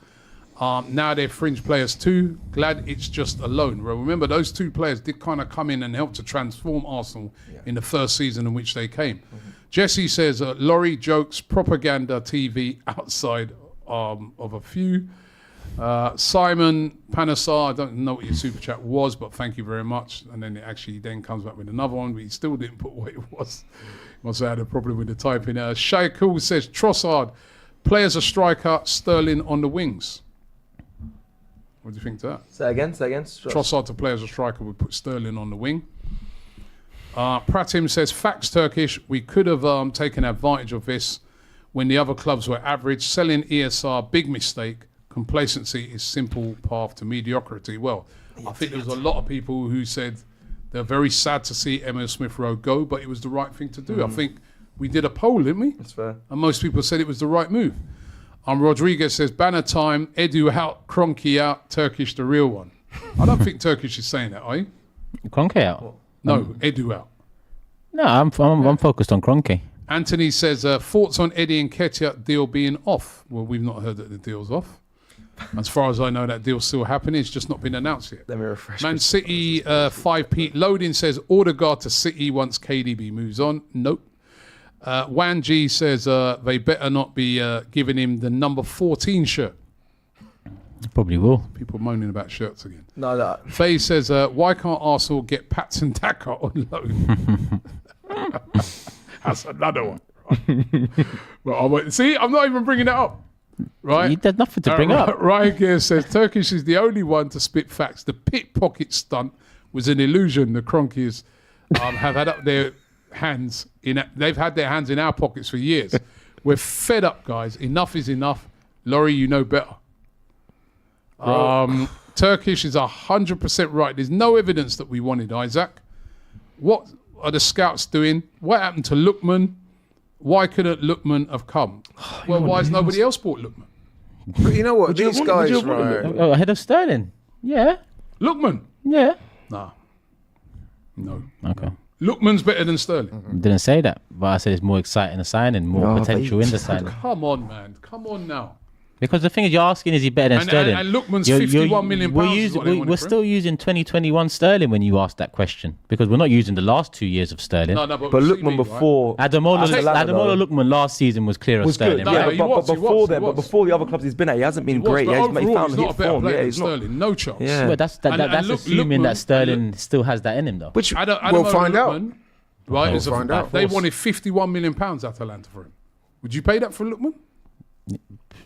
Now they're fringe players too. Glad it's just a loan. Well, remember, those 2 players did kind of come in and help to transform Arsenal in the first season in which they came. Jesse says, Laurie jokes, propaganda TV outside of a few. Simon Panasar, I don't know what your super chat was, but thank you very much. And then it actually then comes back with another one, but he still didn't put what it was. Must have had a problem with the typing. Shay Cool says, Trossard, play as a striker, Sterling on the wings. What do you think to that? Say again. Trossard to play as a striker would put Sterling on the wing. Pratim says, facts Turkish, we could have taken advantage of this when the other clubs were average. Selling ESR, big mistake. Complacency is simple path to mediocrity. Well, I think there was a lot of people who said they're very sad to see Emil Smith Rowe go, but it was the right thing to do. I think we did a poll, didn't we? That's fair. And most people said it was the right move. Rodriguez says, banner time, Edu out, Kroenke out, Turkish the real one. I don't think Turkish is saying that, are you? Kroenke out? No, Edu out. No, I'm focused on Kroenke. Anthony says, thoughts on Eddie and Nketiah deal being off? Well, we've not heard that the deal's off. As far as I know, that deal's still happening. It's just not been announced yet. Let me refresh. Man City 5P loading says Odegaard to City once KDB moves on. Nope. Wan G says they better not be giving him the number 14 shirt. Probably will. People moaning about shirts again. No. Faye says, why can't Arsenal get Patson Daka on loan? That's another one. Right? See, I'm not even bringing that up. Right? There's nothing to bring up. Ryan Gear says, Turkish is the only one to spit facts. The pickpocket stunt was an illusion. The Kroenkes have had up their hands they've had their hands in our pockets for years. We're fed up, guys. Enough is enough. Laurie, you know better. Turkish is 100% right. There's no evidence that we wanted Isaac. What are the scouts doing? What happened to Lookman? Why couldn't Lookman have come? Well, why has nobody else bought Lookman? But you know what? These guys, right? Ahead of Sterling. Yeah. Lookman? Yeah. Nah. No. Okay. Lookman's better than Sterling. Didn't say that, but I said it's more exciting a signing, more potential in the signing. Come on, man. Come on now. Because the thing is, you're asking, is he better than Sterling? And Lookman's 51 million pounds. We're still using 2021 Sterling when you ask that question, because we're not using the last 2 years of Sterling. No, but Lookman before Ademola Lookman last season was clear of Sterling. Good. But before the other clubs he's been at, he hasn't been great. He found not a better player than Sterling. No chance. Yeah. Well, that's assuming that Sterling still has that in him, though. Which we'll find out. Right? We'll find out. They wanted 51 million pounds at Atalanta for him. Would you pay that for Lookman?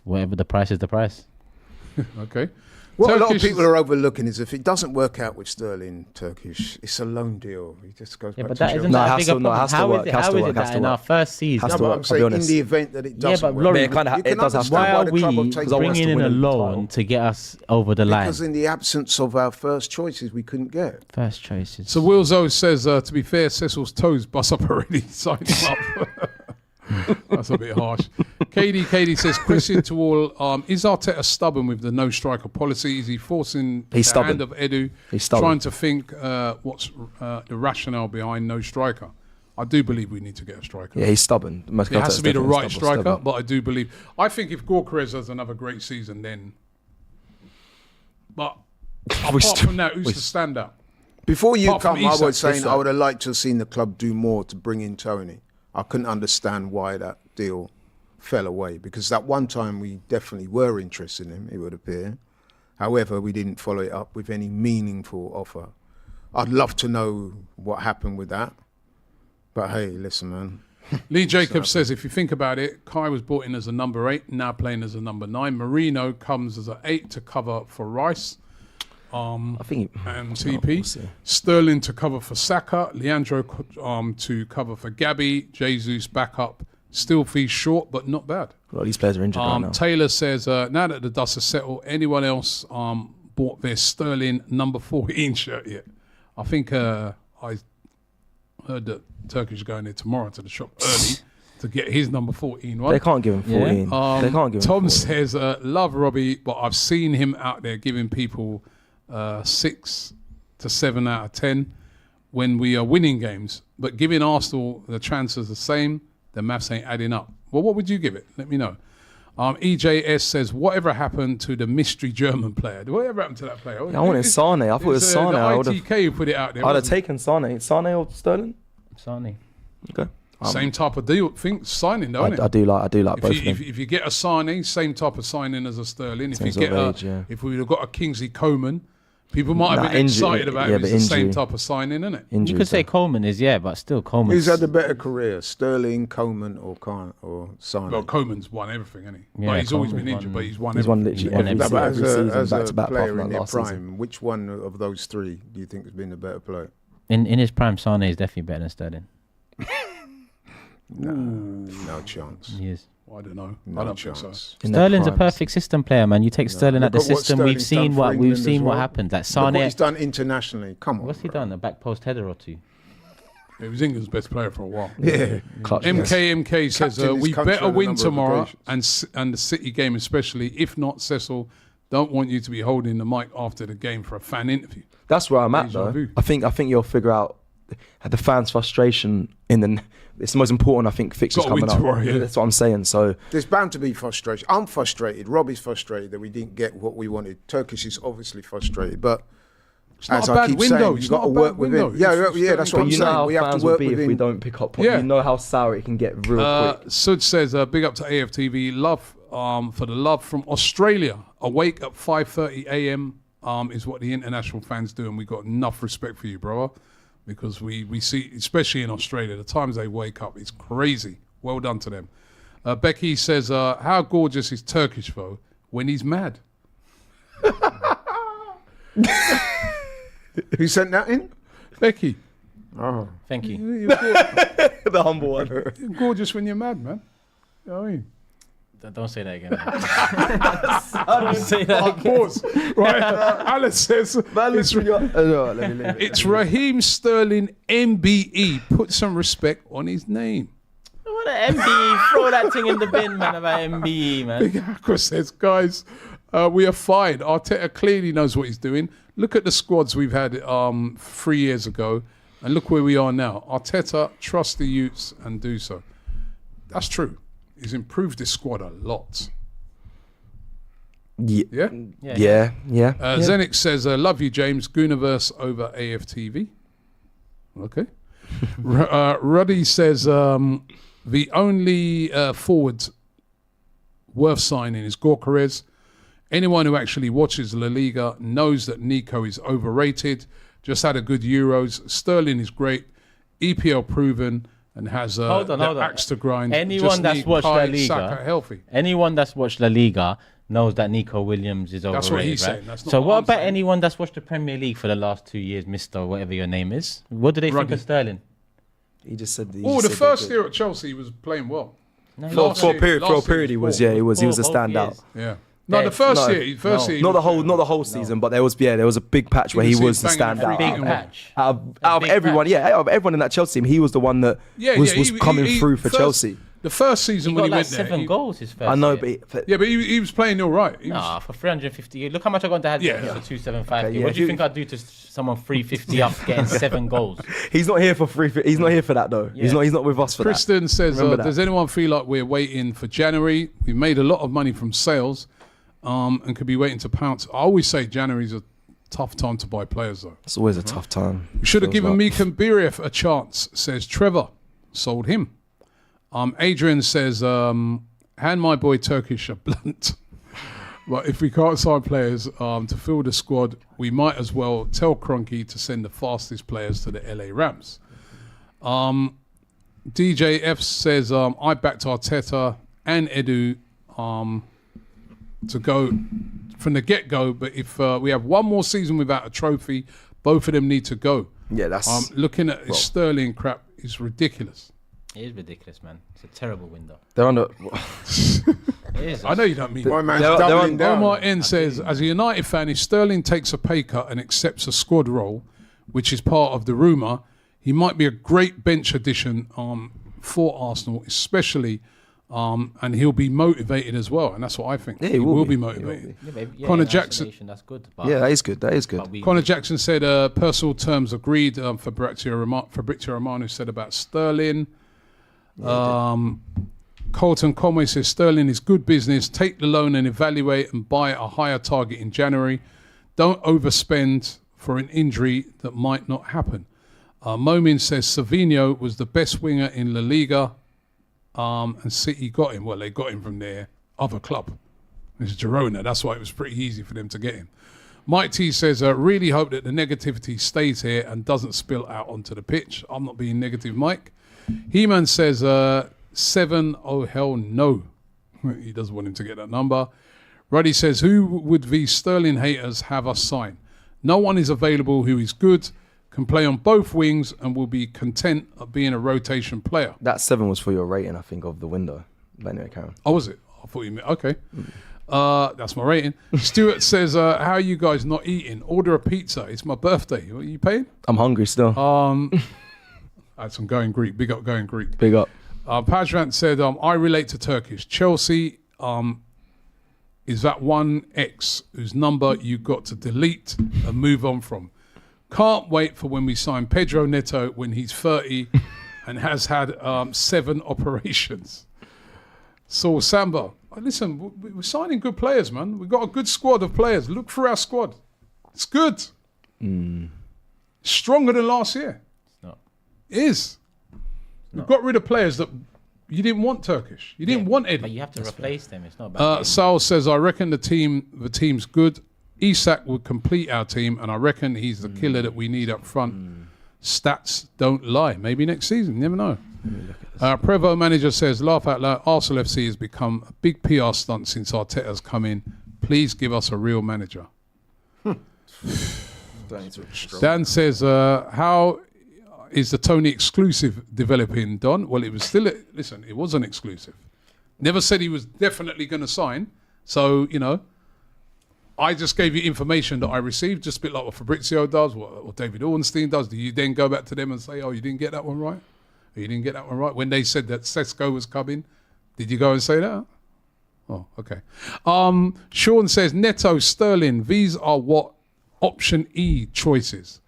Whatever the price is, the price. Okay. What a lot of people are overlooking is if it doesn't work out with Sterling, Turkish, it's a loan deal. He just goes back but to that Chelsea. isn't that a bigger problem. How is it that in our first season? No, but I'm saying in the event that it doesn't work. Laurie, it does have to. Why are we bringing in a loan to get us over the line? Because in the absence of our first choices, we couldn't get. First choices. So Will Zoe says, to be fair, Cecil's toes bust up already. Sign him up. That's a bit harsh. Katie says, question to all, is Arteta stubborn with the no striker policy? Is he forcing the hand of Edu? He's stubborn. Trying to think what's the rationale behind no striker? I do believe we need to get a striker. Yeah, he's stubborn. It has to be the right striker, but I do believe. I think if Gorkarez has another great season, then. But apart from that, who's the standout? Before you come, I was saying I would have liked to have seen the club do more to bring in Tony. I couldn't understand why that deal fell away, because that one time we definitely were interested in him, it would appear. However, we didn't follow it up with any meaningful offer. I'd love to know what happened with that. But hey, listen, man. Lee Jacobs says, if you think about it, Kai was brought in as a number 8, now playing as a number 9. Marino comes as an 8 to cover for Rice. I think and TP. Sterling to cover for Saka. Leandro to cover for Gabby. Jesus back up. Still feels short, but not bad. Well, these players are injured right now. Taylor says, now that the dust has settled, anyone else bought their Sterling number 14 shirt yet. I think I heard that Turkish going there tomorrow to the shop early to get his number 14 one. They can't give him 14. They can't give him Tom 14. says, love Robbie, but I've seen him out there giving people 6 to 7 out of 10 when we are winning games, but giving Arsenal the chances the same, the maths ain't adding up. Well, what would you give it? Let me know. EJS says, whatever happened to the mystery German player? Whatever happened to that player? I wanted Sane. I thought it was Sane. The ITK who put it out there. I'd have taken Sane. Sane or Sterling? Sane. Okay. Same type of deal. Think signing, don't it? I do like both of them. If you get a Sane, same type of signing as a Sterling. If Same you get sort of age, if we would have got a Kingsley Coman, people might have been excited about it. It's the same type of signing, isn't it? You could say Coleman is, but still Coleman. Who's had the better career, Sterling, Coleman, or Sane? Well, Coleman's won everything, hasn't he? Yeah, But he's always Coleman's been injured, but he's won He's everything. won literally He won every every season as back a to back apart player from in that their last prime, season. which one of those three do you think has been the better player? In his prime, Sane is definitely better than Sterling. No chance. He is. I don't know. No I don't think so. chance. In their Sterling's a primes. perfect system player, man. You take Sterling out the Look at what system. We've Sterling's seen done for what England as what well. happened. Like Look what he's Sane, done internationally. Come on. what's he done? A back post header or two. He was England's best player for a while. Yeah. Clutch. MK says, Captain his we country better on a win number of tomorrow occasions. and the City game especially. If not, Cecil, don't want you to be holding the mic after the game for a fan interview. That's where I'm at, Deja though. vu. I think you'll figure out the fans' frustration it's the most important, I think, fixtures Gotta win coming up. tomorrow, yeah. That's what I'm saying. So There's bound to be frustration. I'm frustrated. Robbie's frustrated that we didn't get what we wanted. Turkish is obviously frustrated, but It's not as a I bad keep window. saying, It's you've got not to a bad work window. within. Yeah, that's what I'm you know saying. how We have fans to will work be if we within. don't pick up. Yeah. You know how sour it can get real quick. Sud says, big up to AFTV. Love for the love from Australia. Awake at 5:30 a.m. Is what the international fans do, and we got enough respect for you, brother, because we see, especially in Australia, the times they wake up, it's crazy. Well done to them. Becky says, how gorgeous is Turkish, though, when he's mad? Who sent that in? Becky, Oh, Thank you. The humble one. you're gorgeous when you're mad, man. You know what I mean? Don't say that again. Don't say that again. Pause. Right. Alice says, it's Raheem Sterling MBE. Put some respect on his name. What an MBE. Throw that thing in the bin, man, about MBE, man. Big Aqua says, guys, we are fine. Arteta clearly knows what he's doing. Look at the squads we've had 3 years ago, and look where we are now. Arteta, trust the youths and do so. That's true. He's improved this squad a lot. Yeah. Yeah? Yeah. Zenix says, love you, James. Gooniverse over AFTV. Okay. Ruddy says, the only forward worth signing is Gorkarez. Anyone who actually watches La Liga knows that Nico is overrated. Just had a good Euros. Sterling is great. EPL proven and has Hold on. axe to grind. Anyone Just that's need watched La Kai Liga, Saka healthy. anyone that's watched La Liga knows that Nico Williams is overrated. That's what he's right? saying. That's not So what what I'm about saying. anyone that's watched the Premier League for the last 2 years, Mr. whatever your name is? What do they Ruddy. think of Sterling? He just said. The first year at Chelsea, he was playing well. No, he For wasn't. a period, he was. Yeah, he was a Both standout. years. Yeah. No, the first year. He Not was the whole season, but there was a big patch where he was the banging standout. free Big patch. Out of big everyone, patch. out of everyone in that Chelsea team, he was the one that was coming through for Chelsea. The first season He when got he like went there. 7 goals his first I know, year. but Yeah, but he was playing all right. He was, Nah, for 350. Look how much I got to have Yeah. for 275. Okay, yeah, What do you if think I'd do to someone 350 up getting 7 goals? he's not here for free. He's not here for that though. Yeah. He's not with us for Kristen says, Remember that. does anyone feel like we're waiting for January? We made a lot of money from sales and could be waiting to pounce. I always say January's a tough time to buy players, though. It's always a tough time. We should have Feels given like. Mikan Biriev a chance, says Trevor. Sold him. Adrian says, hand my boy Turkish a blunt. But if we can't sign players to fill the squad, we might as well tell Kroenke to send the fastest players to the LA Rams. DJF says, I backed Arteta and Edu to go from the get-go, but if we have one more season without a trophy, both of them need to go. Yeah, that's Looking at his Sterling crap is ridiculous. It is ridiculous, man. It's a terrible window. they're under. I know you don't mean My it. man's doubling down. Omar N says, as a United fan, if Sterling takes a pay cut and accepts a squad role, which is part of the rumour, he might be a great bench addition for Arsenal, especially, and he'll be motivated as well. And that's what I think. Yeah, he will be He will motivated. Yeah, Connor in Jackson. isolation, that's good. But Yeah, that is good. That is good. Connor Jackson said, personal terms agreed. Fabrizio Romano said about Sterling. Colton Conway says Sterling is good business. Take the loan and evaluate and buy a higher target in January. Don't overspend for an injury that might not happen. Momin says Savinho was the best winger in La Liga, and City got him. Well, they got him from their other club. It's Girona. That's why it was pretty easy for them to get him. Mike T says, really hope that the negativity stays here and doesn't spill out onto the pitch. I'm not being negative, Mike. He-Man says, 7, oh hell no. He doesn't want him to get that number. Ruddy says, who would these Sterling haters have us sign? No one is available who is good, can play on both wings and will be content of being a rotation player. That 7 was for your rating, I think, of the window. But anyway, Karen. Oh, was it? I thought you meant, okay. That's my rating. Stuart says, how are you guys not eating? Order a pizza. It's my birthday. What are you paying? I'm hungry still. I had some Going Greek. Big up Going Greek. Big up. Pajrant said, I relate to Turkish. Chelsea is that one ex whose number you got to delete and move on from. Can't wait for when we sign Pedro Neto when he's 30 and has had 7 operations. So Samba, listen, we're signing good players, man. We've got a good squad of players. Look through our squad. It's good. Stronger than last year. It's not. It is. We've got rid of players that you didn't want Turkish. You didn't want Eddie. But you have to replace them. It's not about Sal says, I reckon the team's good. Isak would complete our team, and I reckon he's the killer that we need up front. Stats don't lie. Maybe next season. You never know. Prevo manager says, laugh out loud, Arsenal FC has become a big PR stunt since Arteta's come in. Please give us a real manager. Dan says, how is the Tony exclusive developing, Don? Well, it was still, listen, it was an exclusive. Never said he was definitely going to sign. So, you know, I just gave you information that I received, just a bit like what Fabrizio does, what David Ornstein does. Do you then go back to them and say, oh, you didn't get that one right? Or you didn't get that one right? When they said that Sesko was coming, did you go and say that? Oh, okay. Sean says, Neto, Sterling, these are what option E choices.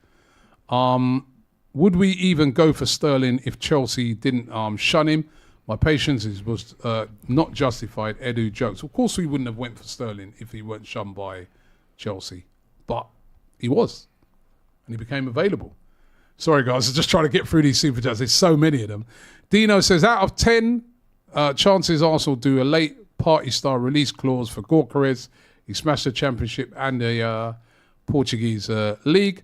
Would we even go for Sterling if Chelsea didn't shun him? My patience was not justified. Edu jokes. Of course, we wouldn't have went for Sterling if he weren't shunned by Chelsea, but he was, and he became available. Sorry, guys, I'm just trying to get through these super chats. There's so many of them. Dino says, out of 10 chances Arsenal do a late party star release clause for Gyökeres. He smashed the Championship and the Portuguese league.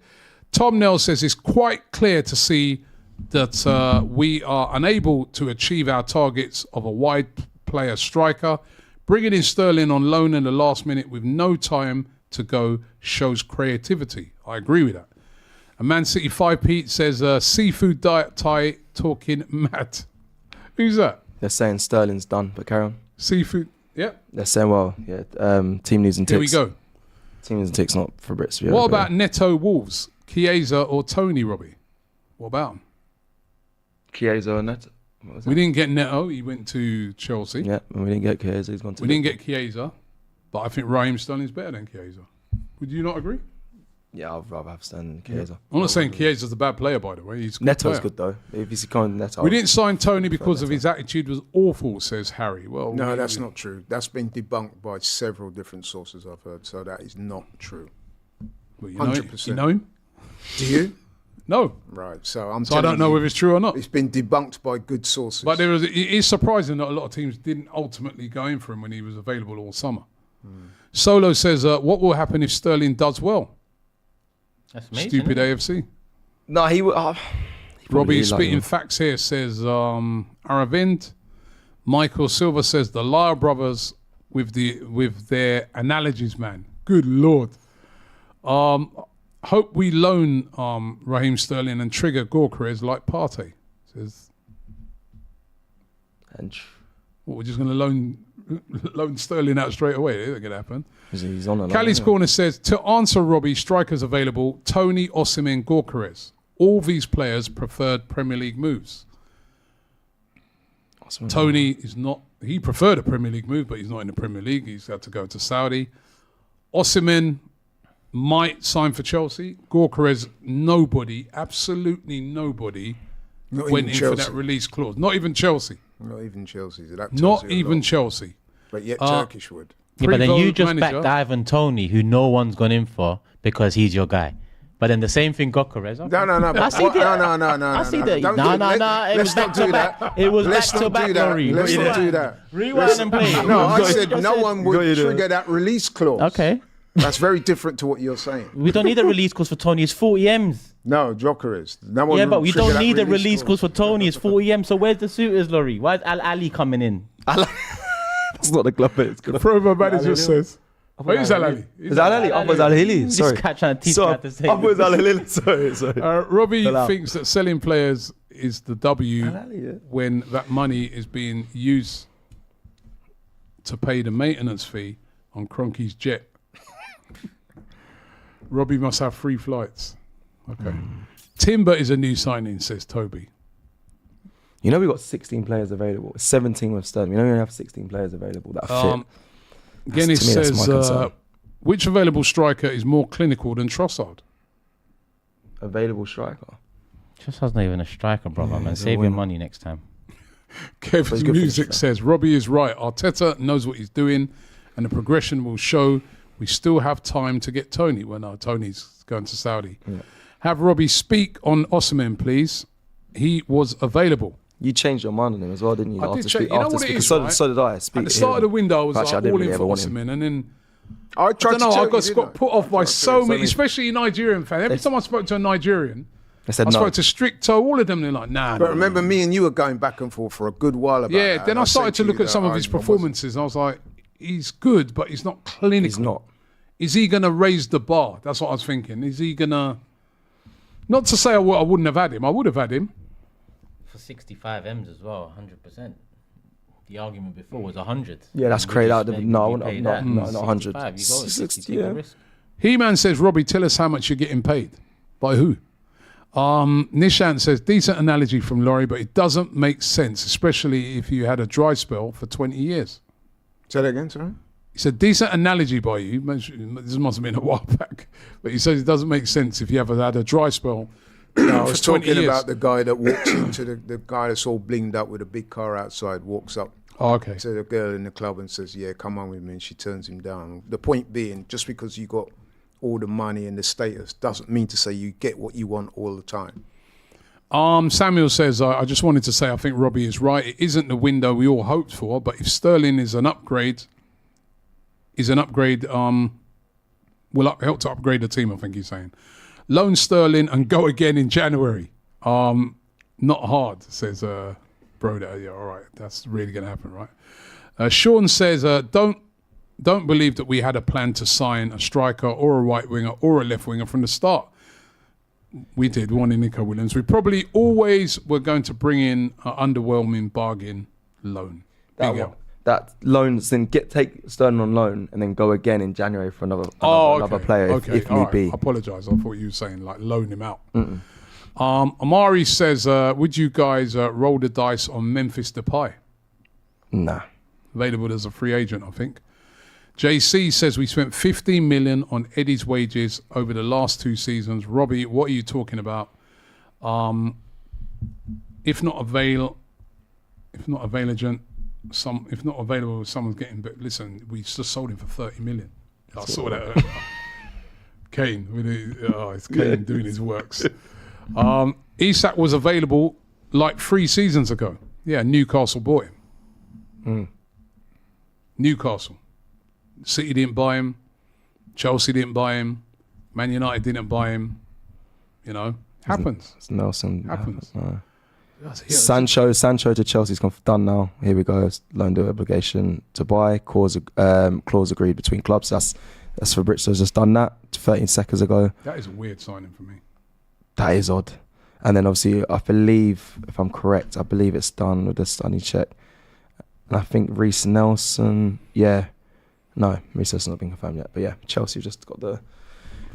Tom Nell says it's quite clear to see that we are unable to achieve our targets of a wide player striker. Bringing in Sterling on loan in the last minute with no time to go shows creativity. I agree with that. And Man City 5 Pete says seafood diet tie talking mad. Who's that? They're saying Sterling's done, but carry on. Seafood, yeah. They're saying, well, yeah, team news and ticks. Here we go. Team news and ticks, not Fabrizio. What about Neto Wolves? Chiesa or Tony, Robbie? What about him? Chiesa and Neto? We didn't get Neto. He went to Chelsea. Yeah, and we didn't get Chiesa. He's gone to. We didn't get Chiesa, but I think Raheem Sterling's better than Chiesa. Would you not agree? Yeah, I'd rather have Sterling than Chiesa. I'm not saying Chiesa's a bad player, by the way. He's a good Neto's player. good though. If he's going Neto, We didn't sign Tony because of his attitude was awful, says Harry. Well, No, that's not true. That's been debunked by several different sources I've heard, so that is not true. Well, you know, 100%. You know him? Do you? No. Right, so I don't know whether it's true or not. It's been debunked by good sources. But it is surprising that a lot of teams didn't ultimately go in for him when he was available all summer. Solo says, what will happen if Sterling does well? That's amazing. Stupid AFC. No, he would. Robbie spitting facts here says Aravind. Michael Silver says the Lyle brothers with their analogies, man. Good Lord. Hope we loan Raheem Sterling and trigger Gyökeres like Partey. Says, And what, we're just going to loan loan Sterling out straight away. It ain't going to happen. He's on a Callie's Corner says, to answer Robbie, strikers available, Tony, Osimhen, Gyökeres. All these players preferred Premier League moves. Tony is not, he preferred a Premier League move, but he's not in the Premier League. He's had to go to Saudi. Osimhen might sign for Chelsea. Gyökeres, nobody, absolutely nobody went in for that release clause. Not even Chelsea. Not even Chelsea. Not even Chelsea. But yet Turkish would. Yeah, but then you just backed Ivan Toney, who no one's gone in for because he's your guy. But then the same thing, Gyökeres. Okay. No. I see that. No. I see that. No. It was back to back. It was back to back, Laurie. Let's not do that. Rewind and play. No, I said no one would trigger that release clause. Okay. That's very different to what you're saying. We don't need a release clause for Tony. It's 40 M's. No, Gyökeres. No one Yeah, but we trigger don't need a release release clause for Tony. It's 40 M's. So where's the suitors, Laurie? Why is Al Ali coming in? That's not the club. It's the promo manager says. Where's Al Ali? Is Al Ali? I was Al Hilli. Sorry. This cat trying to teach me how to say I was Al Hilli. Sorry. Robbie thinks that selling players is the W when that money is being used to pay the maintenance fee on Kroenke's jet. Robbie must have 3 flights. Okay. Timber is a new signing, says Toby. You know we've got 16 players available. 17 with Sterling. You know we only have 16 players available that fit. Guinness says, which available striker is more clinical than Trossard? Available striker? Trossard's not even a striker, brother, man. Save your money next time. Kevin's Music says, Robbie is right. Arteta knows what he's doing and the progression will show. We still have time to get Tony. Well, no, Tony's going to Saudi. Yeah. Have Robbie speak on Osimhen, please. He was available. You changed your mind on him as well, didn't you? I did change. You know what it is, so, right? so did I. At the start of the window, I was like all in for Osimhen, and then I got put off by so many, especially Nigerian fans. Every time I spoke to a Nigerian, I spoke to Stricto, all of them. They're like, nah. But remember, me and you were going back and forth for a good while about that. Then I started to look at some of his performances, and I was like, he's good, but he's not clinical. He's not. Is he going to raise the bar? That's what I was thinking. Is he going to... Not to say I wouldn't have had him. I would have had him. For 65 M's as well, 100%. The argument before was 100. Yeah, that's crazy. No, not 100. You go 60, take a risk. He-Man says, Robbie, tell us how much you're getting paid. By who? Nishant says, decent analogy from Laurie, but it doesn't make sense, especially if you had a dry spell for 20 years. Say that again, sorry? It's a decent analogy by you. This must have been a while back. But he says it doesn't make sense if you ever had a dry spell. I was talking about the guy that walks into the guy that's all blinged up with a big car outside, walks up to the girl in the club and says, yeah, come on with me. And she turns him down. The point being, just because you got all the money and the status doesn't mean to say you get what you want all the time. Samuel says, I just wanted to say I think Robbie is right. It isn't the window we all hoped for, but if Sterling is an upgrade, will help to upgrade the team, I think he's saying. Loan Sterling and go again in January. Not hard, says Broder. Yeah, all right. That's really going to happen, right? Sean says, don't believe that we had a plan to sign a striker or a right winger or a left winger from the start. We did, one in Nico Williams. We probably always were going to bring in an underwhelming bargain loan. That loans, then take Sterling on loan and then go again in January for another player if need be. I apologise. I thought you were saying like loan him out. Amari says, would you guys roll the dice on Memphis Depay? Nah. Available as a free agent, I think. JC says we spent 15 million on Eddie's wages over the last 2 seasons. Robbie, what are you talking about? If not available, someone's getting. But listen, we just sold him for 30 million. I saw that. Kane, it's Kane doing his works. Isak was available like 3 seasons ago. Yeah, Newcastle bought him. Newcastle. City didn't buy him. Chelsea didn't buy him. Man United didn't buy him. You know, happens. It's Nelson. Happens. Sancho to Chelsea's done now. Here we go. Loan to obligation to buy. Clause agreed between clubs. That's Fabrizio's just done that 13 seconds ago. That is a weird signing for me. That is odd. And then obviously, I believe, if I'm correct, it's done with the Stunny check. And I think Reese Nelson, Reese Nelson's not been confirmed yet. But yeah, Chelsea have just got the...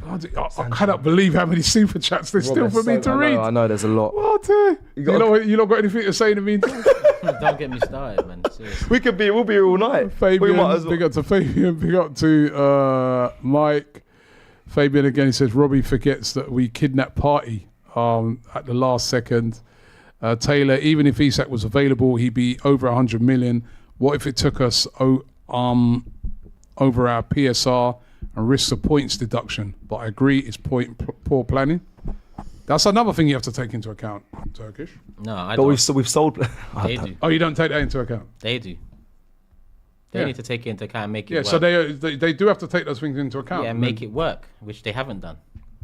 I cannot believe how many super chats there's still for me to read. I know there's a lot. What? You not got anything to say to me? Don't get me started, man. Seriously. We'll be here all night. Fabian, big up to Fabian, big up to Mike. Fabian again, he says, Robbie forgets that we kidnapped Party at the last second. Taylor, even if Isak was available, he'd be over 100 million. What if it took us over our PSR and risks a points deduction? But I agree, it's poor planning. That's another thing you have to take into account, Turkish. No, I don't. But we've sold... They do. Oh, you don't take that into account? They do. They need to take it into account and make it work. Yeah, so they do have to take those things into account. Yeah, and make it work, which they haven't done.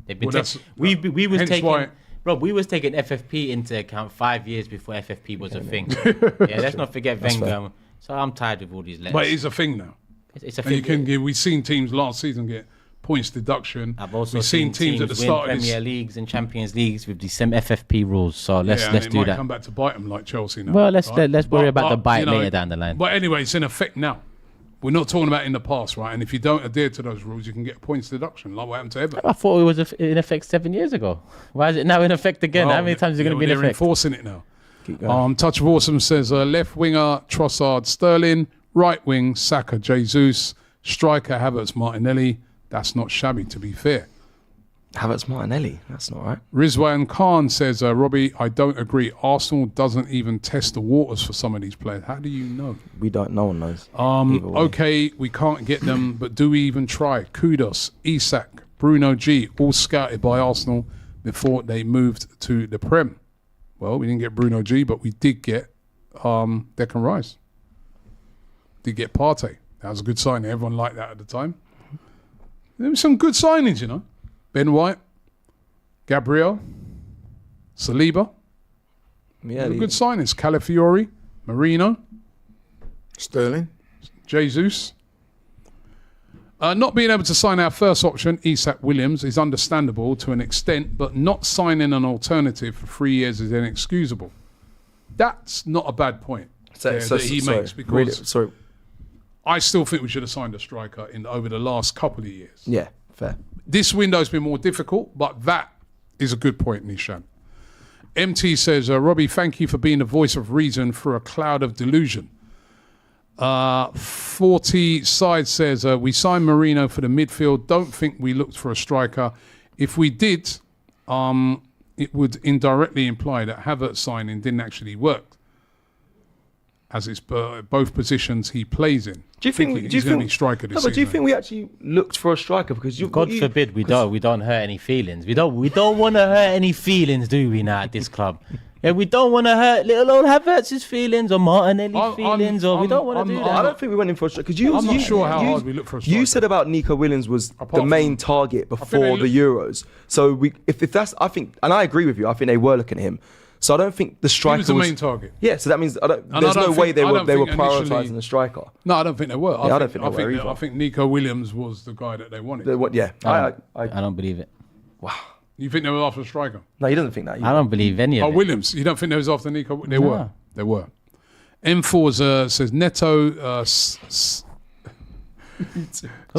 They've been we was taking FFP into account 5 years before FFP was a thing. Yeah, let's not forget Wenger. So I'm tired of all these letters. But it's a thing now. It's a thing. We've seen teams last season get points deduction. I've also We've seen teams at the start win of Premier Leagues and Champions Leagues with the same FFP rules. So let's do it might that. Come back to bite them like Chelsea now. Well, let's worry about the bite later down the line. But anyway, it's in effect now. We're not talking about in the past, right? And if you don't adhere to those rules, you can get points deduction, like what happened to Everton. I thought it was in effect 7 years ago. Why is it now in effect again? How many times is it going to be in effect? They're enforcing it now. Touch of Awesome says left winger Trossard, Sterling, right wing Saka, Jesus, striker Havertz, Martinelli. That's not shabby, to be fair. Havertz, Martinelli. That's not right. Rizwan Khan says, Robbie, I don't agree. Arsenal doesn't even test the waters for some of these players. How do you know? We don't. No one knows. Okay, we can't get them, but do we even try? Kudos, Isak, Bruno G, all scouted by Arsenal before they moved to the Prem. Well, we didn't get Bruno G, but we did get Declan Rice. Did get Partey. That was a good signing. Everyone liked that at the time. There were some good signings, you know. Ben White, Gabriel, Saliba. Yeah, good signings. Calafiori, Marino, Sterling, Jesus. Not being able to sign our first option, Isak Williams, is understandable to an extent, but not signing an alternative for 3 years is inexcusable. That's not a bad point that he makes, because I still think we should have signed a striker over the last couple of years. Yeah, fair. This window's been more difficult, but that is a good point, Nishan. MT says, Robbie, thank you for being the voice of reason through a cloud of delusion. 40 Side says, we signed Marino for the midfield. Don't think we looked for a striker. If we did, it would indirectly imply that Havertz signing didn't actually work, as it's both positions he plays in. Do you think he's going to be striker this season? But do you think we actually looked for a striker? Because God forbid we don't hurt any feelings. We don't want to hurt any feelings, do we now at this club? Yeah, we don't want to hurt little old Havertz's feelings or Martinelli's feelings, we don't want to do that. I don't think we went in for a striker. I'm not sure how hard we look for a striker. You said about Nico Williams was the main target before the Euros. So if that's, I think, and I agree with you, I think they were looking at him. So I don't think the striker was the main target. Yeah, so that means there's no way they were prioritising the striker. No, I don't think they were. I don't think they were either. I think Nico Williams was the guy that they wanted. I don't believe it. Wow. You think they were after a striker? No, he doesn't think that. I don't believe any of it. Williams. You don't think they was after Nico? They were. They were. M4 says Neto. What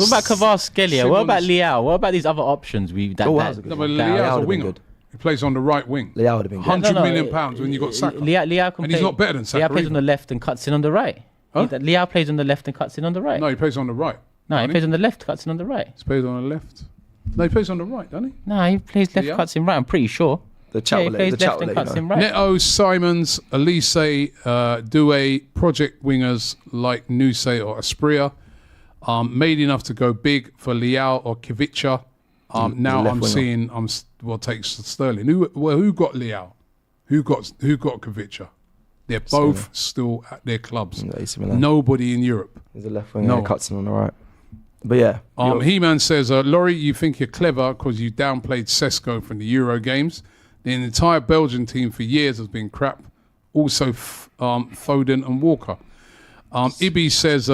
about Kvaratskhelia? What about Leao? What about these other options? Leao's a winger. He plays on the right wing. Leao would have been good. £100 million when you got Saka. Leao and he's not better than Saka. Leao plays on the left and cuts in on the right. Huh? Leao plays on the left and cuts in on the right. No, he plays on the right. No, he plays on the left, cuts in on the right. He plays on the left. No, he plays on the right, doesn't he? No, he plays left, cuts in right. I'm pretty sure. He plays left and cuts in right. Neto, Simons, Elise, Doué, project wingers like Nuse or Aspria, made enough to go big for Leao or Kivicha. Now I'm seeing takes Sterling. Who got Leao? Who got Kivicha? They're both still at their clubs. Nobody in Europe. There's a left winger that cuts in on the right. But yeah. He-Man says, Laurie, you think you're clever because you downplayed Sesko from the Euro games. The entire Belgian team for years has been crap. Also, Foden and Walker. Ibi says,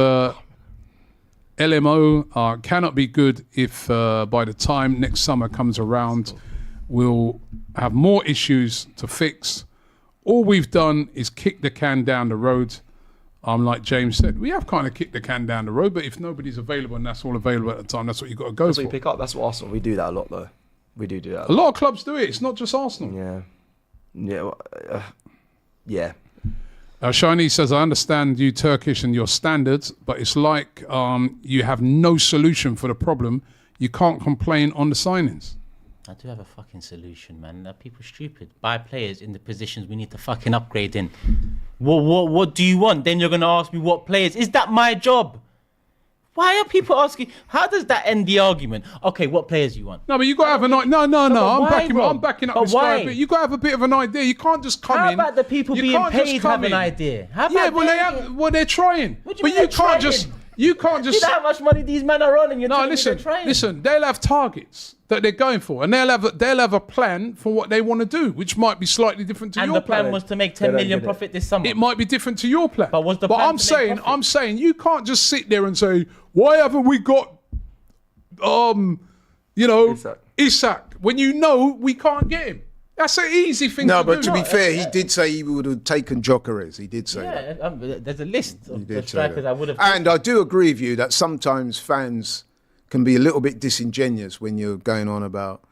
LMO cannot be good if by the time next summer comes around, we'll have more issues to fix. All we've done is kick the can down the road. Like James said, we have kind of kicked the can down the road, but if nobody's available and that's all available at the time, that's what you got to go That's for. what you pick up. That's what Arsenal. We do that a lot, though. We do that. A lot of clubs do it. It's not just Arsenal. Yeah. Shani says, I understand you Turkish and your standards, but it's like you have no solution for the problem. You can't complain on the signings. I do have a fucking solution, man. People are stupid. Buy players in the positions we need to fucking upgrade in. What do you want? Then you're going to ask me what players. Is that my job? Why are people asking? How does that end the argument? Okay, what players you want? No, but you got to have an idea. No. I'm backing up But this guy a why? bit. You got to have a bit of an idea. You can't just come How in. about the people You being can't just paid come have an in. idea? How about Yeah, well, they're trying. What do But you mean you they're can't just. trying? You can't just. You know how much money these men are on, and you're No, telling me they're trying? listen. They'll have targets that they're going for, and they'll have a plan for what they want to do, which might be slightly different to And your the plan plan. was to make 10 million profit this summer. It might be different to your plan. But was the plan to make profit? I'm saying you can't just sit there and say, why haven't we got, Isak, when you know we can't get him. That's an easy thing to do. No, but to be fair, he did say he would have taken Gyökeres. He did say that. Yeah, there's a list of the Did say strikers that. I would have. And I do agree with you that sometimes fans can be a little bit disingenuous when you're going on about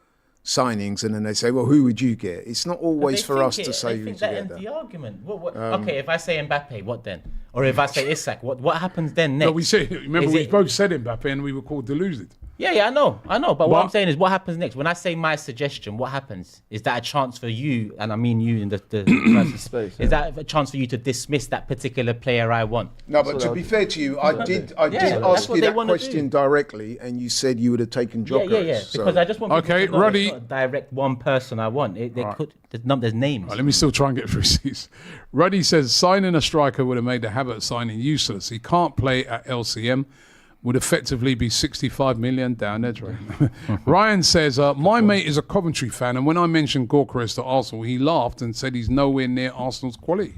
signings, and then they say, well, who would you get? It's not always for us to say who to that get. ends That. the argument. Okay, if I say Mbappe, what then? Or if I say Isak, what happens then next? No, we said. Remember, Is we it- both said Mbappe, and we were called deluded. Yeah, I know. But what What? I'm saying is, what happens next? When I say my suggestion, what happens? Is that a chance for you, and I mean you in the Space, is that a chance for you to dismiss that particular player I want? No, but to be fair to you, I did that's ask what you they that wanna question do. directly, and you said you would have taken Gyökeres. Yeah. So. Because I just want people Okay, to know Roddy- it's not a direct one person I want. There's names. Right, let me still try and get through these. Ruddy says signing a striker would have made the habit of signing useless. He can't play at LCM. Would effectively be 65 million down there, Dre. Ryan says, my mate is a Coventry fan, and when I mentioned Gyökeres to Arsenal, he laughed and said he's nowhere near Arsenal's quality.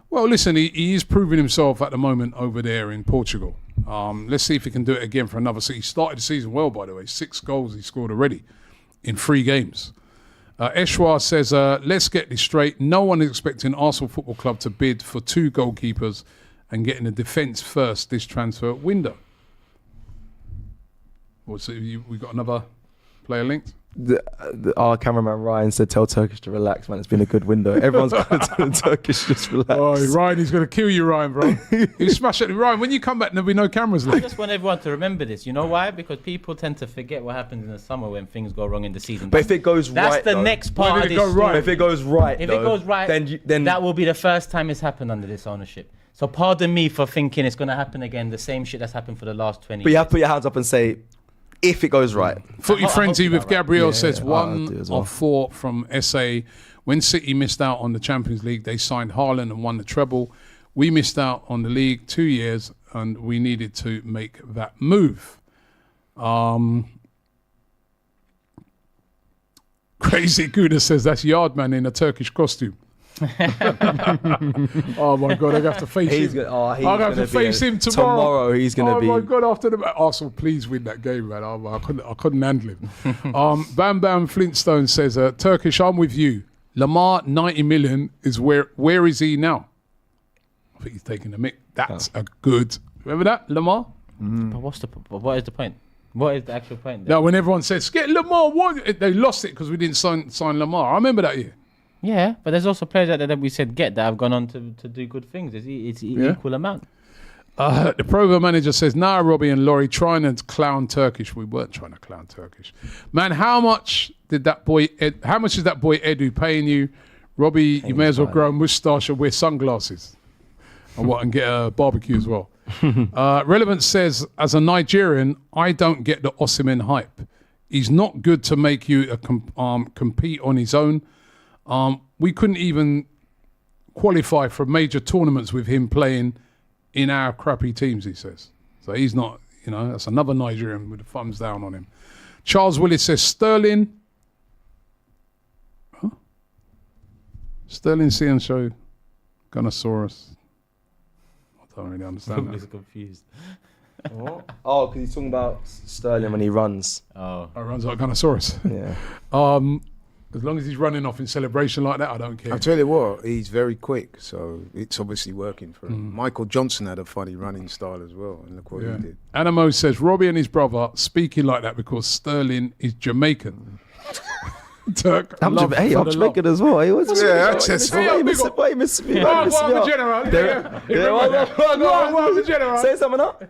Well, listen, he is proving himself at the moment over there in Portugal. Let's see if he can do it again for another season. He started the season well, by the way. 6 goals he scored already in 3 games. Eshwar says, let's get this straight. No one is expecting Arsenal Football Club to bid for 2 goalkeepers and getting the defence first this transfer window. So we got another player linked? Our cameraman Ryan said, tell Turkish to relax, man. It's been a good window. Everyone's got to tell Turkish just relax. Oh, Ryan, he's going to kill you, Ryan, bro. You smash it. Ryan, when you come back, there'll be no cameras I linked. just want everyone to remember this. You know why? Because people tend to forget what happens in the summer when things go wrong in the season. But if it goes That's right, the though, next part Where of did this it go story. right? If it goes right, If though, it goes right, then that will be the first time it's happened under this ownership. So pardon me for thinking it's going to happen again. The same shit that's happened for the last 20 But you years. have to put your hands up and say, if it goes right. Footy I hope Frenzy you with got right. Gabriel Yeah, says I'll one do as well. of 4 from SA. When City missed out on the Champions League, they signed Haaland and won the treble. We missed out on the league 2 years, and we needed to make that move. Crazy Gouda says that's Yardman in a Turkish costume. Oh my God, I have to face He's him. gonna, he's I'll have gonna to face be him tomorrow. Tomorrow he's going to be... Oh my God, after the Arsenal, please win that game, man. I couldn't handle him. Bam Bam Flintstone says, Turkish, I'm with you. Lamar, 90 million is where is he now? I think he's taking the mick. That's a good... Remember that, Lamar? But what is the point? What is the actual point? No, when everyone says, get Lamar, what? They lost it because we didn't sign Lamar. I remember that year. Yeah, but there's also players out there that we said get that have gone on to do good things. It's equal amount. The Provo manager says, nah, Robbie and Laurie trying to clown Turkish. We weren't trying to clown Turkish. Man, how much is that boy Edu paying you? Robbie, you may as well grow a moustache and wear sunglasses. And get a barbecue as well. Relevant says, as a Nigerian, I don't get the Osimhen hype. He's not good to make you compete on his own. We couldn't even qualify for major tournaments with him playing in our crappy teams, he says. So he's not, that's another Nigerian with the thumbs down on him. Charles Willis says, Sterling CN show, Gunnosaurus. I don't really understand that. Confused. Oh, because he's talking about Sterling when he runs. Oh, Runs like Gunnosaurus. Yeah. As long as he's running off in celebration like that, I don't care. I'll tell you what, he's very quick, so it's obviously working for him. Michael Johnson had a funny running style as well, and look what he did. Anamo says, Robbie and his brother speaking like that because Sterling is Jamaican. Turk, I'm Jamaican as well. That's just Say something up.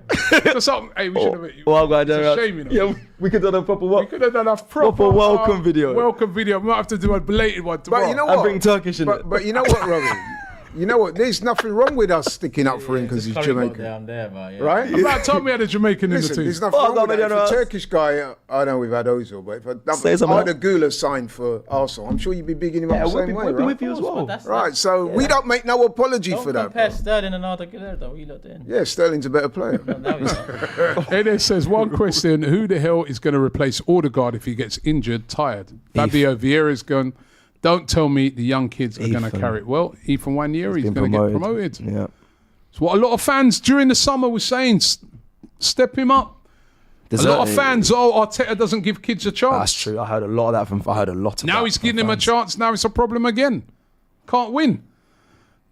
Hey, we should have met you. Well, it's a shame, you know. Yeah, we could have done a proper what? We could have done a proper welcome video. Welcome video. We might have to do a belated one tomorrow. But you know And what? bring Turkish in it. But you know what, Robbie? You know what? There's nothing wrong with us sticking up for him because he's Jamaican. Down there, man, Right? About time we had a Jamaican in the Listen, team. there's nothing wrong with that. If a Turkish guy, I know we've had Ozil, but if Ida Gula signed for Arsenal, I'm sure you'd be bigging him up the same way, right? with you as well. Right, so we don't make no apology for that. Don't compare Bro. Sterling and Arda Güler, though. What you lot doing? Yeah, Sterling's a better player. Now he's not. Enes says, one question, who the hell is going to replace Odegaard if he gets injured, tired? Fabio Vieira's gone. Don't tell me the young kids are going to carry it. Well, Ethan Wanyeri is going to get promoted. Yeah. It's what a lot of fans during the summer were saying. Step him up. A lot of fans, Arteta doesn't give kids a chance. That's true. I heard a lot of that from. I heard a lot of. Now he's giving him a chance. Now it's a problem again. Can't win.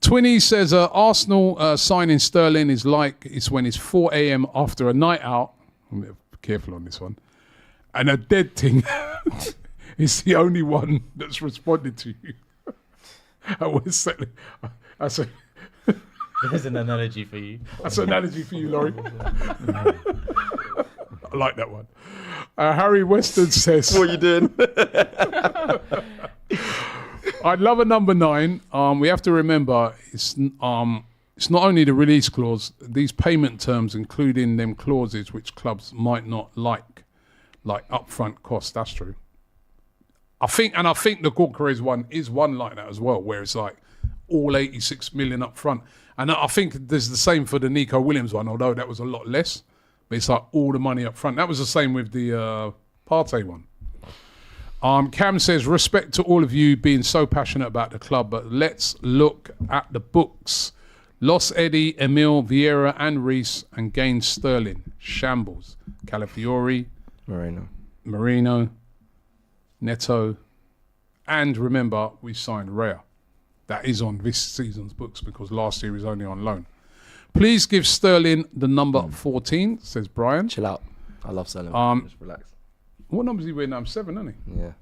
Twinny says Arsenal signing Sterling is like it's when it's 4 a.m. after a night out. I'm careful on this one. And a dead thing is the only one that's responded to you. That's There's an analogy for you. That's an analogy for you, Laurie. I like that one. Harry Weston says, What are you doing? I'd love a number 9. We have to remember it's not only the release clause, these payment terms, including them clauses which clubs might not like upfront costs. That's true. I think the Gorkarez one is one like that as well, where it's like all 86 million up front. And I think there's the same for the Nico Williams one, although that was a lot less. But it's like all the money up front. That was the same with the Partey one. Cam says, respect to all of you being so passionate about the club, but let's look at the books. Lost Eddie, Emil, Vieira and Reese and gained Sterling. Shambles. Calafiori. Marino. Neto. And remember, we signed Raya. That is on this season's books because last year he was only on loan. Please give Sterling the number 14, says Brian. Chill out. I love Sterling. Just relax. What number does he wear now? 7, isn't he? Yeah.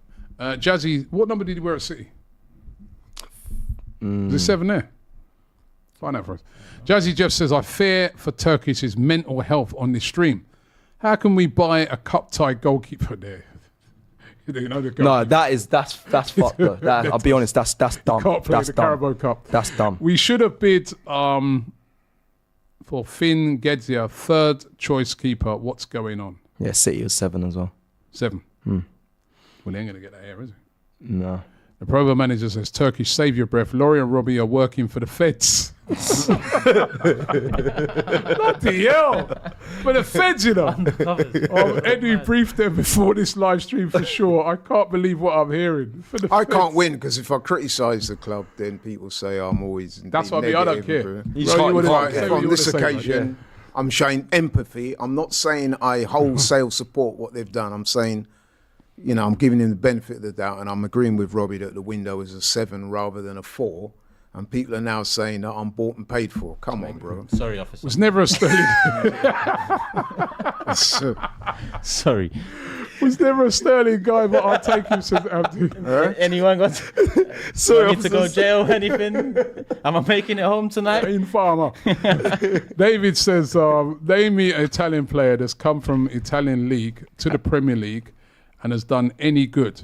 Jazzy, what number did he wear at City? Is it 7 there? Find out for us. Jazzy Jeff says, I fear for Turkish's mental health on this stream. How can we buy a cup-tied goalkeeper there? You know the No, that's fucked though. I'll be honest, that's dumb. Can't play That's the dumb. Carabao Cup. That's dumb. We should have bid for Finn Gedzia, third choice keeper. What's going on? Yeah, City was 7 as well. 7. Well, he ain't going to get that here, is he? No. The Provo manager says, Turkish, save your breath. Laurie and Robbie are working for the feds. Bloody hell. For the feds, you know. Eddie briefed them before this live stream for sure. I can't believe what I'm hearing. I can't win because if I criticise the club, then people say I'm always. That's what I mean. I don't care. If on this occasion, I'm showing empathy. I'm not saying I wholesale support what they've done. I'm saying, you know, I'm giving him the benefit of the doubt, and I'm agreeing with Robbie that the window is a 7 rather than a 4. And people are now saying that I'm bought and paid for. Come on, bro. Sorry, officer. Was never a Sterling. Sorry. Was never a Sterling guy, but I'll take him. Anyone got? Sorry, need to go jail? Anything? Am I making it home tonight? In Farmer. David says, name me an Italian player that's come from Italian league to the Premier League and has done any good.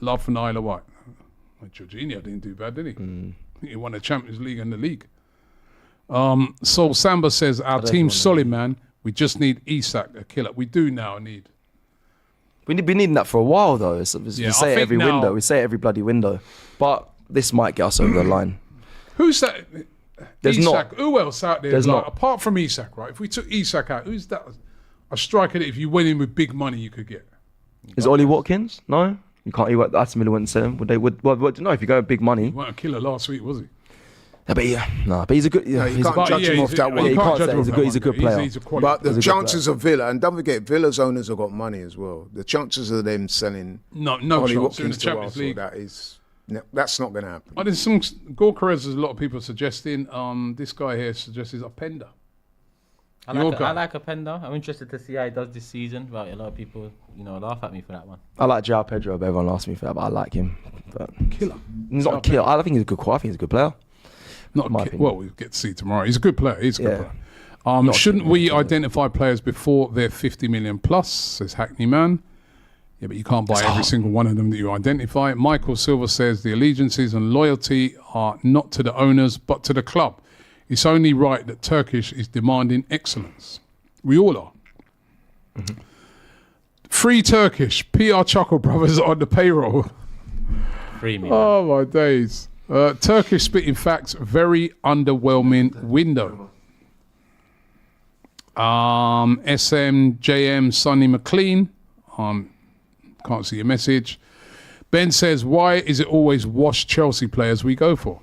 Love from Isla White. Well, Jorginho didn't do bad, did he? He won the Champions League and the league. Sol Samba says, our team's solid, man. We just need Isak, a killer. We do now need. We've been needing that for a while, though. We say it every window. We say it every bloody window. But this might get us over the line. Who's that? There's Isak. not. Who else out there? There's not. Apart from Isak, right? If we took Isak out, who's that? A striker that if you went in with big money, you could get. Is Ollie Watkins? No? You can't. Aston Villa wouldn't sell him. Would they? No. If you go with big money, He wasn't a killer last week, was he? But he's a good. No, you he's can't judge him off that one. you can't say he's a good player. He's a quality But the He's a good chances of Villa, and don't forget, Villa's owners have got money as well. The chances of them selling no Ollie chance in Watkins the to Champions Arsenal, League. that's not going to happen. Oh, there's some Gorkarez. There's a lot of people suggesting. This guy here suggests Openda. I like Openda. I'm interested to see how he does this season. But a lot of people, laugh at me for that one. I like João Pedro, but everyone asks me for that. But I like him. But Killer. he's not a killer. I think he's a good. I think he's a good player. Well, we'll get to see tomorrow. He's a good player. He's a good player. Not Shouldn't we significant. identify players before they're 50 million plus, says Hackney Man. Yeah, but you can't buy every single one of them that you identify. Michael Silver says the allegiances and loyalty are not to the owners, but to the club. It's only right that Turkish is demanding excellence. We all are. Mm-hmm. Free Turkish. PR Chuckle Brothers on the payroll. Free me. Oh, my days. Turkish spitting facts, very underwhelming window. SMJM Sonny McLean. Can't see your message. Ben says, why is it always washed Chelsea players we go for?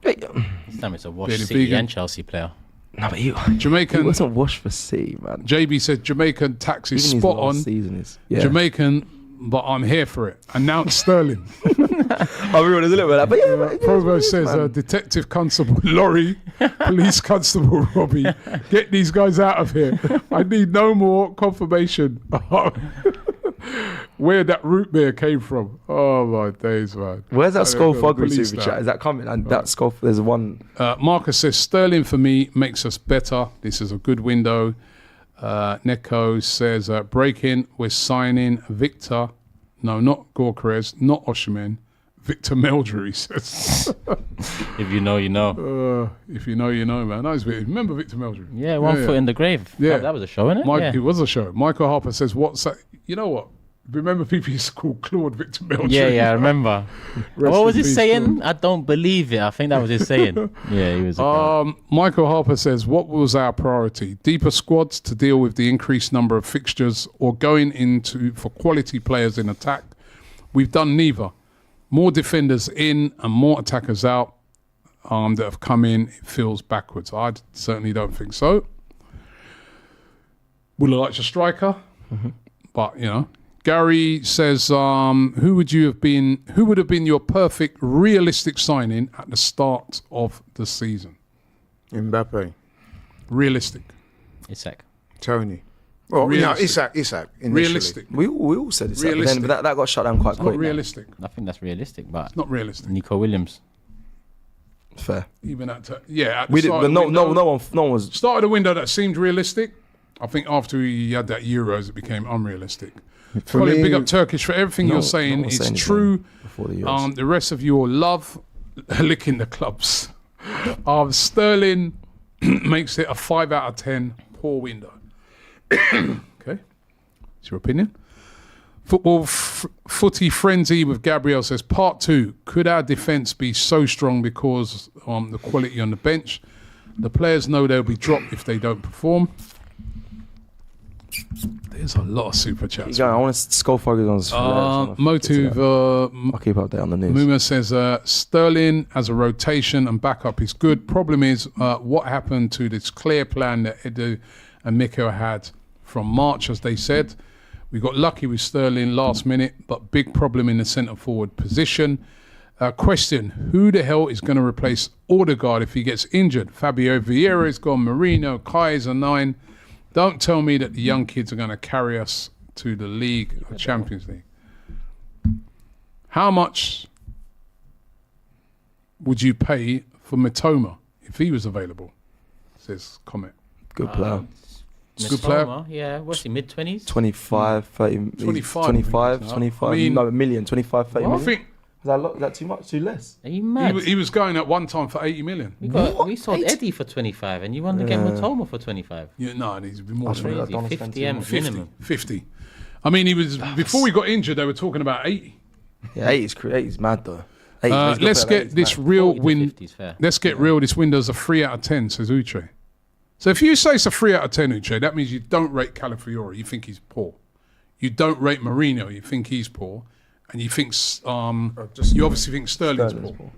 This time it's a wash Benny City Vegan. and Chelsea player. No, but he Jamaican. wasn't washed for C, man. JB says, Jamaican tax is Even his spot last on. season is Jamaican, but I'm here for it. Announce Sterling. I real there's a little bit of that, but yeah. Provo says, Detective Constable Laurie, Police Constable Robbie, get these guys out of here. I need no more confirmation where that root beer came from. Oh, my days, man. Where's that Skull Foggery Police super now. chat? Is that coming? And that Skull, there's one. Marcus says, Sterling for me makes us better. This is a good window. Neko says, breaking, we're signing Victor. No, not Gorkarez, not Oshiman. Victor Meldrew, he says. If you know, you know. If you know, you know, man. That was weird. Remember Victor Meldrew? Yeah, one foot in the grave. Yeah. That was a show, innit? Mike, it was a show. Michael Harper says, what's that? You know what? Remember people used to call Claude Victor Meldrew? Yeah, I remember. What was he saying? I don't believe it. I think that was his saying. Yeah, he was. Michael Harper says, what was our priority? Deeper squads to deal with the increased number of fixtures or going into for quality players in attack? We've done neither. More defenders in and more attackers out that have come in. It feels backwards. I certainly don't think so. Would have liked a striker, but Gary says, who would have been your perfect realistic signing at the start of the season? Mbappe, Realistic. Isak. Tony. Well, Realistic. Isak. Initially. Realistic. We all said it's Realistic. but that got shut down quite Not quick. realistic. I think that's realistic, but Not realistic. Nico Williams. Fair. Even at the We did, start but of the window- no one was. Start of the window that seemed realistic. I think after he had that Euros, it became unrealistic. For Colin, me- big up Turkish for everything No- you're no saying. one was It's saying true. anything before the Euros. The rest of you all love licking the clubs. Sterling makes it a 5 out of 10. Poor window. Okay, it's your opinion. Football footy frenzy with Gabriel says, part 2, could our defence be so strong because the quality on the bench? The players know they'll be dropped if they don't perform. There's a lot of super chats. I want to Skull Foggery on Motive I'll keep update on the news. Muma says Sterling as a rotation and backup is good. Problem is what happened to this clear plan that Edu and Miko had from March, as they said. We got lucky with Sterling last minute, but big problem in the centre forward position. Question, who the hell is going to replace Odegaard if he gets injured? Fabio Vieira is gone, Marino, Kai is a 9. Don't tell me that the young kids are going to carry us to the league or Champions League. How much would you pay for Mitoma if he was available? Says Comet. Good player. Good player. Mitoma, yeah, what's he, mid-20s? 25, 30, 25, 25, I 25, mean- no, a million, 25, 30 Well, I million. think Is that too much, too less? Are you mad? he was going at one time for 80 million. We sold Eddie for 25 and you want to get Matoma for 25. Yeah, no, it needs to be more than Crazy. that. Crazy, don't wanna spend 50 too M much. 50, minimum. 50. I mean, he was before we got injured. They were talking about 80. Yeah, 80's mad though. 80's good Let's player, get 80's this mad. real 40 to win. 50 is fair. Let's get real. This window's a 3 out of 10, says Uche. So if you say it's a 3 out of 10, Uche, that means you don't rate Calafiori. You think he's poor. You don't rate Marino. You think he's poor, and you think you obviously think Sterling's poor.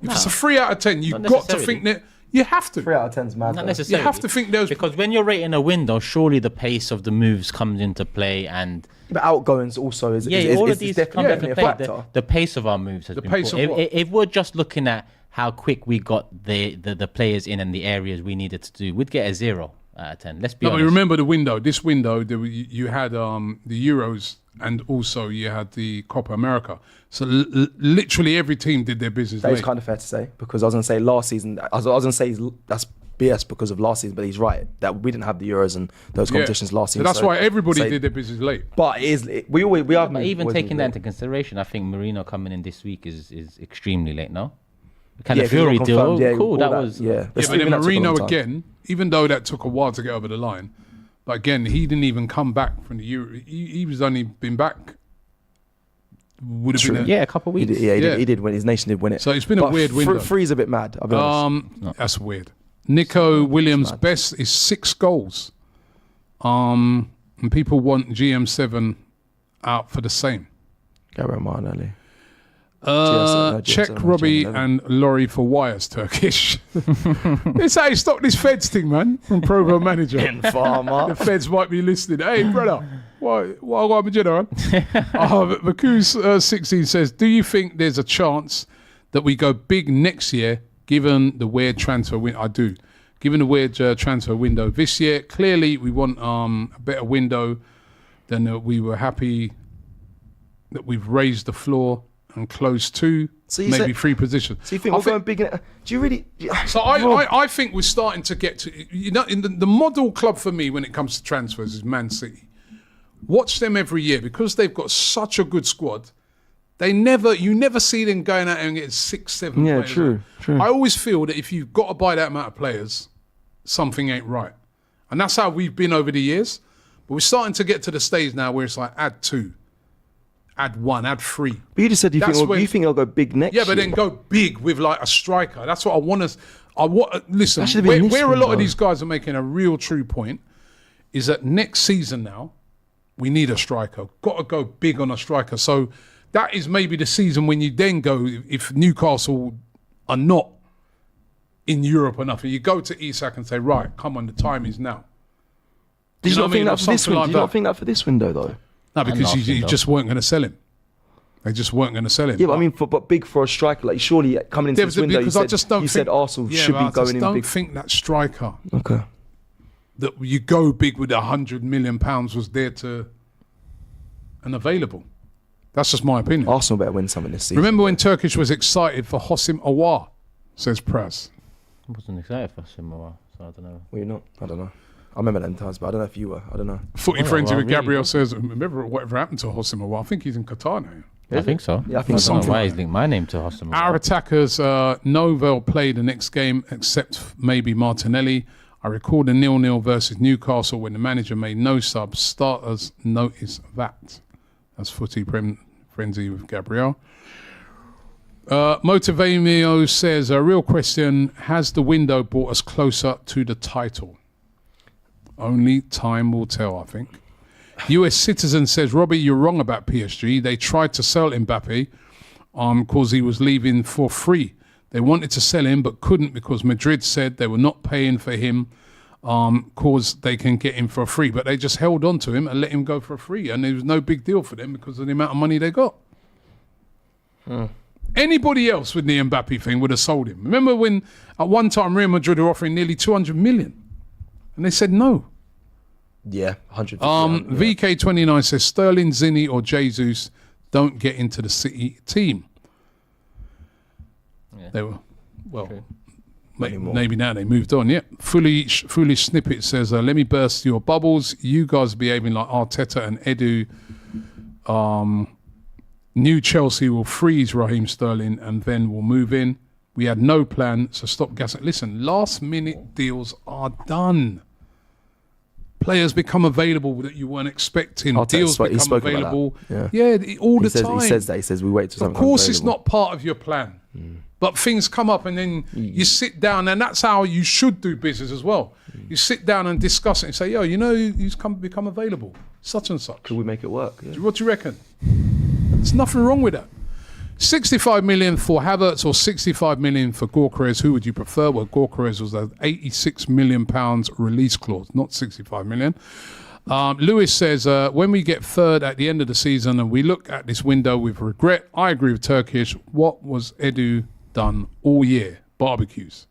If it's a 3 out of 10, you've got to think that you have to. 3 out of 10's mad. Not though. necessarily. You have to think there's because when you're rating a window, surely the pace of the moves comes into play, and But outgoings also is all is of these come definitely into a play. factor. The pace of our moves has been pace poor. of what? If we're just looking at how quick we got the players in and the areas we needed to do, we'd get a 0 out of 10. Let's be honest. But remember the window. This window, you had the Euros and also you had the Copa America. So literally every team did their business That is late. kind of fair to say, because I was going to say last season, I was going to say that's BS because of last season, but he's right that we didn't have the Euros and those competitions last So season. that's why everybody did their business late. But we are. But even taking that into consideration, I think Marino coming in this week is extremely late. No, kind of Fury deal. Cool, that was. Yeah, But then Marino again, even though that took a while to get over the line, but again he didn't even come back from the Euro. He was only been back. Would have been a couple of weeks. He did win. His nation did win it. So it's been a weird window. Three's a bit mad. I'll be honest. That's weird. Nico Williams' best is 6 goals. And people want GM7 out for the same. Gabriel Martinelli. Check Robbie and Laurie for wires, Turkish. It's how you stop this Feds thing, man, from Provo Manager. Farmer. The Feds might be listening. Hey, brother, what got my dinner on? Vaku's 16 says, do you think there's a chance that we go big next year, given the weird transfer window? I do. Given the weird transfer window this year, clearly we want a better window than we were happy that we've raised the floor and closed 2, maybe 3 positions. So you think we're going big? Do you really? So I think we're starting to get to, in the model club for me when it comes to transfers is Man City. Watch them every year because they've got such a good squad. You never see them going out and getting 6, 7 players. True. I always feel that if you've got to buy that amount of players, something ain't right. And that's how we've been over the years. But we're starting to get to the stage now where it's like add 2, add 1, add 3. But you just said you think they'll go big next year. Yeah, but then go big with like a striker. That's what I want to. Listen, where a lot of these guys are making a real true point is that next season now, we need a striker. Got to go big on a striker. So that is maybe the season when you then go, if Newcastle are not in Europe enough, and you go to Isak and say, right, come on, the time is now. Did you not think that for this window? Did you not think that for this window though? No, because you just weren't going to sell him. They just weren't going to sell him. Yeah, but I mean, but big for a striker, like surely coming into this window, you said Arsenal should be going in big. I don't think that striker. Okay. That you go big with £100 million was there and available. That's just my opinion. Arsenal better win something this season. Remember when Turkish was excited for Hosim Awar, says Praz. I wasn't excited for Hosim Awar, so I don't know. Were you not? I don't know. I remember them times, but I don't know if you were. I don't know. Footy Frenzy with Gabriel says, remember whatever happened to Hosim Awar? I think he's in Qatar now. I think so. Yeah, I think I don't know why he's linked my name to Hosim Awar. Our attackers, Novell played the next game, except maybe Martinelli. I recalled a 0-0 versus Newcastle when the manager made no subs. Starters notice that. That's Footy Frenzy with Gabriel. Motivamio says, a real question, has the window brought us closer to the title? Only time will tell, I think. US Citizen says, Robbie, you're wrong about PSG. They tried to sell Mbappe because he was leaving for free. They wanted to sell him but couldn't because Madrid said they were not paying for him because they can get him for free. But they just held on to him and let him go for free. And it was no big deal for them because of the amount of money they got. Anybody else with the Mbappe thing would have sold him. Remember when at one time Real Madrid were offering nearly 200 million? And they said no. Yeah, 150. VK29 says Sterling, Zinni or Jesus don't get into the City team. Yeah. They were, well, maybe now they moved on. Yeah. Foolish Snippet says, let me burst your bubbles. You guys are behaving like Arteta and Edu. New Chelsea will freeze Raheem Sterling and then we'll move in. We had no plan, so stop gassing. Listen, last minute deals are done. Players become available that you weren't expecting. Deals become available. All the time. He says that. He says we wait till something. Of course, it's not part of your plan. But things come up and then you sit down, and that's how you should do business as well. You sit down and discuss it and say, yo, you know who's become available? Such and such. Could we make it work? Yeah. What do you reckon? There's nothing wrong with that. 65 million for Havertz or 65 million for Gyökeres. Who would you prefer? Well, Gyökeres was an 86 million pounds release clause, not 65 million. Lewis says, when we get third at the end of the season and we look at this window with regret, I agree with Turkish. What was Edu done all year? Barbecues.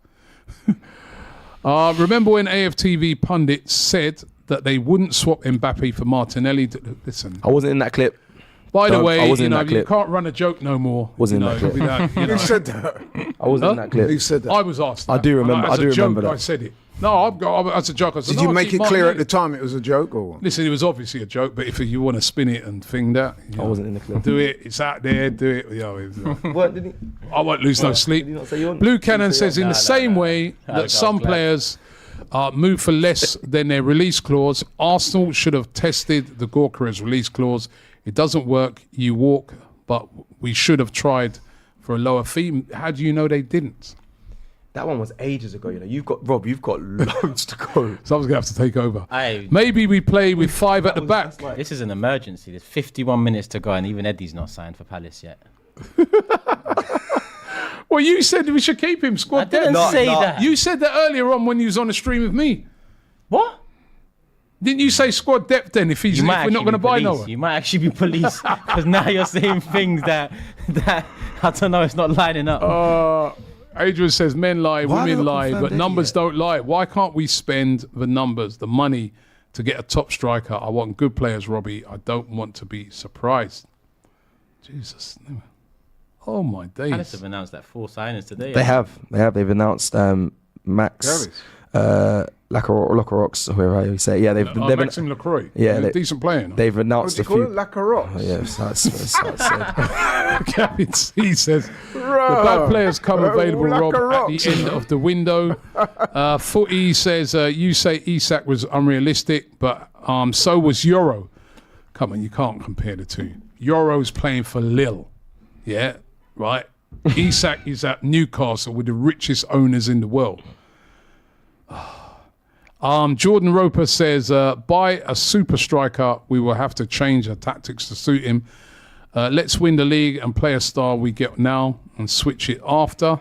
Remember when AFTV pundits said that they wouldn't swap Mbappe for Martinelli? Listen. I wasn't in that clip. By the way, you can't run a joke no more. Wasn't in that clip. Who said that? I wasn't in that clip. Who said that? I was asked that. I do remember. As a joke, remember that. I said it. No, as a joke. I said, Did you no, make keep it clear Martinelli. at the time it was a joke or? Listen, it was obviously a joke, but if you want to spin it and thing that, I wasn't in the clip. do it. It's out there. Do it. What did he? I won't lose no sleep. Did he not say you want? Blue Cannon says in the same way that some players move for less than their release clause, Arsenal should have tested the Gyökeres release clause. It doesn't work. You walk, but we should have tried for a lower fee. How do you know they didn't? That one was ages ago. You've got loads to go. Someone's gonna have to take over. Maybe we play with 5 at the back. This is an emergency. There's 51 minutes to go, and even Eddie's not signed for Palace yet. Well, you said we should keep him squad I didn't depth. say that. You said that earlier on when you was on the stream with me. What? Didn't you say squad depth then? If we're not going to buy no one, You might actually be police because now you're saying things that I don't know. It's not lining up. Adrian says men lie, Why women they not lie, confirmed but it numbers yet? don't lie. Why can't we spend the numbers, the money, to get a top striker? I want good players, Robbie. I don't want to be surprised. Jesus. Oh, my days. Palace have announced that 4 signings today. They have. They've announced Max, Lacroix, whoever you say. Yeah, they've Maxime Lacroix. Yeah, He's a decent player. No? They've announced a few. Lacroix. Oh, yes, that's said. Gavin C says the bad players come available, Rob, at the end of the window. Footy says you say Isak was unrealistic, but so was Euro. Come on, you can't compare the two. Euro's playing for Lille, yeah, right. Isak is at Newcastle with the richest owners in the world. Jordan Roper says, buy a super striker. We will have to change our tactics to suit him. Let's win the league and play a style we get now and switch it after.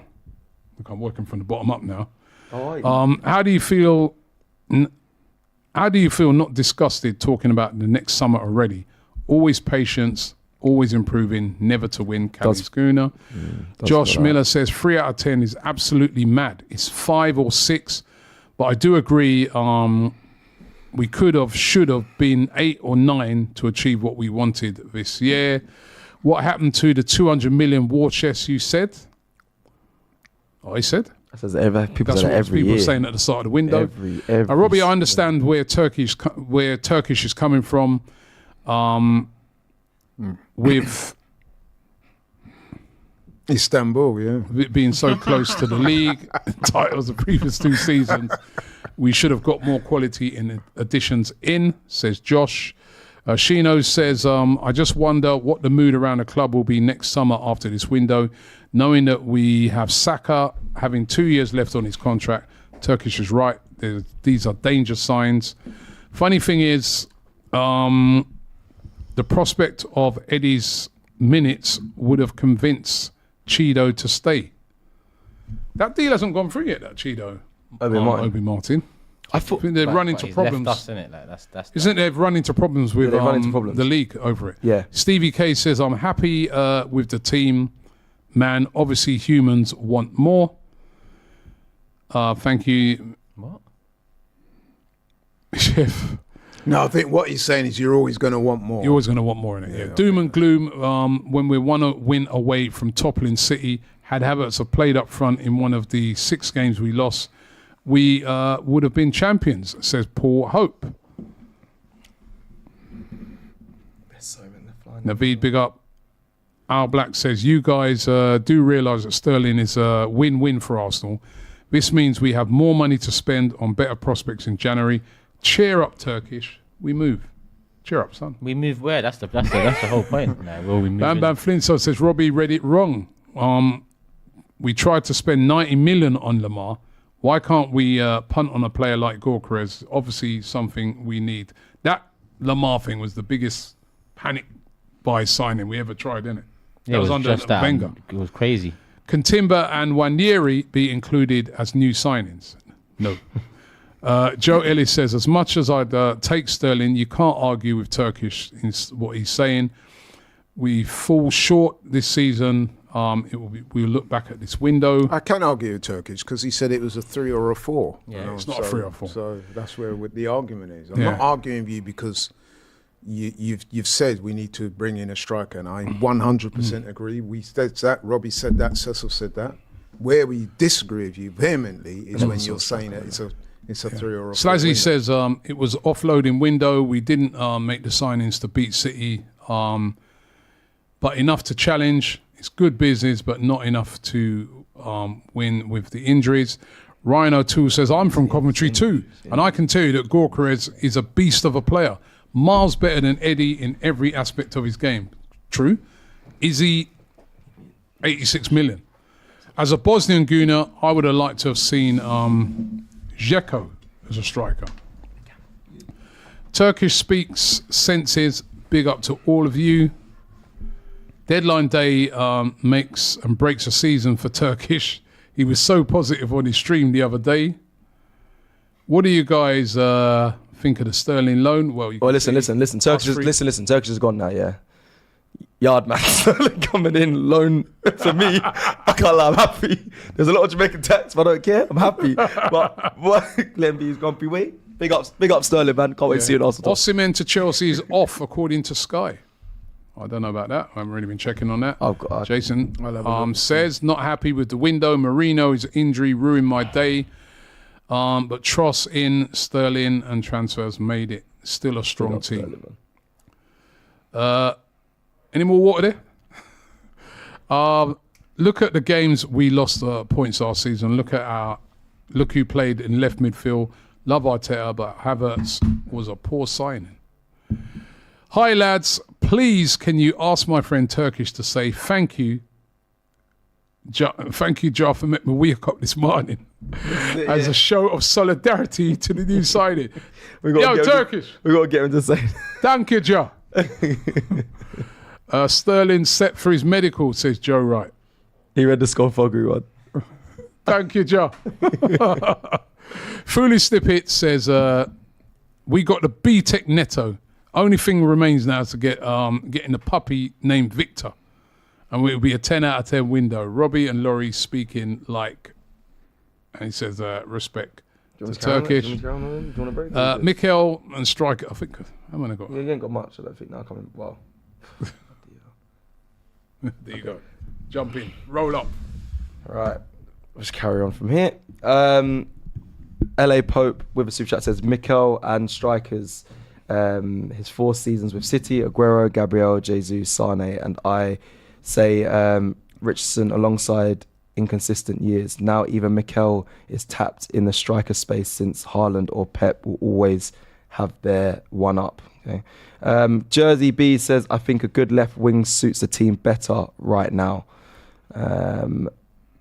Look, I'm working from the bottom up now. How do you feel? How do you feel not disgusted talking about the next summer already? Always patience, always improving, never to win. Cali Schooner. Josh Miller says 3 out of 10 is absolutely mad. It's 5 or 6. But I do agree, we could have, should have been 8 or 9 to achieve what we wanted this year. What happened to the 200 million war chest you said? I said? People say that every people year. saying at the start of the window. Every Robbie, I understand where Turkish is coming from with Istanbul, yeah. it being so close to the league titles the previous 2 seasons. We should have got more quality in additions in, says Josh. Shino says, I just wonder what the mood around the club will be next summer after this window, knowing that we have Saka having 2 years left on his contract. Turkish is right. These are danger signs. Funny thing is, the prospect of Eddie's minutes would have convinced Chido to stay. That deal hasn't gone through yet, that Chido. Obi Martin. I think they've run into problems. Left us, isn't it? That's Isn't they've run into problems with problems. the league over it? Yeah. Stevie K says, I'm happy with the team, man. Obviously, humans want more. Thank you. What? Chef. No, I think what he's saying is you're always going to want more. You're always going to want more in it. Yeah. Doom and gloom. When we want to win away from toppling City, had Havertz have played up front in one of the 6 games we lost, we would have been champions, says Paul Hope. Naveed, big up. Al Black says, you guys do realise that Sterling is a win-win for Arsenal. This means we have more money to spend on better prospects in January. Cheer up, Turkish. We move. Cheer up, son. We move where? That's the whole point. No, will we move? Bam Bam Flintstone says, Robbie read it wrong. We tried to spend 90 million on Lamar. Why can't we punt on a player like Gyökeres? Obviously something we need. That Lamar thing was the biggest panic buy signing we ever tried, innit? That was under Wenger. It was crazy. Can Timber and Waneri be included as new signings? No. Joe Ellis says, as much as I'd take Sterling, you can't argue with Turkish in what he's saying. We fall short this season. We'll look back at this window. I can argue with Turkish because he said it was a 3 or a 4. Yeah, it's not a 3 or 4. So that's where the argument is. I'm not arguing with you because you've said we need to bring in a striker, and I 100% agree. We said that. Robbie said that. Cecil said that. Where we disagree with you vehemently is when you're saying that it's a 3 or a 4. Slazzy says it was offloading window. We didn't make the signings to beat City, but enough to challenge. It's good business, but not enough to win with the injuries. Ryan O'Toole says, I'm from Coventry too, and I can tell you that Gorkarez is a beast of a player. Miles better than Eddie in every aspect of his game. True. Is he 86 million? As a Bosnian Gooner, I would have liked to have seen Dzeko as a striker. Turkish speaks senses. Big up to all of you. Deadline day makes and breaks a season for Turkish. He was so positive on his stream the other day. What do you guys think of the Sterling loan? Well, listen. Turkish is gone now, yeah. Yard man, Sterling coming in, loan for me. I can't lie, I'm happy. There's a lot of Jamaican tax, but I don't care. I'm happy. But Glenby's gone free way. Big up Sterling, man. Can't wait to see you in Arsenal. Osimhen to Chelsea is off, according to Sky. I don't know about that. I haven't really been checking on that. Jason says, not happy with the window. Marino's injury ruined my day. But Tross in, Sterling and transfers made it. Still a strong team. Any more water there? Look at the games we lost points last season. Look who played in left midfield. Love Arteta, but Havertz was a poor signing. Hi lads, please can you ask my friend Turkish to say thank you. Thank you, Jar, for making me wake up this morning as a show of solidarity to the new signing. Turkish. We got to get him to say thank you, Jar. Sterling set for his medical, says Joe Wright. He read the Skolfoglu one. Thank you, Jar. Foolish Snippet says, we got the B-Tech Netto. Only thing remains now is to getting a puppy named Victor. And it will be a 10 out of 10 window. Robbie and Laurie speaking like, and he says, respect to Turkish. Mikel and Striker, I think, how many got? You ain't got much, I don't think. Now coming, well. There you go. Jump in, roll up. All right, let's carry on from here. LA Pope with a super chat says, Mikel and strikers, his 4 seasons with City, Aguero, Gabriel, Jesus, Sane, and I say Richardson alongside inconsistent years. Now even Mikel is tapped in the striker space since Haaland or Pep will always have their one up. Okay. Jersey B says, I think a good left wing suits the team better right now.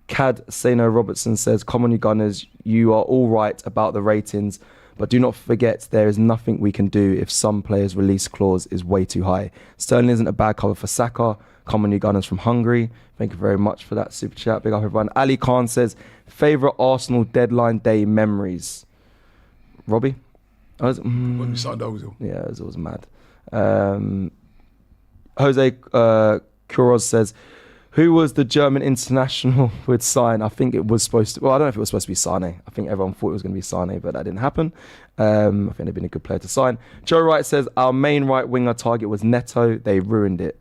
Cad Sano Robertson says, come on you Gunners, you are all right about the ratings, but do not forget there is nothing we can do if some players' release clause is way too high. Sterling isn't a bad cover for Saka. Come on you Gunners from Hungary. Thank you very much for that super chat. Big up everyone. Ali Khan says, favourite Arsenal deadline day memories. Robbie? When we signed Ozil. Yeah, it was always mad. Jose Kuros says, who was the German international with sign? I think it was supposed to... Well, I don't know if it was supposed to be Sane. I think everyone thought it was going to be Sane, but that didn't happen. I think they've been a good player to sign. Joe Wright says, our main right winger target was Neto. They ruined it.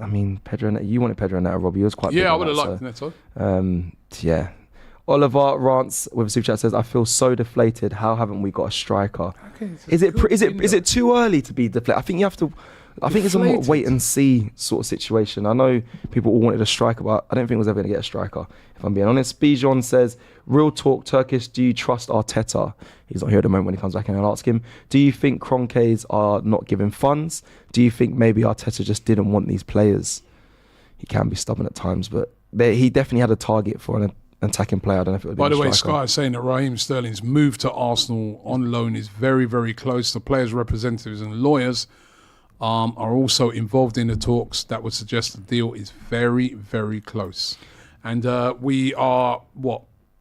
I mean, Pedro Neto... You wanted Pedro Neto, Robbie. You was quite... Yeah, I would have liked Neto. Yeah. Oliver Rance with a super chat says, I feel so deflated. How haven't we got a striker? Okay, is it too early to be deflated? I think you have to... I think it's a more wait and see sort of situation. I know people all wanted a striker, but I don't think it was ever going to get a striker, if I'm being honest. Bijan says, real talk, Turkish, do you trust Arteta? He's not here at the moment. When he comes back in, I'll ask him. Do you think Kroenkes are not giving funds? Do you think maybe Arteta just didn't want these players? He can be stubborn at times, but he definitely had a target for an attacking player. I don't know if it would be By the way, Sky is saying that Raheem Sterling's move to Arsenal on loan is very, very close. The players' representatives and lawyers are also involved in the talks that would suggest the deal is very, very close. And we are,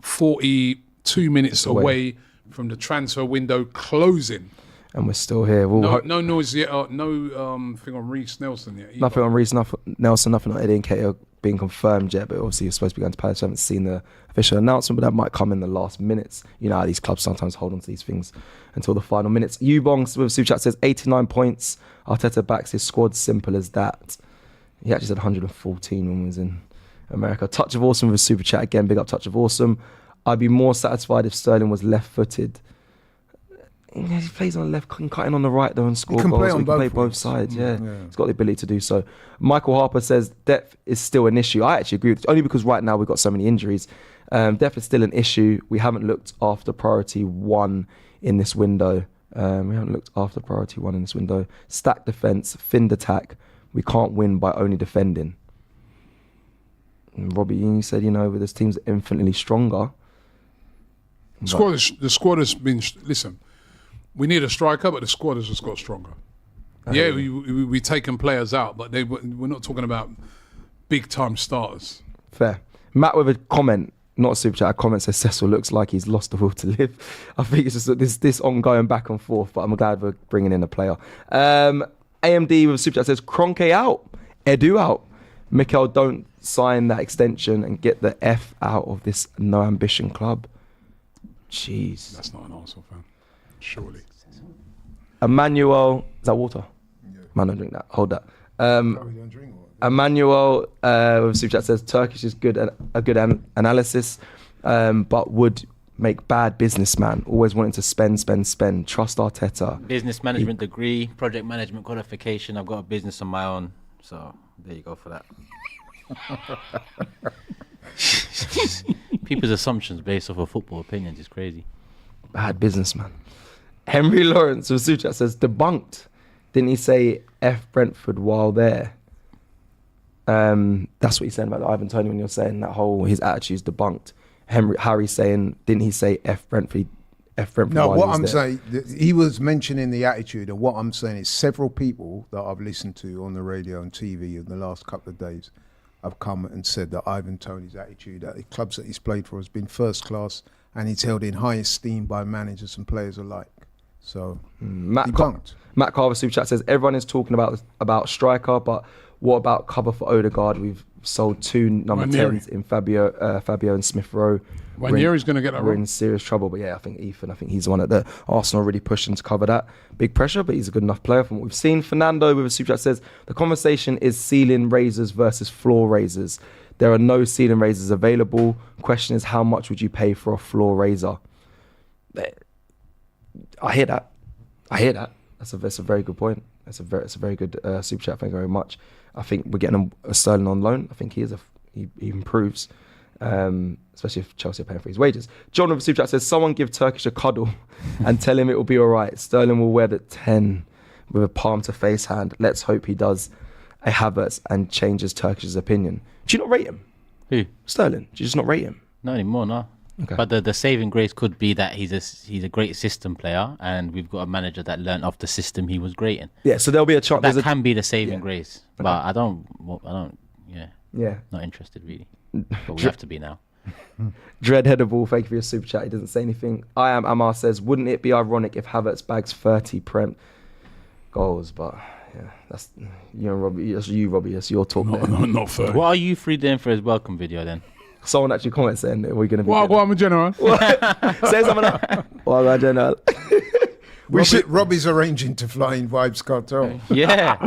42 minutes away from the transfer window closing. And we're still here. No noise yet. No thing on Reese Nelson yet. Either. Nothing on Reese Nelson, nothing on Eddie Nketiah being confirmed yet, but obviously you're supposed to be going to Palace. I haven't seen the official announcement, but that might come in the last minutes. You know how these clubs sometimes hold on to these things until the final minutes. Ubong with Super Chat says 89 points. Arteta backs his squad, simple as that. He actually said 114 when he was in America. Touch of Awesome with Super Chat again. Big up Touch of Awesome. I'd be more satisfied if Sterling was left-footed. Yeah, he plays on the left, cutting on the right though and score goals. He can play both sides. Yeah, he's got the ability to do so. Michael Harper says depth is still an issue. I actually agree with it, only because right now we've got so many injuries. Depth is still an issue. We haven't looked after priority one in this window. Stack defence, finned attack. We can't win by only defending. And Robbie, you said, with this team's infinitely stronger. The squad has been. Listen, we need a striker, but the squad has just got stronger. We've taken players out, but we're not talking about big time starters. Fair. Matt with a comment, not a super chat, a comment says Cecil looks like he's lost the will to live. I think it's just this ongoing back and forth, but I'm glad we're bringing in a player. AMD with a super chat says Kroenke out, Edu out. Mikel, don't sign that extension and get the F out of this no ambition club. Jeez. That's not an Arsenal fan. Surely. Emmanuel, is that water? Yeah. Man, don't drink that. Hold that. Don't drink water. Emmanuel with Super Chat says Turkish is a good analysis, but would make bad businessman. Always wanting to spend. Trust Arteta. Business management degree, project management qualification. I've got a business on my own, so there you go for that. People's assumptions based off of football opinions is crazy. Bad businessman. Henry Lawrence with Super Chat says debunked. Didn't he say F Brentford while there? That's what he's saying about Ivan Toney when you're saying that whole his attitude is debunked. Harry's saying, didn't he say F Brentford? No, what I'm saying, he was mentioning the attitude, and what I'm saying is several people that I've listened to on the radio and TV in the last couple of days have come and said that Ivan Toney's attitude at the clubs that he's played for has been first class, and he's held in high esteem by managers and players alike. So, Matt Carver Super Chat says everyone is talking about striker, but what about cover for Odegaard? We've sold 2 number 10s in Fabio and Smith Rowe. Ranieri's going to get that. We're in serious trouble, but yeah, I think he's the one that Arsenal really pushing to cover that. Big pressure, but he's a good enough player from what we've seen. Fernando with a Super Chat says the conversation is ceiling raisers versus floor raisers. There are no ceiling raisers available. Question is, how much would you pay for a floor raiser? I hear that. That's a very good point. It's a very good Super Chat. Thank you very much. I think we're getting a Sterling on loan. I think he improves, especially if Chelsea are paying for his wages. John with a Super Chat says someone give Turkish a cuddle and tell him it will be all right. Sterling will wear the 10 with a palm to face hand. Let's hope he does a Havertz and changes Turkish's opinion. Do you not rate him? Who? Sterling. Do you just not rate him? Not anymore, no. Okay. But the saving grace could be that he's a great system player, and we've got a manager that learned off the system he was great in. Yeah, so there'll be a chance. That can be the saving grace, okay. but I don't. Yeah. Not interested really. But we have to be now. Dreadheadable, thank you for your Super Chat. He doesn't say anything. I am Amar says, wouldn't it be ironic if Havertz bags 30 Prem goals? But yeah, that's Robbie. That's you, Robbie. That's your talk. Not 30. What are you 3 doing for his welcome video then? Someone actually comments saying, are we going to be... What am I general? Say something else. What am I general? Robbie's arranging to fly in Vibes Cartel. Yeah.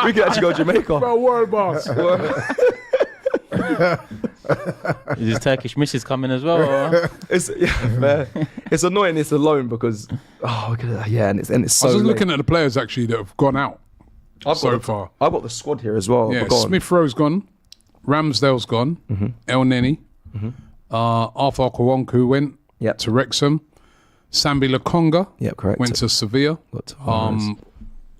we could actually go to Jamaica. World boss. Is his Turkish missus coming as well? Or? It's annoying it's alone because... and it's so I was just late. looking at the players actually that have gone out so far. I've got the squad here as well. Yeah, Smith Rowe's gone. Ramsdale's gone. Mm-hmm. El Neni. Mm-hmm. Arthur Kawanku went to Wrexham. Sambi Lokonga went to Sevilla.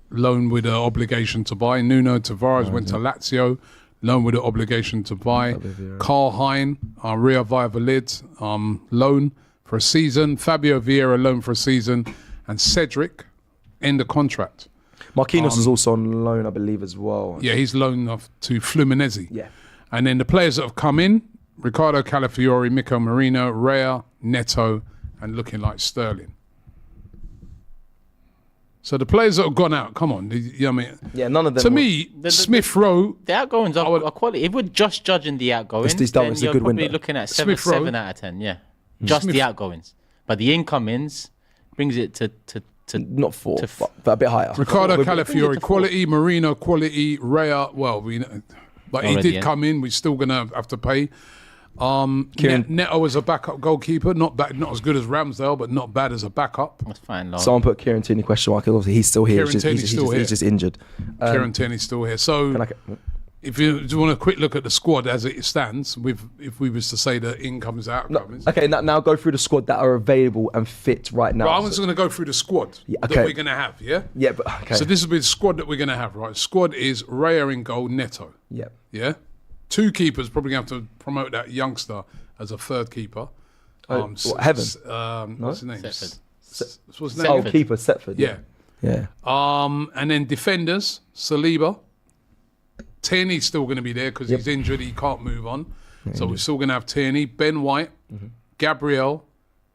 Loan with an obligation to buy. Nuno Tavares went to Lazio. Loan with an obligation to buy. Carl Hein, Ria Valladolid, loan for a season. Fabio Vieira, loan for a season. And Cedric, end of contract. Marquinhos is also on loan, I believe, as well. Yeah, he's loaned off to Fluminense. Yeah. And then the players that have come in, Ricardo Calafiori, Mikel Merino, Rea, Neto, and looking like Sterling. So the players that have gone out, come on. You know what I mean? Yeah, none of them. To me, Smith Rowe... The outgoings are quality. If we're just judging the outgoings, then it's a you're good probably window. looking at 7 out of 10, yeah. Just the outgoings. But the incomings brings it to not 4, but a bit higher. Ricardo Calafiori, quality. Marino, quality. Rea, well, but he did come in. We're still going to have to pay. Neto as a backup goalkeeper, not as good as Ramsdale, but not bad as a backup. That's fine. Lord. Someone put Kieran Tierney question mark. Obviously, he's still here. He's just injured. Kieran Tierney's still here. So, if you want a quick look at the squad as it stands, if we was to say the incomes, outcomes. Okay, now go through the squad that are available and fit right now. Well, I'm just going to go through the squad that we're going to have. Yeah. Yeah, but okay. So this will be the squad that we're going to have. Right. Squad is Rea in goal, Neto. Yeah. Yeah. 2 keepers, probably going to have to promote that youngster as a third keeper. Heaven. What's his name? Setford. What's his name? Keeper, Setford. Yeah. And then defenders, Saliba. Tierney's still going to be there because he's injured. He can't move on. So we're still going to have Tierney, Ben White, Gabriel,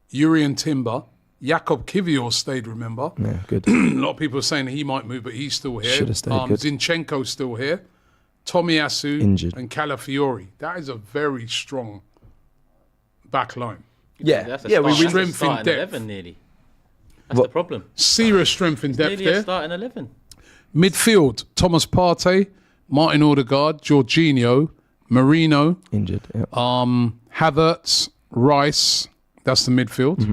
Urian Timber. Jakob Kivior stayed, remember? Yeah, good. A lot of people are saying he might move, but he's still here. Should have stayed, good. Zinchenko's still here. Tomiyasu Injured. and Calafiori. That is a very strong back line. Yeah, we strength in depth. 11 nearly. That's the problem. Serious strength in depth Nearly there. a starting 11. Midfield, Thomas Partey, Martin Odegaard, Jorginho, Marino, injured. Yeah. Havertz, Rice. That's the midfield. Mm-hmm.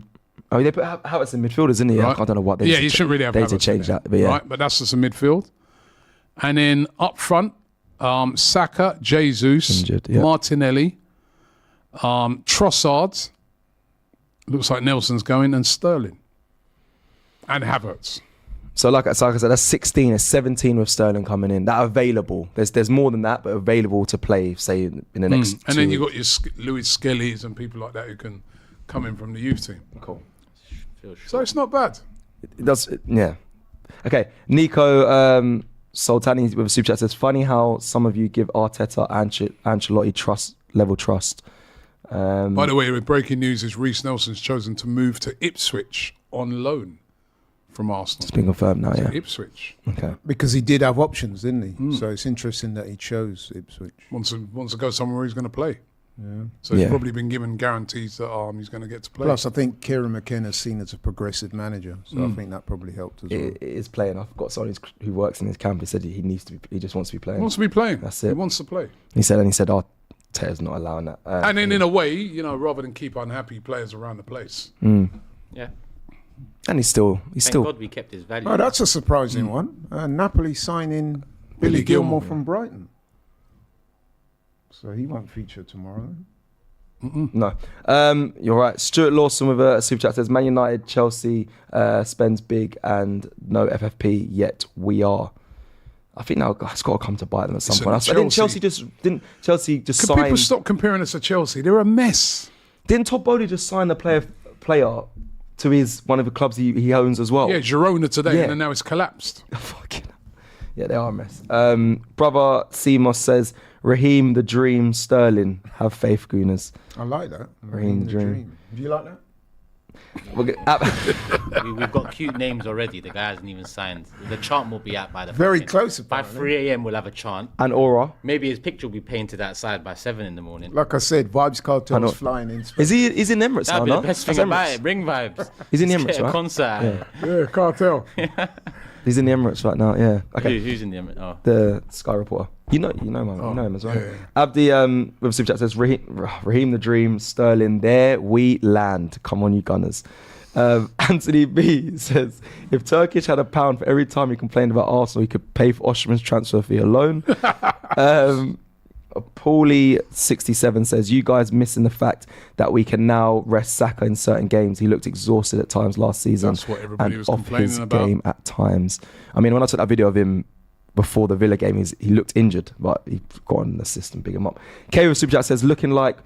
Oh, they put Havertz in midfield, isn't he? Right. I don't know what they. Yeah, you shouldn't really have Havertz. They to change that, but yeah. Right, but that's just a midfield. And then up front, Saka, Jesus, injured, yeah. Martinelli, Trossard. Looks like Nelson's going, and Sterling, and Havertz. So like I said, that's 16. It's 17 with Sterling coming in. That are available. There's more than that, but available to play, say, in the next 2 And then you've weeks. got your Louis Skellies and people like that who can come in from the youth team. Cool. So it's not bad. It does, yeah. Okay, Nico Sultani with a super chat says, funny how some of you give Arteta and Ancelotti trust. By the way, with breaking news is Reese Nelson's chosen to move to Ipswich on loan from Arsenal. It's been confirmed now, yeah. Ipswich. Okay. Because he did have options, didn't he? So it's interesting that he chose Ipswich. Wants to go somewhere where he's going to play. Yeah. So he's probably been given guarantees that he's going to get to play. Plus, I think Kieran McKenna's seen as a progressive manager, so I think that probably helped as well. It is playing. I've got someone who works in his camp. He said he needs to be. He just wants to be playing. He wants to be playing. That's it. He wants to play. He said, Arteta's not allowing that. And then in a way, rather than keep unhappy players around the place. Yeah. And he's still. Thank God we kept his value. Oh, that's a surprising one. Napoli signing Billy Gilmour from Brighton. So he won't feature tomorrow. No. You're right. Stuart Lawson with a super chat says, Man United, Chelsea spends big and no FFP, yet we are. I think now it's got to come to bite them at some point. Didn't Chelsea just sign... People stop comparing us to Chelsea? They're a mess. Didn't Todd Bowley just sign the player to one of the clubs he owns as well? Yeah, Girona today, and then now it's collapsed. Fucking yeah, they are a mess. Brother Semos says, Raheem the Dream, Sterling, have faith, Gooners. I like that. Raheem the Dream. Do you like that? We've got cute names already. The guy hasn't even signed. The chant will be out by the very close. By 3 a.m. we'll have a chant. And aura. Maybe his picture will be painted outside by 7 in the morning. Like I said, Vibes Cartel's flying in. He's in Emirates now, That'd be the best thing about it. Bring Vibes. He's in the Emirates, right? A concert. Yeah, Cartel. He's in the Emirates right now. Yeah. Okay. Who's in the Emirates? Oh. The Sky reporter. You know him as well. Yeah. Abdi with super chat says, Raheem the Dream, Sterling, there we land. Come on, you Gunners. Anthony B says, if Turkish had £1 for every time he complained about Arsenal, he could pay for Osimhen's transfer fee alone. Paulie67 says, you guys missing the fact that we can now rest Saka in certain games. He looked exhausted at times last season. That's what everybody was off complaining his about. Game at times. I mean, when I took that video of him before the Villa game, he looked injured, but he got on the system, big him up. K with super chat says, looking like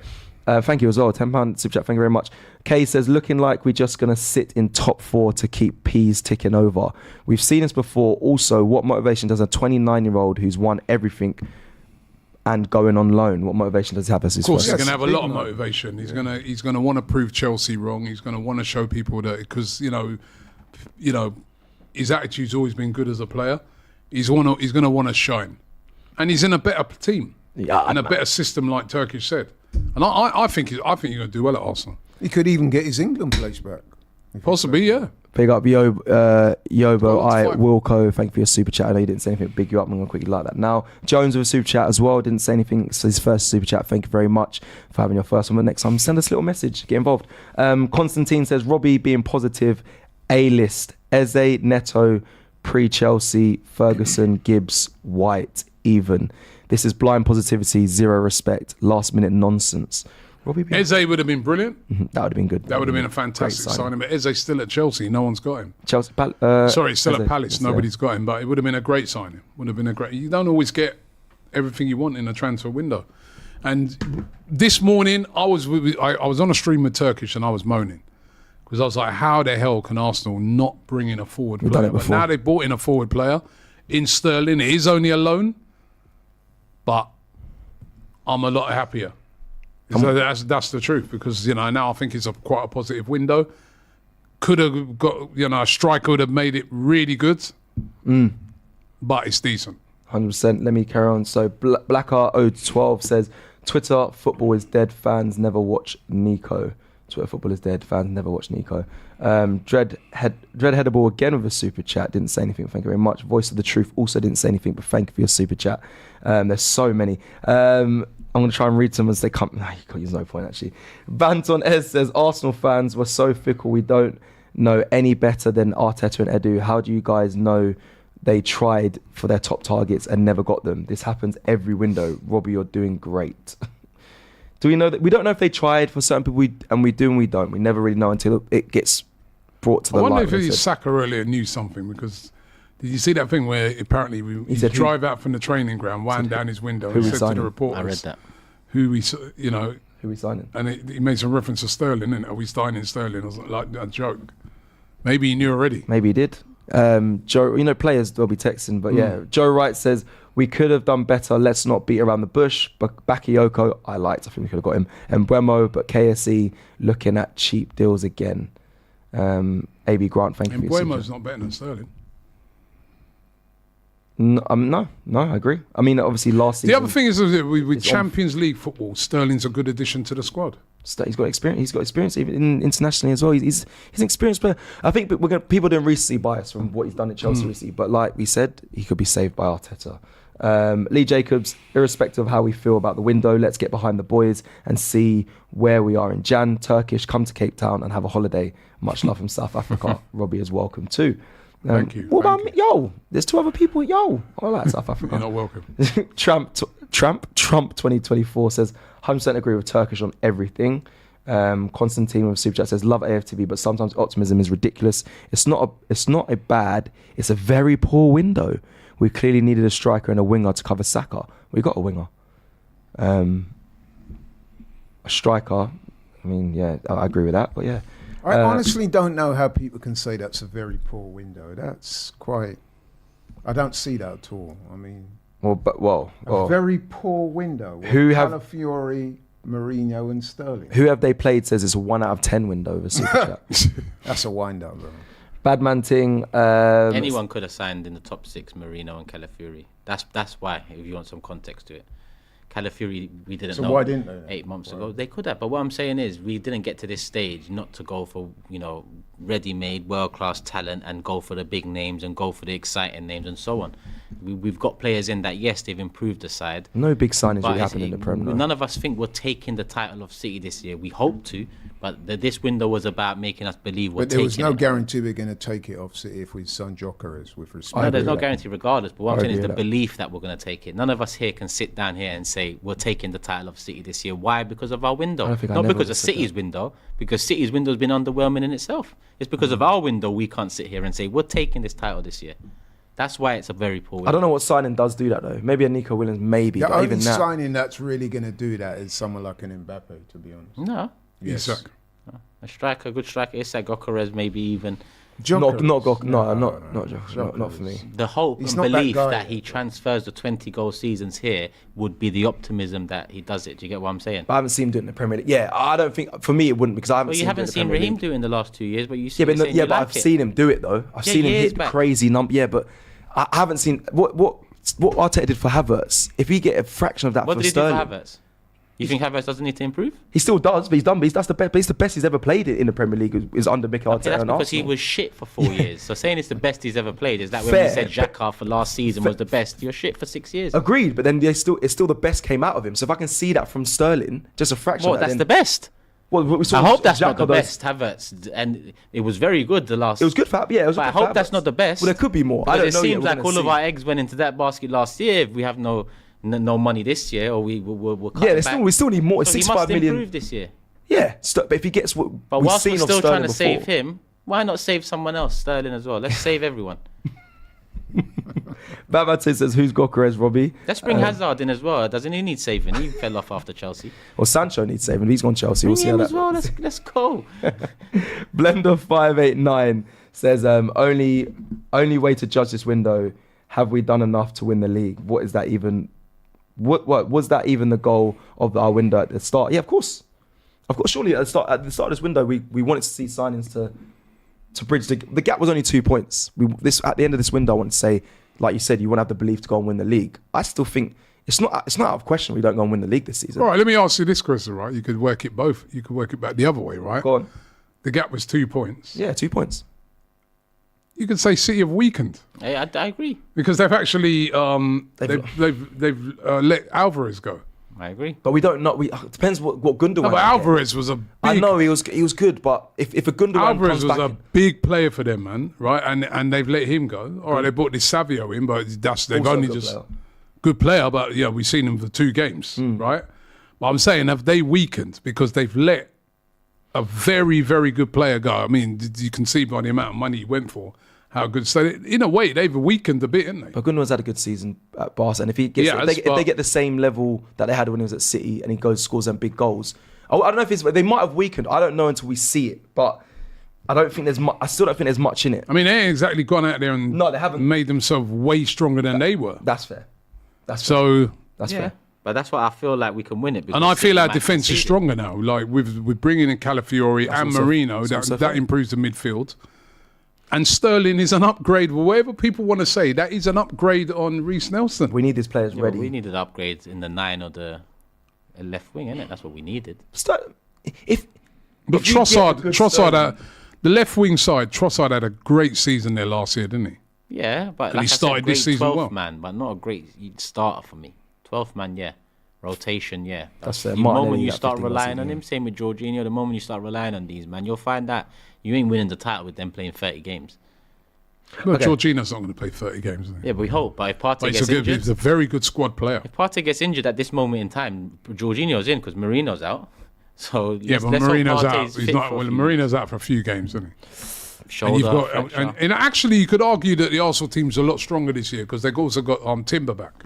Thank you as well. £10 super chat. Thank you very much. Kay says, looking like we're just going to sit in top 4 to keep P's ticking over. We've seen this before. Also, what motivation does a 29-year-old who's won everything and going on loan, what motivation does he have as his Of course, first? he's going to have a lot of motivation. He's going to want to prove Chelsea wrong. He's going to want to show people that, because you know, his attitude's always been good as a player. He's going to want to shine, and he's in a better team and a better system, like Turkish said. And I think he's going to do well at Arsenal. He could even get his England place back. Possibly, yeah. Big up Yobo, Wilco, thank you for your super chat. I know you didn't say anything, big you up. I'm going to quickly like that now. Jones with a super chat as well, didn't say anything. It's his first super chat. Thank you very much for having your first one. But next time, send us a little message, get involved. Constantine says, Robbie being positive, A-list, Eze, Neto, pre-Chelsea, Ferguson, Gibbs, White, even. This is blind positivity, zero respect, last minute nonsense. Eze would have been brilliant. That would have been good. That would have been a fantastic signing. But Eze's still at Chelsea. No one's got him. Sorry, still at Palace. Nobody's got him. But it would have been a great signing. You don't always get everything you want in a transfer window. And this morning, I was on a stream with Turkish and I was moaning. Because I was like, how the hell can Arsenal not bring in a forward player? But now they've brought in a forward player in Sterling. It is only a loan. But I'm a lot happier. So that's the truth, because now I think it's quite a positive window. Could have got a striker would have made it really good, but it's decent. 100%. Let me carry on. So Blackheart012 says, Twitter football is dead. Fans never watch Nico. Twitter football is dead. Fans never watch Nico. Dreadheadable again with a super chat. Didn't say anything. Thank you very much. Voice of the Truth also didn't say anything, but thank you for your super chat. There's so many. I'm going to try and read some as they come. There's no point, actually. Banton Ez says, Arsenal fans were so fickle. We don't know any better than Arteta and Edu. How do you guys know they tried for their top targets and never got them? This happens every window. Robbie, you're doing great. Do we know that? We don't know if they tried for certain people, and we do and we don't. We never really know until it gets brought to the light. I wonder if Saka earlier knew something, because did you see that thing where apparently he said drive out from the training ground, wound down his window, and said to the reporters, I read that. Who we signing? And he made some reference to Sterling, and are we signing Sterling? I was like a joke. Maybe he knew already. Maybe he did. Joe, players will be texting, but yeah. Joe Wright says, we could have done better. Let's not beat around the bush. But Bakayoko, I think we could have got him. And Buemo, but KSE looking at cheap deals again. AB Grant, thank you. And Buemo's not better than Sterling. No, I agree. I mean, obviously last season. The other thing is with Champions League football, Sterling's a good addition to the squad. He's got experience. He's got experience even internationally as well. He's an experienced player. I think people don't recency bias from what he's done at Chelsea recently, but like we said, he could be saved by Arteta. Lee Jacobs, irrespective of how we feel about the window, let's get behind the boys and see where we are in Jan. Turkish, come to Cape Town and have a holiday. Much love from South Africa. Robbie is welcome too. Thank you. What about me? Yo, there's 2 other people. Yo, I like South Africa. You're not welcome. Trump 2024 says 100% agree with Turkish on everything. Constantine with super chat says love AFTV, but sometimes optimism is ridiculous. It's not a bad. It's a very poor window. We clearly needed a striker and a winger to cover Saka. We got a winger. A striker. I mean, yeah, I agree with that. But yeah. I honestly don't know how people can say that's a very poor window. That's quite... I don't see that at all. I mean... a very poor window. Calafiori, Mourinho and Sterling. Who have they played says it's a 1 out of 10 window of a super chat. That's a wind-up, bro. Badman Ting. Anyone could have signed in the top 6 Mourinho and Calafiori. That's why, if you want some context to it. Calafiori, we didn't know. Why didn't they? 8 months ago. They could have, but what I'm saying is we didn't get to this stage not to go for, ready-made, world-class talent and go for the big names and go for the exciting names and so on. We've got players in that, yes, they've improved the side. No big signings really happened in the Premier. None of us think we're taking the title of City this year. We hope to, but this window was about making us believe we're taking it. But there was no guarantee we're going to take it off City if we signed Jokeris with respect. No, there's no guarantee regardless, but what I'm saying is the belief that we're going to take it. None of us here can sit down here and say we're taking the title of City this year. Why? Because of our window. Not because of City's window, because City's window has been underwhelming in itself. It's because of our window we can't sit here and say we're taking this title this year. That's why it's a very poor window. I don't know what signing does do that though. Maybe a Nico Williams, maybe. The but only even that, signing that's really going to do that is someone like an Mbappe, to be honest. No. Yes. Isak. A striker, good striker, Isak, Gokares, maybe even. not for me. The hope He's and not that belief guy. that he transfers the 20-goal seasons here would be the optimism that he does it. Do you get what I'm saying? But I haven't seen him do it in the Premier League. Yeah, I don't think for me it wouldn't because I haven't. Well, you seen haven't him seen do it in the Premier Raheem League. do it in the last 2 years, but you see. Yeah, but I've seen him do it though. I've seen him years hit back. crazy number. Yeah, but I haven't seen what Arteta did for Havertz. If he get a fraction of that What for did he Sterling, do for Havertz? You think Havertz doesn't need to improve? he still does. But he's done. But that's the best. But it's the best he's ever played it in the Premier League is under Mikel Arteta Okay, that's and because he Arsenal. was shit for 4 years. So saying it's the best he's ever played is that when Fair, we said Xhaka for last season was the best, you're shit for 6 years. Agreed, but then it's still the best came out of him. So if I can see that from Sterling, just a fraction. Well, of that, that's then, the best. Well, we saw I hope that's not Xhaka the does- best, Havertz, and it was very good the last. It was good for yeah. It was But I good for hope that's Havertz. not the best. Well, there could be more. I Because don't it know. seems like all of our eggs went into that basket last year. If we have no money this year, or we're Yeah, we still need more. So he 65 must million. improve this year. Yeah, but if he gets what But we've whilst seen we're of still Sterling trying to before, save him, why not save someone else, Sterling as well? Let's save everyone. Batman says, "Who's Gokares, Robbie?" Let's bring Hazard in as well. Doesn't he need saving? He fell off after Chelsea. Well, Sancho needs saving. He's gone Chelsea. We'll Bring see how him that. as well. Let's go. Blender 589 says, "Only way to judge this window. Have we done enough to win the league? What is that even? What was that even the goal of our window at the start? Yeah, of course. Surely at the start of this window, we wanted to see signings to bridge the gap was only 2 points. At the end of this window, I want to say, like you said, you want to have the belief to go and win the league. I still think it's not out of question we don't go and win the league this season. All right, let me ask you this question, right? You could work it both. You could work it back the other way, right? Go on. The gap was 2 points. Yeah, 2 points. You could say City have weakened I agree. because they've actually they've let Alvarez go. I agree. But we don't know. It depends what Gundogan. No, but can get. Alvarez was a big. I know he was good, but if a Gundogan Alvarez comes was back, a big player for them, man, right? And they've let him go. All right, they brought this Savio in, but they've also a only good just player. good player. But yeah, we've seen him for 2 games, right? But I'm saying, have they weakened because they've let a very, very good player go? I mean, you can see by the amount of money he went for how good. So in a way, they've weakened a bit, haven't they? But Gundogan's had a good season at Barca, and if he gets, if they get the same level that they had when he was at City, and he scores them big goals, I don't know if they might have weakened. I don't know until we see it, but I don't think I still don't think there's much in it. I mean, they ain't exactly gone out there and they haven't made themselves way stronger than they were. That's fair. That's so. fair. But that's why I feel like we can win it. And I feel our City might defence is concede it. stronger now. Like with bringing in Calafiori and also- Marino, that's also that fair. improves the midfield. And Sterling is an upgrade. Whatever people want to say, that is an upgrade on Reese Nelson. We need these players Yeah, ready. we needed upgrades in the 9 or the left wing, innit? That's what we needed. But But if you get a Trossard, good Trossard, Sterling- the left wing side, Trossard had a great season there last year, didn't he? Yeah, but And like he I said, started great this season 12th well. man, but not a great starter for me. 12th man, yeah. Rotation, yeah. That's fair. The Martinelli moment you got start 15 last relying on season, him, same with Jorginho, the moment you start relying on these, man, you'll find that you ain't winning the title with them playing 30 games. Well, Okay. Jorginho's not going to play 30 games, is he? Yeah, but we hope. But if Partey But gets injured, he's a very good squad player. if Partey gets injured at this moment in time, Jorginho's in because Marino's out. So Yeah, but let's hope Marino's out. Partey's He's fit not. for a Well, few Marino's out for a few games, isn't he? shoulder fracture. And actually, you could argue that the Arsenal team's a lot stronger this year because they've also got Timber back.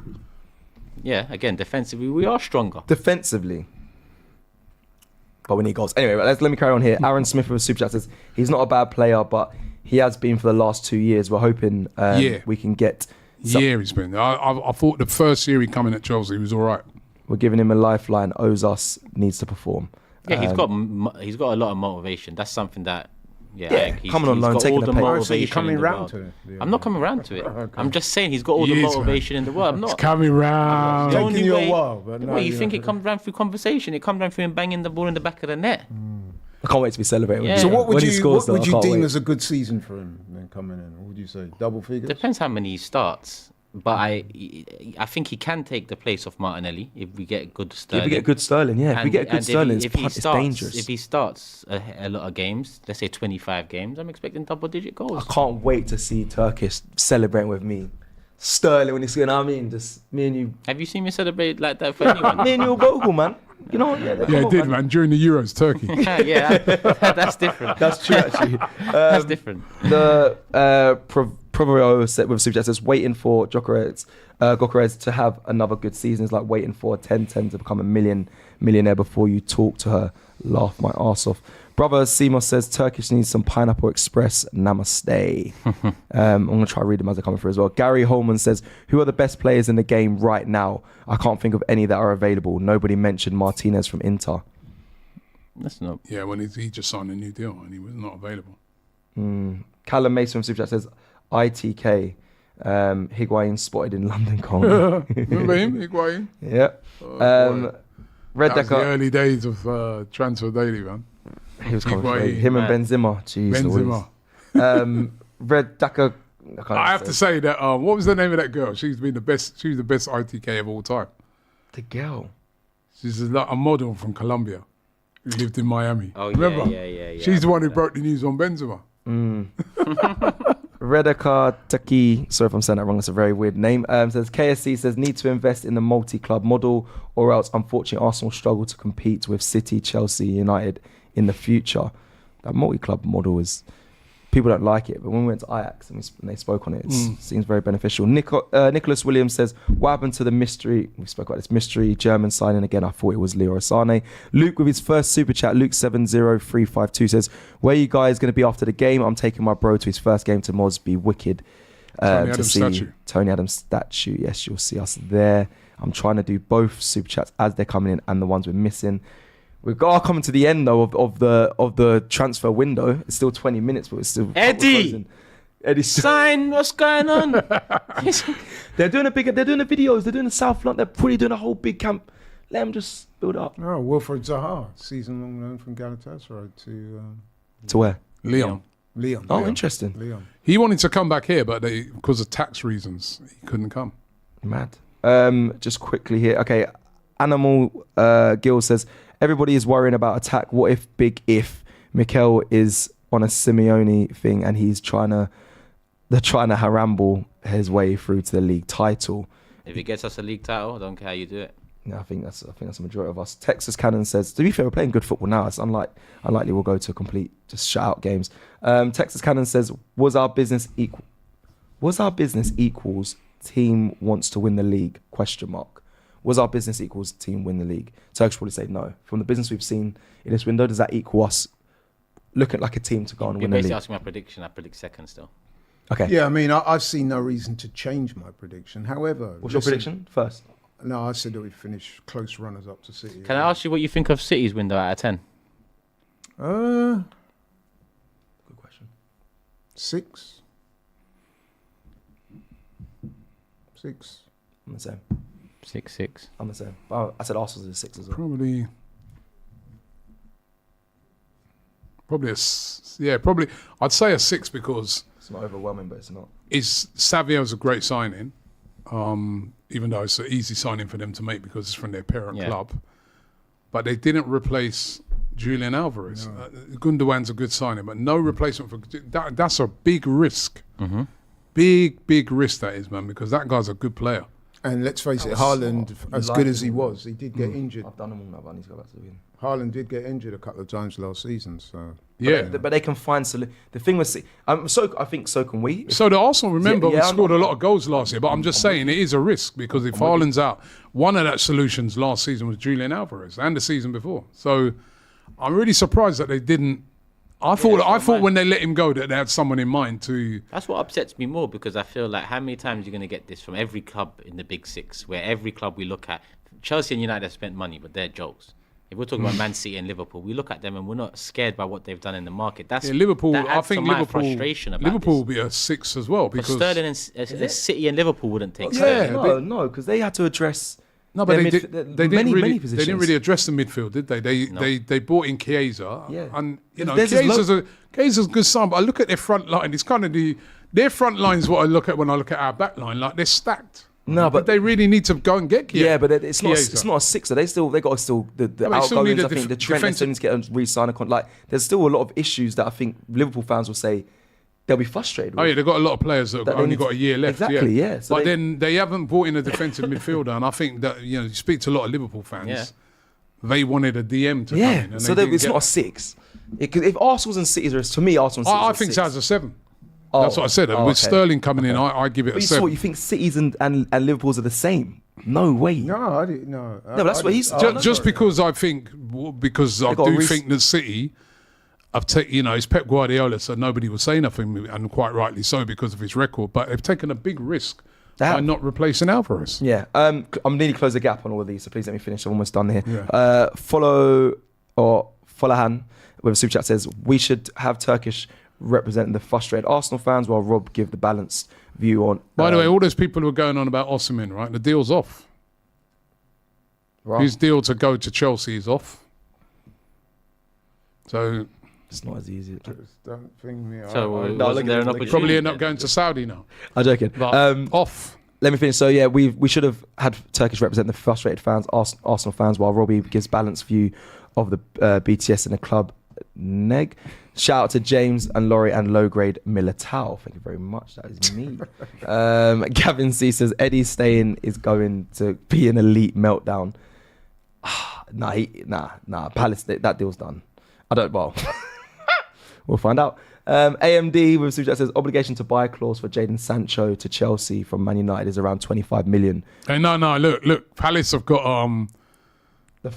Yeah, again, defensively, we are stronger. defensively. But we need goals. Anyway, let me carry on here. Aaron Smith with a super chat says he's not a bad player, but he has been for the last 2 years. We're hoping we can get. Yeah, he's been. I thought the first year he come in at Chelsea, he was all right. We're giving him a lifeline. Owes us, needs to perform. Yeah, he's got a lot of motivation. That's something that he's coming on loan, got taking all the the pain. motivation. So you're coming in the round world. to it? Yeah. I'm not coming round to it. Okay. I'm just saying he's got all He the is, man. motivation in the world. I'm It's not. coming round. The Taking only you a way- while, but no, Well, you yeah. think it comes round through conversation? It comes round through him banging the ball in the back of the net. I can't wait to be celebrating. Yeah. So what would When he you scores, what would though, I you can't deem wait. as a good season for him then coming in? What would you say? Double figures? Depends how many he starts. But I think he can take the place of Martinelli if we get good Sterling. If we get good Sterling, yeah. If we get good Sterling, if he it's starts, dangerous. If he starts a lot of games, let's say 25 games, I'm expecting double-digit goals. I can't wait to see Turkish celebrating with me. Sterling when he's going, I mean, just me and you. Have you seen me celebrate like that for anyone? Me and you are vocal, man. You know, Yeah, it did, man. During the Euros, Turkey. Yeah, that's different. That's true, actually. That's different. The Provo said with Super Chat says waiting for Gokarez to have another good season is like waiting for a 10-10 to become a millionaire before you talk to her. Laugh my arse off. Brother Seymour says Turkish needs some Pineapple Express. Namaste. I'm going to try to read them as they come through as well. Gary Holman says, who are the best players in the game right now? I can't think of any that are available. Nobody mentioned Martinez from Inter. That's not. Yeah, when he just signed a new deal and he was not available. Callum Mason from Super Chat says, ITK. Higuain spotted in London. Remember him, Higuain? Yeah. Red That was the Decker. early days of Transfer Daily, man. He was coming through. Higuain. Him and Benzema. Jeez Benzema. Red Decker. I have to say that. What was the name of that girl? She's been the best. She's the best ITK of all time. The girl. She's a model from Colombia who lived in Miami. Oh, remember? Yeah. She's the one who broke the news on Benzema. Redaka Taki, sorry if I'm saying that wrong, it's a very weird name, says KSC says need to invest in the multi-club model or else unfortunately Arsenal struggle to compete with City, Chelsea, United in the future. That multi-club model is, people don't like it, but when we went to Ajax and they spoke on it, it seems very beneficial. Nicholas Williams says, what happened to the mystery, we spoke about this mystery German signing again, I thought it was Leroy Sané. Luke with his first super chat, Luke 70352 says, where are you guys going to be after the game? I'm taking my bro to his first game to Mosby, wicked. Tony to Adams see statue. Tony Adams statue, yes, you'll see us there. I'm trying to do both super chats as they're coming in and the ones we're missing. We've got coming to the end though of the transfer window. It's still 20 minutes, but it's still Eddie sign. What's going on? They're doing the videos. They're doing the South London. They're probably doing a whole big camp. Let them just build up. Oh, Wilfred Zaha, season-long loan from Galatasaray To where? Leon. Oh, interesting. Leon. He wanted to come back here, but because of tax reasons, he couldn't come. Mad. Just quickly here. Okay, Animal Gill says everybody is worrying about attack. What if big if Mikel is on a Simeone thing and they're trying to haramble his way through to the league title? If he gets us a league title, I don't care how you do it. Yeah, I think that's the majority of us. Texas Cannon says, to be fair, we're playing good football now. It's unlikely we'll go to a complete just shutout games. Texas Cannon says, was our business equals team wants to win the league? ? Was our business equals team win the league? Turks probably say no. From the business we've seen in this window, does that equal us looking like a team to go and win the league? You're basically asking my prediction. I predict second still. Okay. Yeah, I mean, I've seen no reason to change my prediction. However... What's your prediction first? No, I said that we'd finish close runners up to City. Can I ask you what you think of City's window out of 10? Good question. 6. I'm the same. 6. I'm the same. Oh, I said Arsenal's a 6 as well. Probably I'd say a 6 because It's not overwhelming, but it's not. Savio's a great signing, even though it's an easy signing for them to make because it's from their parent club. But they didn't replace Julian Alvarez. No. Gundogan's a good signing, but no replacement for that's a big risk. Mm-hmm. Big risk that is, man, because that guy's a good player. And let's face it, Haaland, as good as he was, he did get injured. I've done them all now, but I need to go back to the beginning. Haaland did get injured a couple of times last season, so... But they can find... The thing with... I think so can we. So the Arsenal, remember, we scored a lot of goals last year, but I'm just saying it is a risk because if Haaland's out, one of that solutions last season was Julian Alvarez and the season before. So I'm really surprised that they didn't... I thought when they let him go that they had someone in mind to... That's what upsets me more because I feel like how many times you're going to get this from every club in the Big Six, where every club we look at, Chelsea and United have spent money, but they're jokes. If we're talking about Man City and Liverpool, we look at them and we're not scared by what they've done in the market. That's Liverpool. That I think Liverpool. Frustration about Liverpool will this. be a 6 as well because Sterling and City and Liverpool wouldn't take. No, because they had to address. No, but they didn't positions. They didn't really address the midfield, did they? They bought in Chiesa, and Chiesa's a good sign. But I look at their front line. It's kind of their front line is what I look at when I look at our back line. Like they're stacked. No, but they really need to go and get Chiesa. Yeah, but it's not a 6. They got the outgoings. I think the Trent still needs to get a re-sign a contract. Like there's still a lot of issues that I think Liverpool fans will say they'll be frustrated with. Oh yeah, they've got a lot of players that have only got a year left. Exactly, yeah. So but then they haven't brought in a defensive midfielder, and I think that you speak to a lot of Liverpool fans. Yeah. They wanted a DM to come in. And so it's not a 6. If Arsenal's and City's, to me, Arsenal and City. I think Sal's a 7. That's what I said. With Sterling coming in, I give it But a 7. you think City's and Liverpool's are the same? No way. No, I didn't. No, No, that's what he's. Just because I think, because I do think that City, it's Pep Guardiola, so nobody will say nothing, and quite rightly so because of his record. But they've taken a big risk by not replacing Alvarez. Yeah, I'm nearly close the gap on all of these, so please let me finish. I'm almost done here. Yeah. Follohan with a super chat says we should have Turkish representing the frustrated Arsenal fans, while Rob give the balanced view on. By the way, all those people who are going on about Osimhen, right? The deal's off. Right. His deal to go to Chelsea is off. So it's not as easy. Don't think me. So wasn't there an opportunity? Probably end up going to Saudi now. I'm joking. Off. Let me finish. So yeah, we should have had Turkish represent the frustrated fans, Arsenal fans, while Robbie gives balanced view of the BTS and the club. Neg. Shout out to James and Laurie and low grade Militao. Thank you very much. That is me. Gavin C says Eddie staying is going to be an elite meltdown. Nah. Palace, that deal's done. We'll find out. AMD with super chat says obligation to buy clause for Jadon Sancho to Chelsea from Man United is around 25 million. Hey, no. Look. Palace have got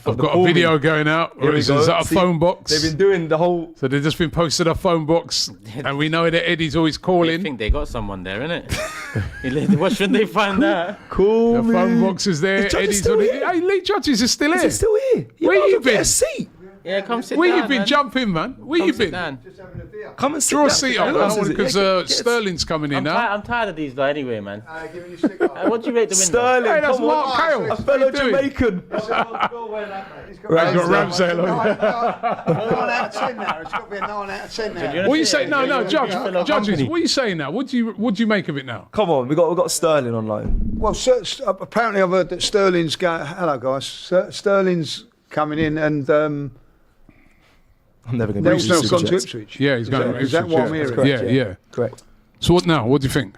I've got a video going out. Is that a phone box? They've been doing the whole. So they've just been posted a phone box, and we know that Eddie's always calling. I think they got someone there, innit? What should they find out? Cool. The phone box is there. Eddie's on it. Hey, Lee Judges is still here. Is he still here? Where you been? Get a seat. Yeah, come sit Where down. you been? Man. Jump in, man. Where you been? Come and sit Draw a down. seat up, because Sterling's coming in now. I'm tired of these guys anyway, man. What do you rate the window? Sterling, hey, that's come Mark on. Kyle. A fellow Jamaican. Right, got Ramsdale on. 9 out of 10 now. It's got to be a 9 out of 10 now. What are you saying? No, Judges. What are you saying now? What do you make of it now? Come on, we got Sterling online. Well, apparently I've heard that Sterling's going. Hello, guys. Sterling's coming in, and I'm never going to Nelson's gone to Ipswich. Yeah, he's going to Ipswich. Is that what I'm hearing? Yeah. Correct. So what now? What do you think?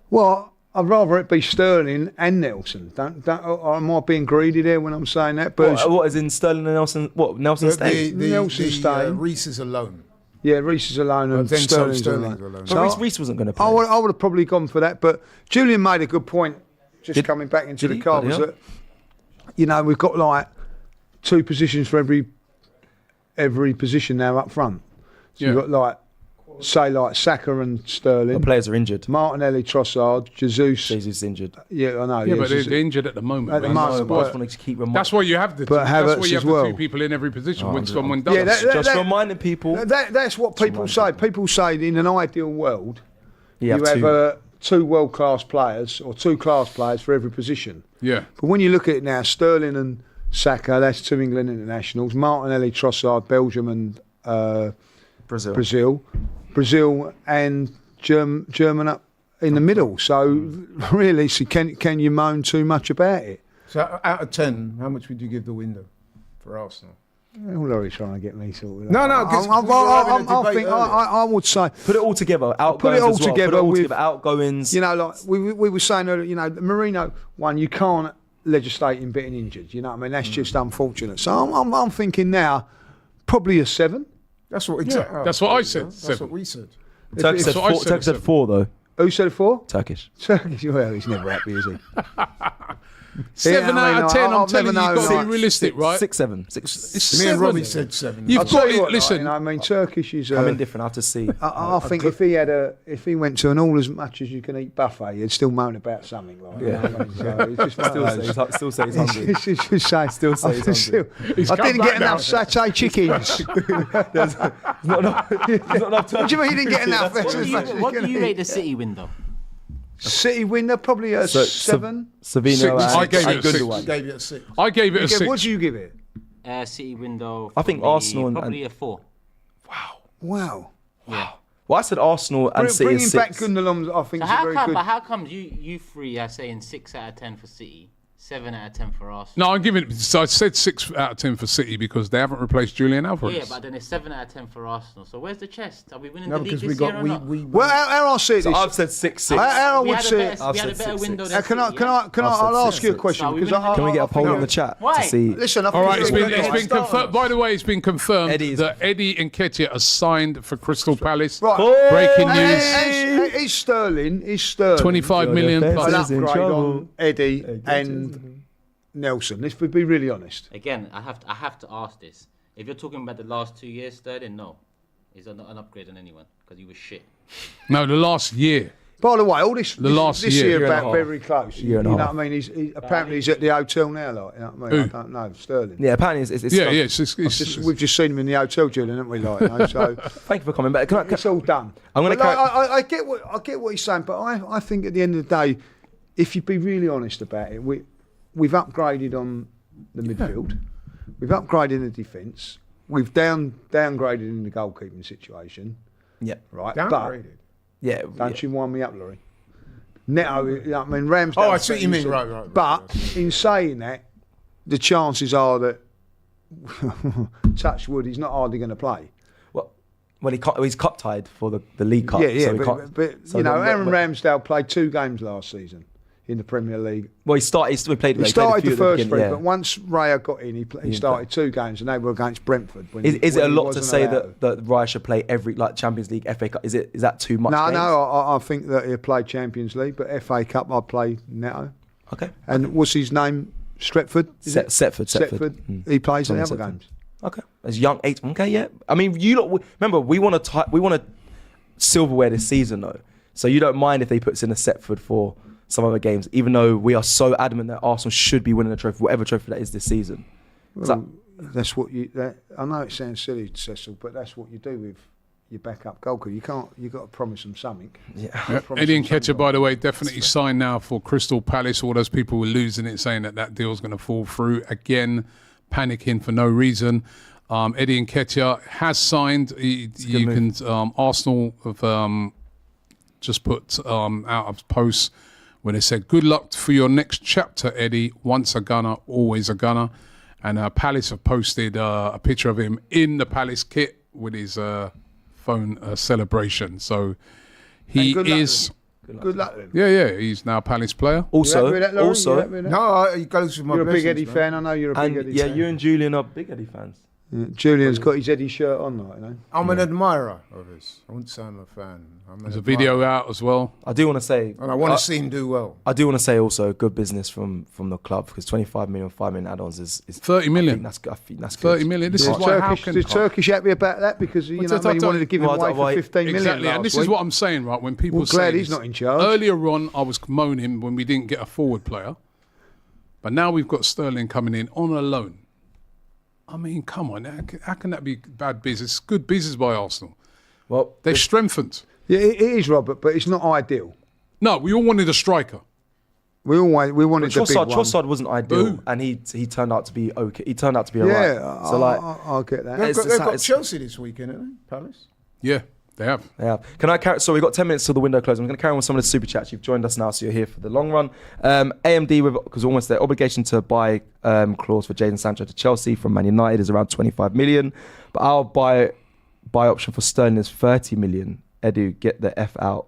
Well, I'd rather it be Sterling and Nelson. Or am I being greedy there when I'm saying that? But what is in Sterling and Nelson? What, Nelson staying? Nelson staying. Reese is alone. Yeah, Reese is alone and then Sterling's alone. alone. But Reese wasn't going to play. I would have probably gone for that. But Julian made a good point, coming back into the car, was that, we've got like 2 positions for every position now up front. So you've got like Saka and Sterling. The players are injured. Martinelli, Trossard, Jesus is injured. Yeah, I know. Yeah, but they're injured at the moment. At the moment, but I just want to keep reminding. That's why you have the. But that's why you Havertz have as the well. 2 people in every position when someone does. Yeah, just reminding people. That's what people say. People say in an ideal world, you have 2. 2 world-class players or 2 class players for every position. Yeah. But when you look at it now, Sterling and Saka, that's 2 England internationals. Martinelli, Trossard, Belgium and Brazil and German up in the middle. So really, can you moan too much about it? So out of 10, how much would you give the window for Arsenal? Laurie's trying to get me sorted. No, I would say Put it all together. Outgoings put it all as well. together Put it all with together. Outgoings. like we were saying earlier, the Marino one, you can't legislate him being injured. You know what I mean? That's just unfortunate. So I'm thinking now, probably a 7. That's what exactly. Yeah, that's what I said. That's 7. what we said. Turkish said 4 though. Who said 4? Turkish. Well, he's never happy, is he? 7 out of 10. I'm telling you, you've got to be realistic, right? 6, 7. It's Me 7. and Robbie said 7. You've got to listen. Turkish is. I'm indifferent. I have to see. I think if he went to an all as much as you can eat buffet, he'd still moan about something like that. So Still say he's hungry. Still say he's hungry. I didn't get enough satay chickens. There's not enough What do you mean you didn't get enough? What do you rate the City window? City winner, probably a 7. Savino. I gave it a 6. Gave it a 6. I gave it a 6. What do you give it? City window. I think Arsenal probably a 4. Wow. Yeah. Well, I said Arsenal and City Bringing is back 6. Gundogan, I think, So is very good. But how comes you 3 are saying 6 out of 10 for City, 7 out of 10 for us. No, I'm giving it. So I said 6 out of 10 for City because they haven't replaced Julian Alvarez. Yeah, but then it's 7 out of 10 for Arsenal. So where's the chest? Are we winning No, the league because this we year got or not? Well, how I see it So is, I've said 6-6. how I We would had a see it. better, we had a I've better said window 6-6. than Can City, yeah? I'll ask you a question So we because winning the Can we league? get a poll in the chat Why? to see? Listen, I All right, it's think been confirmed. By the way, it's been confirmed Eddie's- that Eddie Nketiah are signed for Crystal Palace. Right. Breaking news. Is Sterling 25 million defence plus. an is in upgrade trouble. on Eddie and Nelson? Let's be really honest. Again, I have to ask this. If you're talking about the last 2 years, Sterling, no. He's not an upgrade on anyone because he was shit. No, the last year. By the way, all this last this year year and a about half. very close. Year You and a know half. what I mean? He's apparently he's at the hotel now, like, you know what I mean? Who? I don't know, Sterling. Yeah, apparently it's Yeah, yeah. It's We've just seen him in the hotel, Julian, haven't we? Like, you know, so Thank you for coming back. it's all done. I'm gonna But, like, I get what he's saying, but I think at the end of the day, if you be really honest about it, we've upgraded on the midfield, we've upgraded the defence, we've downgraded in the goalkeeping situation, Yeah, right? Downgraded. yeah. Don't you wind me up, Laurie? Neto, you know what I mean, Ramsdale. Oh, I see what you mean. Right. But in saying that, the chances are that touch wood, he's not hardly going to play. Well, he's cup tied for the League Cup. Yeah, so he but can't, so you know, then- Aaron Ramsdale played 2 games last season in the Premier League. Well, he played. He played a started few the at first beginning, 3, yeah. but once Raya got in, he started 2 games, and they were against Brentford. When Is when it a he lot to wasn't say allowed that Raya should play every Champions League, FA Cup? Is that too much? No, games? I think that he'll play Champions League, but FA Cup I'd play Neto. Okay. And what's his name? Stretford? Is it? Setford. He plays in the Tommy other Setford. games. Okay. As young 8. Okay, yeah. I mean, you lot. Remember, we want to silverware this season though. So you don't mind if they put us in a Setford for some other games, even though we are so adamant that Arsenal should be winning a trophy, whatever trophy that is this season. Well, that's what you. I know it sounds silly, Cecil, but that's what you do with your backup goalkeeper. You can't. You got to promise them something. Yeah. Eddie Nketiah, by the way, definitely signed now for Crystal Palace. All those people were losing it, saying that deal's going to fall through again, panicking for no reason. Eddie Nketiah has signed. Arsenal have just put out a post where they said, "Good luck for your next chapter, Eddie. Once a gunner, always a gunner." And Palace have posted a picture of him in the Palace kit with his phone celebration. So he is. Good luck to him. Yeah, he's now a Palace player. Also, You happy with that? No, he goes with my You're a big blessings, Eddie man. fan. I know you're a big and Eddie yeah, fan. you and Julian are big Eddie fans. Yeah, Julian's got his Eddie shirt on, like, you know. I'm an admirer of his. I wouldn't say I'm a fan. I'm an There's a admirer. video out as well. I do want to say, And I want to see him do well. I do want to say also good business from the club because 25 million, 5 million add-ons is 30 million. I think that's good. 30 million. This is Is why. How can Turkish happy about that? Because, you What's know, that? he wanted to give him Well, away why- for 15 million Exactly, and last this week. is what I'm saying, right? When people Well, say glad he's this, not in charge. Earlier on, I was moaning when we didn't get a forward player, but now we've got Sterling coming in on a loan. I mean, come on, how can that be bad business? It's good business by Arsenal. Well, They've strengthened. Yeah, it is, Robert, but it's not ideal. No, we all wanted a striker. We wanted the big one. Trossard wasn't ideal, Who? and he turned out to be okay. He turned out to be alright. Yeah, So like, I'll get that. They've It's- got it's- Chelsea this weekend, haven't they? Palace. Yeah, they have. yeah. Can I carry? So we've got 10 minutes till the window closes. I'm going to carry on with some of the super chats. You've joined us now, so you're here for the long run. AMD, because almost their obligation to buy clause for Jadon Sancho to Chelsea from Man United is around 25 million, but our buy option for Sterling is 30 million. Edu, get the F out.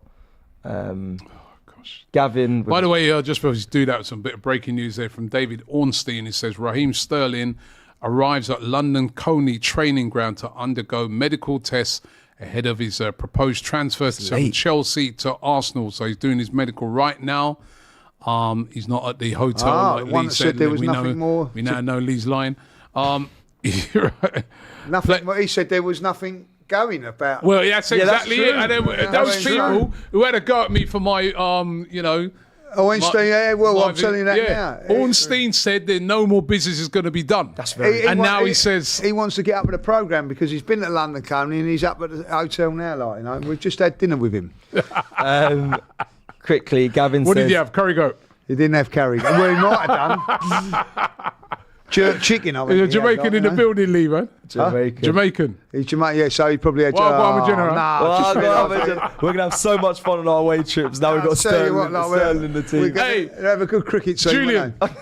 Gosh. Gavin. By the way, just before we do that, some bit of breaking news there from David Ornstein. He says Raheem Sterling arrives at London Coney training ground to undergo medical tests ahead of his proposed transfer from late. Chelsea to Arsenal. So he's doing his medical right now. He's not at the hotel like the one Lee that said. said there was we nothing more We now know Lee's lying. Nothing. Well, he said there was nothing going about. Well, yeah, that's exactly true. it. And then Yeah, those that's people true. who had a go at me for my, Ornstein, yeah, well, I'm telling you that yeah. now. Ornstein said that no more business is going to be done. That's very. And now he says- he wants to get up with the programme because he's been at London Coney and he's up at the hotel now, like, you know. We've just had dinner with him. Quickly, Gavin What says. did you have? Curry goat. He didn't have curry. Well, he might have done. Jerk chicken, I think. He's a he had, Jamaican like, in the you know. building, Lee, man. Jamaican. Jamaican. He's Jamaican, yeah, so he probably had... Well, go on with dinner, huh? nah, Well, just I'll been go off have it. a- we're gonna have so much fun on our away trips. Now we've got I'll tell you Sterling, what, like, Sterling in the We're team. going to have a good cricket team. Julian. won't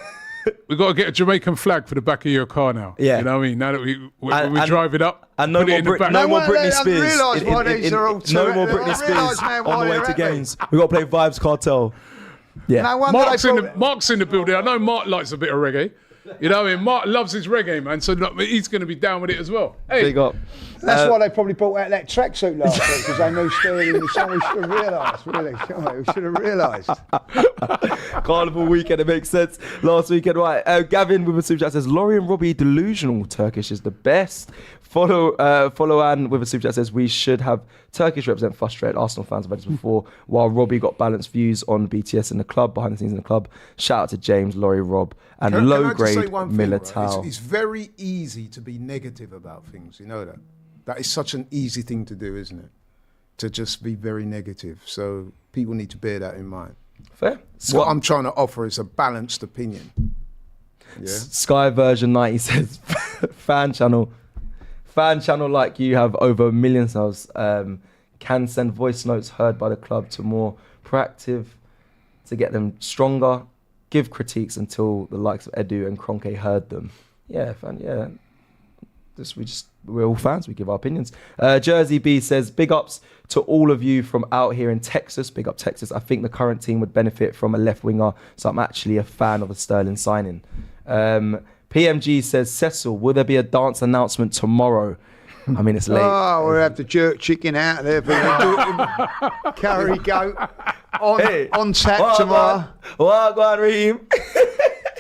We've got to get a Jamaican flag for the back of your car now. Yeah. You know what I mean? Now that when we drive it up, and no put it in the back. no more Britney I Spears. realise why these are all No more Britney Spears on the way to games. We've got to play Vibes Cartel. Yeah. No wonder Mark's in the building. I know Mark likes a bit of reggae. You know what I mean? Mark loves his reggae, man. So he's going to be down with it as well. Hey, Big up. That's why they probably brought out that tracksuit last week, because they knew Sterling was something we should have realised, really. We should have realised. Carnival weekend, it makes sense. Last weekend, right. Gavin with a super chat says, Laurie and Robbie delusional. Turkish is the best. Follow Ann with a super chat says, we should have Turkish represent frustrated Arsenal fans of this before, while Robbie got balanced views on BTS in the club, behind the scenes in the club. Shout out to James, Laurie, Rob, and low-grade Militao. Right? It's very easy to be negative about things, you know that? That is such an easy thing to do, isn't it? To just be very negative. So people need to bear that in mind. Fair. So what I'm trying to offer is a balanced opinion. Yeah. Sky version 90 says, fan channel like you have over a million subs, can send voice notes heard by the club to more proactive to get them stronger, give critiques until the likes of Edu and Kroenke heard them. Yeah, fan, yeah. We're all fans, we give our opinions. Jersey B says, big ups to all of you from out here in Texas. Big up Texas. I think the current team would benefit from a left winger, so I'm actually a fan of a Sterling signing. PMG says, Cecil, will there be a dance announcement tomorrow? I mean, it's late. Oh, we'll have to jerk chicken out of there. Curry goat on tap tomorrow. Wagwan Reem.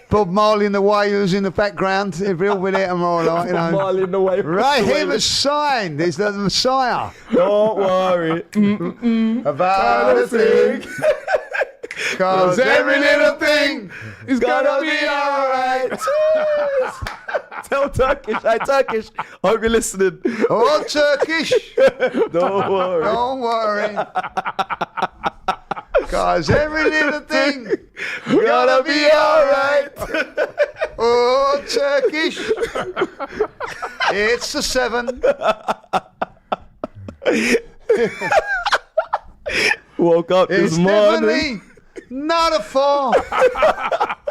Bob Marley and the Wailers in the background. They'll be there tomorrow night, you know. Bob Marley and the Wailers. Right, him a sign. There's the Messiah. Don't worry about a thing. Cause every little thing is gonna be alright. Tell Turkish, hey Turkish, I hope you're listening. Oh, Turkish. Don't worry. Don't worry. Cause every little thing gonna be alright. Oh, Turkish. It's a 7. Woke up this morning. Definitely not a 4.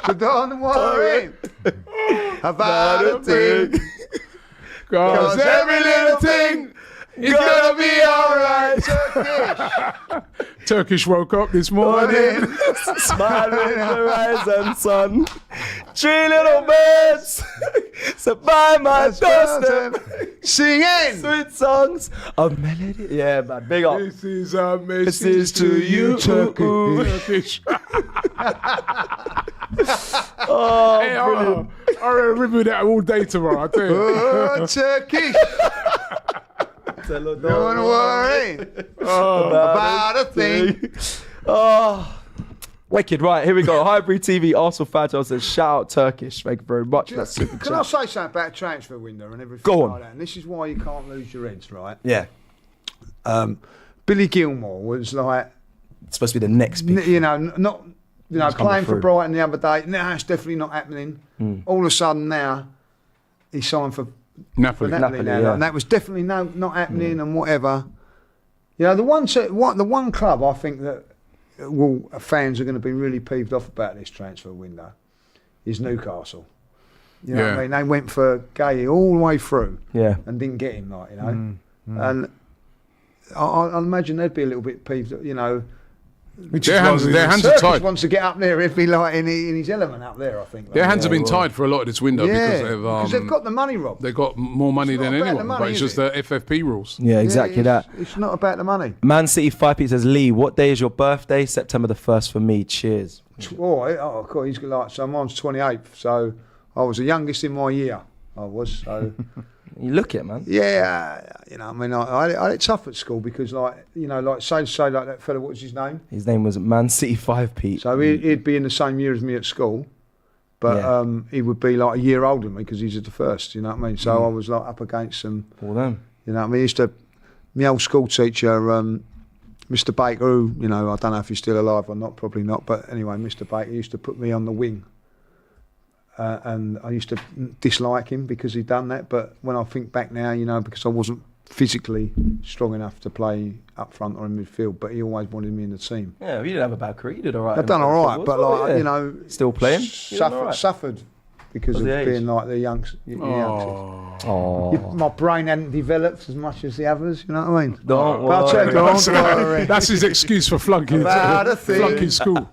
So don't worry about a thing. Cause every little thing is gonna be alright. Turkish woke up this morning. Smiling in the rising sun. 3 little birds sit by my doorstep, singing sweet songs of melody. Yeah, man, big up. This is a message to you, Turkish. Oh, Hey, brilliant. I remember that all day tomorrow, I tell you. oh, Turkish. Don't worry about a thing. Oh, wicked. Right, here we go. Highbury TV, Arsenal fan says, shout out Turkish. Thank you very much. That's super Can I say something about a transfer window and everything Go on. like that? And this is why you can't lose your heads, right? Yeah. Billy Gilmore was like, It's supposed to be the next big you know, not coming playing for through. Brighton the other day. No, it's definitely not happening. All of a sudden now, he's signed for Napoli. now, yeah. and that was definitely not happening and whatever. You know, the one club I think that fans are going to be really peeved off about this transfer window is Newcastle. You know what I mean? They went for Gay all the way through, and didn't get him, like, you know. And I imagine they'd be a little bit peeved, you know. Their hands are Turkish tied. wants to get up there. He'd be like in his element up there, I think. Their hands have been tied for a lot of this window because they've got the money, Rob. They've got more money than not about the anyone, money, but it's is just the FFP rules. Yeah, exactly that. It's not about the money. Man City 5P says, Lee, what day is your birthday? September the 1st for me. Cheers. Oh, God, he's like, so mine's 28th, so I was the youngest in my year. I was, so. You look it, man. Yeah, you know, I mean, I had it tough at school because, like, you know, like, say like that fella, what's his name? His name was Man City 5P. So he'd be in the same year as me at school, but he would be like a year older than me because he's at the first, you know what I mean? So I was like up against some, All them. you know what I mean? My old school teacher, Mr. Baker, who, you know, I don't know if he's still alive or not, probably not, but anyway, Mr. Baker used to put me on the wing. And I used to dislike him because he'd done that. But when I think back now, you know, because I wasn't physically strong enough to play up front or in midfield, but he always wanted me in the team. Yeah, you didn't have a bad career. You did all right. I've done all right, but like, you know, still playing. Suffered because of being like the youngsters. My brain hadn't developed as much as the others. You know what I mean? Don't worry. That's his excuse for flunking school.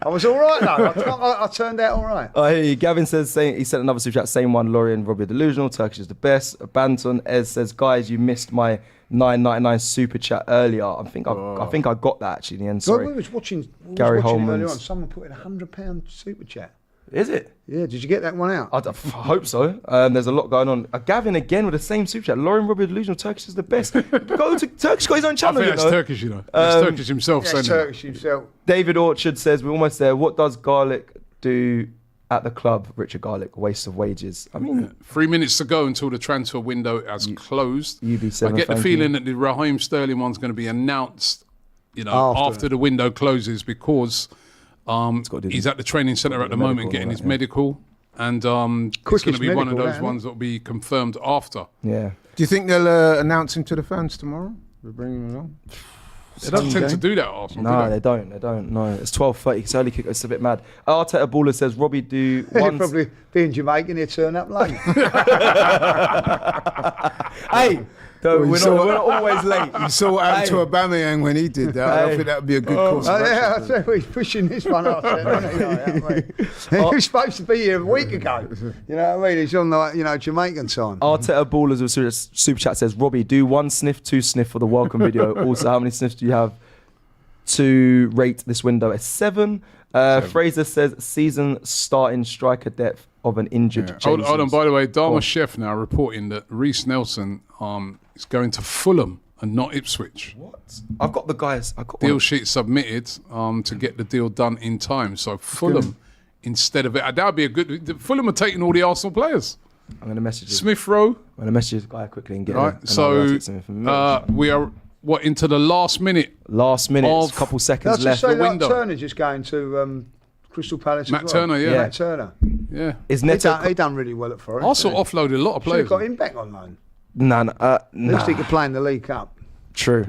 I was all right though. I turned out all right. Oh, hey, Gavin says, he sent another super chat, same one, Laurie and Robbie are delusional, Turkish is the best. Banton Ez says, guys, you missed my $9.99 super chat earlier. I think I got that actually in the end, sorry. Well, we was watching Gary earlier on. Holman's. Someone put in £100 super chat. Is it? Yeah, did you get that one out? I hope so. There's a lot going on. Gavin again with the same super chat. Lauren Robbie delusional. Turkish is the best. Go to Turkish. Got his own channel. I think that's Turkish, you know. That's Turkish himself. Yeah, Turkish himself. David Orchard says we're almost there. What does Garlic do at the club? Richard Garlic, waste of wages. I mean, 3 minutes to go until the transfer window has closed. UB7, I get the feeling that the Raheem Sterling one's going to be announced, you know, after the window closes because. He's at the training centre at the moment getting his medical, and it's going to be one of those ones that will be confirmed after. Yeah. Do you think they'll announce him to the fans tomorrow? They'll bring him along? They don't tend to do that, Arsenal. No, they don't. No, it's 12:30. It's early kick. It's a bit mad. Arteta Baller says Robbie do one. Probably being Jamaican, he'll turn up late. Hey. We're not always late. You saw what happened to Aubameyang when he did that. I think that would be a good course of action. Yeah, I said he's pushing this one up. He was supposed to be here a week ago. You know what I mean? He's on the Jamaican time. Arteta Ballers with super chat says, Robbie, do 1 sniff, 2 sniff for the welcome video. Also, how many sniffs do you have to rate this window? A 7. Fraser says, season starting striker depth of an injured James. Hold on, by the way, Dharma Chef now reporting that Reese Nelson is going to Fulham and not Ipswich. What? I've got the guys. Deal sheet submitted to get the deal done in time. So Fulham instead of it. That would be a good. Fulham are taking all the Arsenal players. I'm going to message you. Smith Rowe. I'm going to message this guy quickly and get right. him. So we are into the last minute. A couple seconds left. Say The window. Turner just going to Crystal Palace. Matt Turner, yeah. Matt Turner. Yeah. Is Neto? He done really well at Forest. Arsenal offloaded a lot of players. Should have got him back on loan. No. At least he could play in the League Cup. True.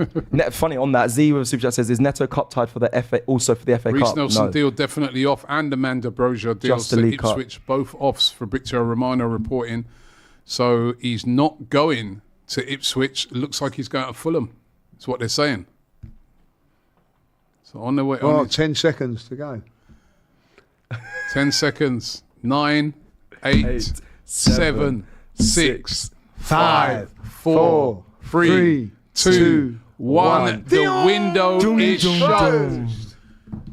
Funny on that, Z with Super Chat says, is Neto Cup tied for the FA, also for the FA Reese Cup? Nelson deal definitely off, and Amanda Brozier deals to Ipswich, both offs for Fabrizio Romano reporting. So he's not going to Ipswich. It looks like he's going to Fulham. That's what they're saying. So on the way. Well, 10 seconds to go. 10 seconds. 9, 8, 7, 6, 5, 4, 3, 2, 1. The window is closed.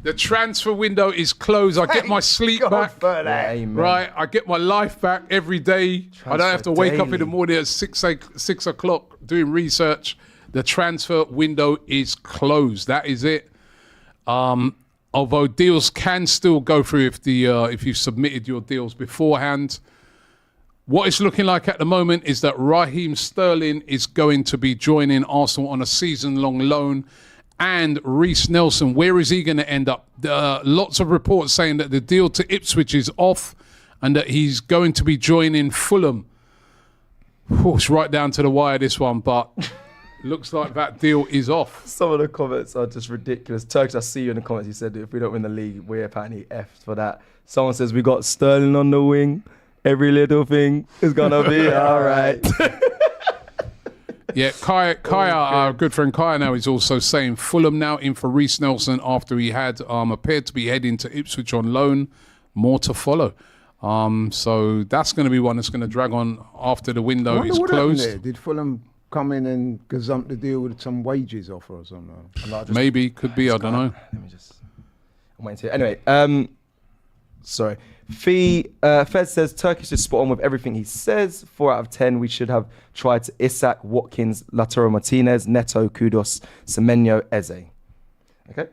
The transfer window is closed. I get my sleep back. Right, I get my life back every day. I don't have to wake up in the morning at 6 o'clock doing research. The transfer window is closed. That is it. Although deals can still go through if you've submitted your deals beforehand. What it's looking like at the moment is that Raheem Sterling is going to be joining Arsenal on a season-long loan. And Reese Nelson, where is he going to end up? Lots of reports saying that the deal to Ipswich is off and that he's going to be joining Fulham. It's right down to the wire, this one, but looks like that deal is off. Some of the comments are just ridiculous. Turks, I see you in the comments. You said if we don't win the league, we're apparently effed for that. Someone says we got Sterling on the wing. Every little thing is going to be all right. Yeah, Kaya, our good friend Kaya now is also saying Fulham now in for Reese Nelson after he had appeared to be heading to Ipswich on loan. More to follow. So that's going to be one that's going to drag on after the window is closed. Did Fulham come in and gazump the deal with some wages offer or something? Maybe, could be, I don't know. Let me just... I'm waiting to... Anyway, sorry. Fez says Turkish is spot on with everything he says. 4 out of 10. We should have tried to Isak, Watkins, Lautaro Martinez, Neto, Kudos, Semenyo, Eze. Okay.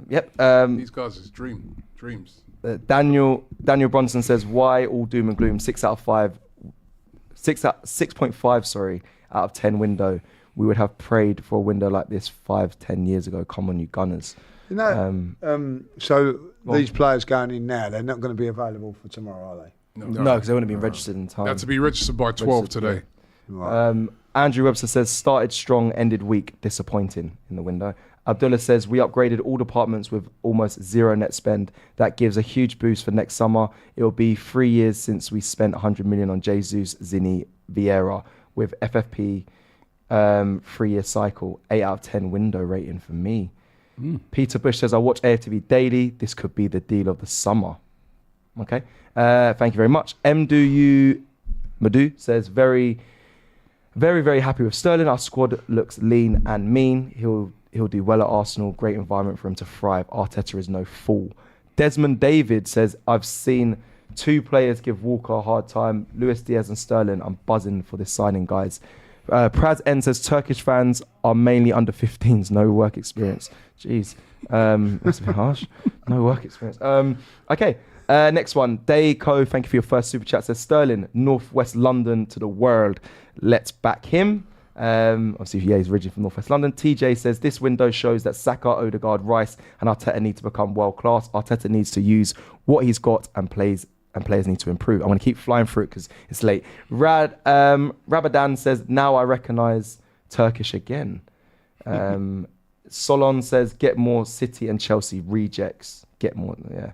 Yep. These guys is dreams. Daniel Bronson says why all doom and gloom. 6.5. Sorry, out of 10 window. We would have prayed for a window like this 5-10 years ago. Come on, you Gunners. You know, so these players going in now, they're not going to be available for tomorrow, are they? No, because they wouldn't have been registered in time. They had to be registered by 12 today. Right. Andrew Webster says, started strong, ended weak, disappointing in the window. Abdullah says, we upgraded all departments with almost zero net spend. That gives a huge boost for next summer. It will be 3 years since we spent 100 million on Jesus, Zini, Vieira with FFP 3-year cycle, 8 out of 10 window rating for me. Peter Bush says, I watch AFTV daily. This could be the deal of the summer. Okay. Thank you very much. Madhu says, very, very happy with Sterling. Our squad looks lean and mean. He'll do well at Arsenal. Great environment for him to thrive. Arteta is no fool. Desmond David says, I've seen 2 players give Walker a hard time. Luis Diaz and Sterling. I'm buzzing for this signing, guys. Praz N says, Turkish fans are mainly under 15s. No work experience. Jeez. That's a bit harsh. No work experience. Okay. Next one. Dayco, thank you for your first super chat. Says, Sterling, Northwest London to the world. Let's back him. Obviously, yeah, he's originally from Northwest London. TJ says, this window shows that Saka, Odegaard, Rice and Arteta need to become world class. Arteta needs to use what he's got and players need to improve. I'm going to keep flying through it because it's late. Rabadan says, now I recognise Turkish again. Solon says, get more City and Chelsea rejects. Get more, yeah.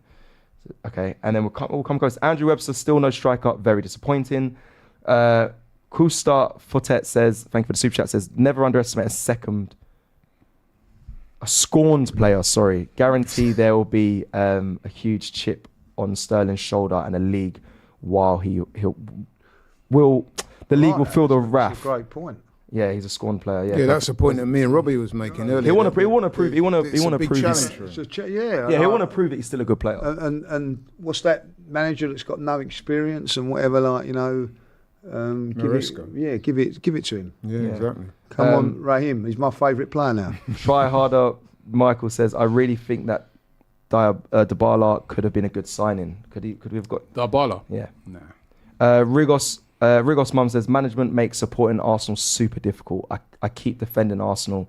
Okay, and then we'll come close. Andrew Webster, still no striker, very disappointing. Kusta Fotet says, thank you for the super chat, says, never underestimate a scorned player, sorry. Guarantee there will be a huge chip on Sterling's shoulder and a league while the league will feel the wrath. That's a great point. Yeah, he's a scorned player. Yeah, that's the point that me and Robbie was making earlier. He want to prove. He want to prove. He want to prove that he's still a good player. And what's that manager that's got no experience and whatever, like, you know, give it to him. Yeah, exactly. Come on, Raheem. He's my favourite player now. Try harder. Michael says, I really think that Dybala could have been a good signing. Could we have got Dybala? Yeah. Nah. Rigos mum says, management makes supporting Arsenal super difficult. I keep defending Arsenal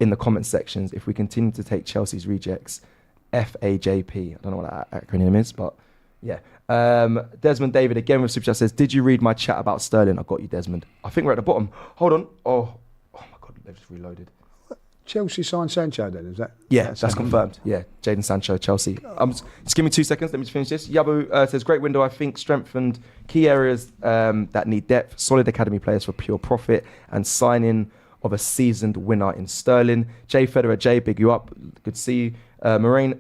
in the comment sections. If we continue to take Chelsea's rejects, FAJP. I don't know what that acronym is, but yeah. Desmond David again with super chat says, did you read my chat about Sterling? I got you, Desmond. I think we're at the bottom. Hold on. Oh my God, they've just reloaded. Chelsea signed Sancho then, is that? Yeah, that's confirmed. Yeah, Jadon Sancho, Chelsea. Just give me 2 seconds. Let me just finish this. Yabu says, great window, I think, strengthened key areas that need depth, solid academy players for pure profit, and signing of a seasoned winner in Sterling. Jay Federer, Jay, big you up. Good to see you. Marino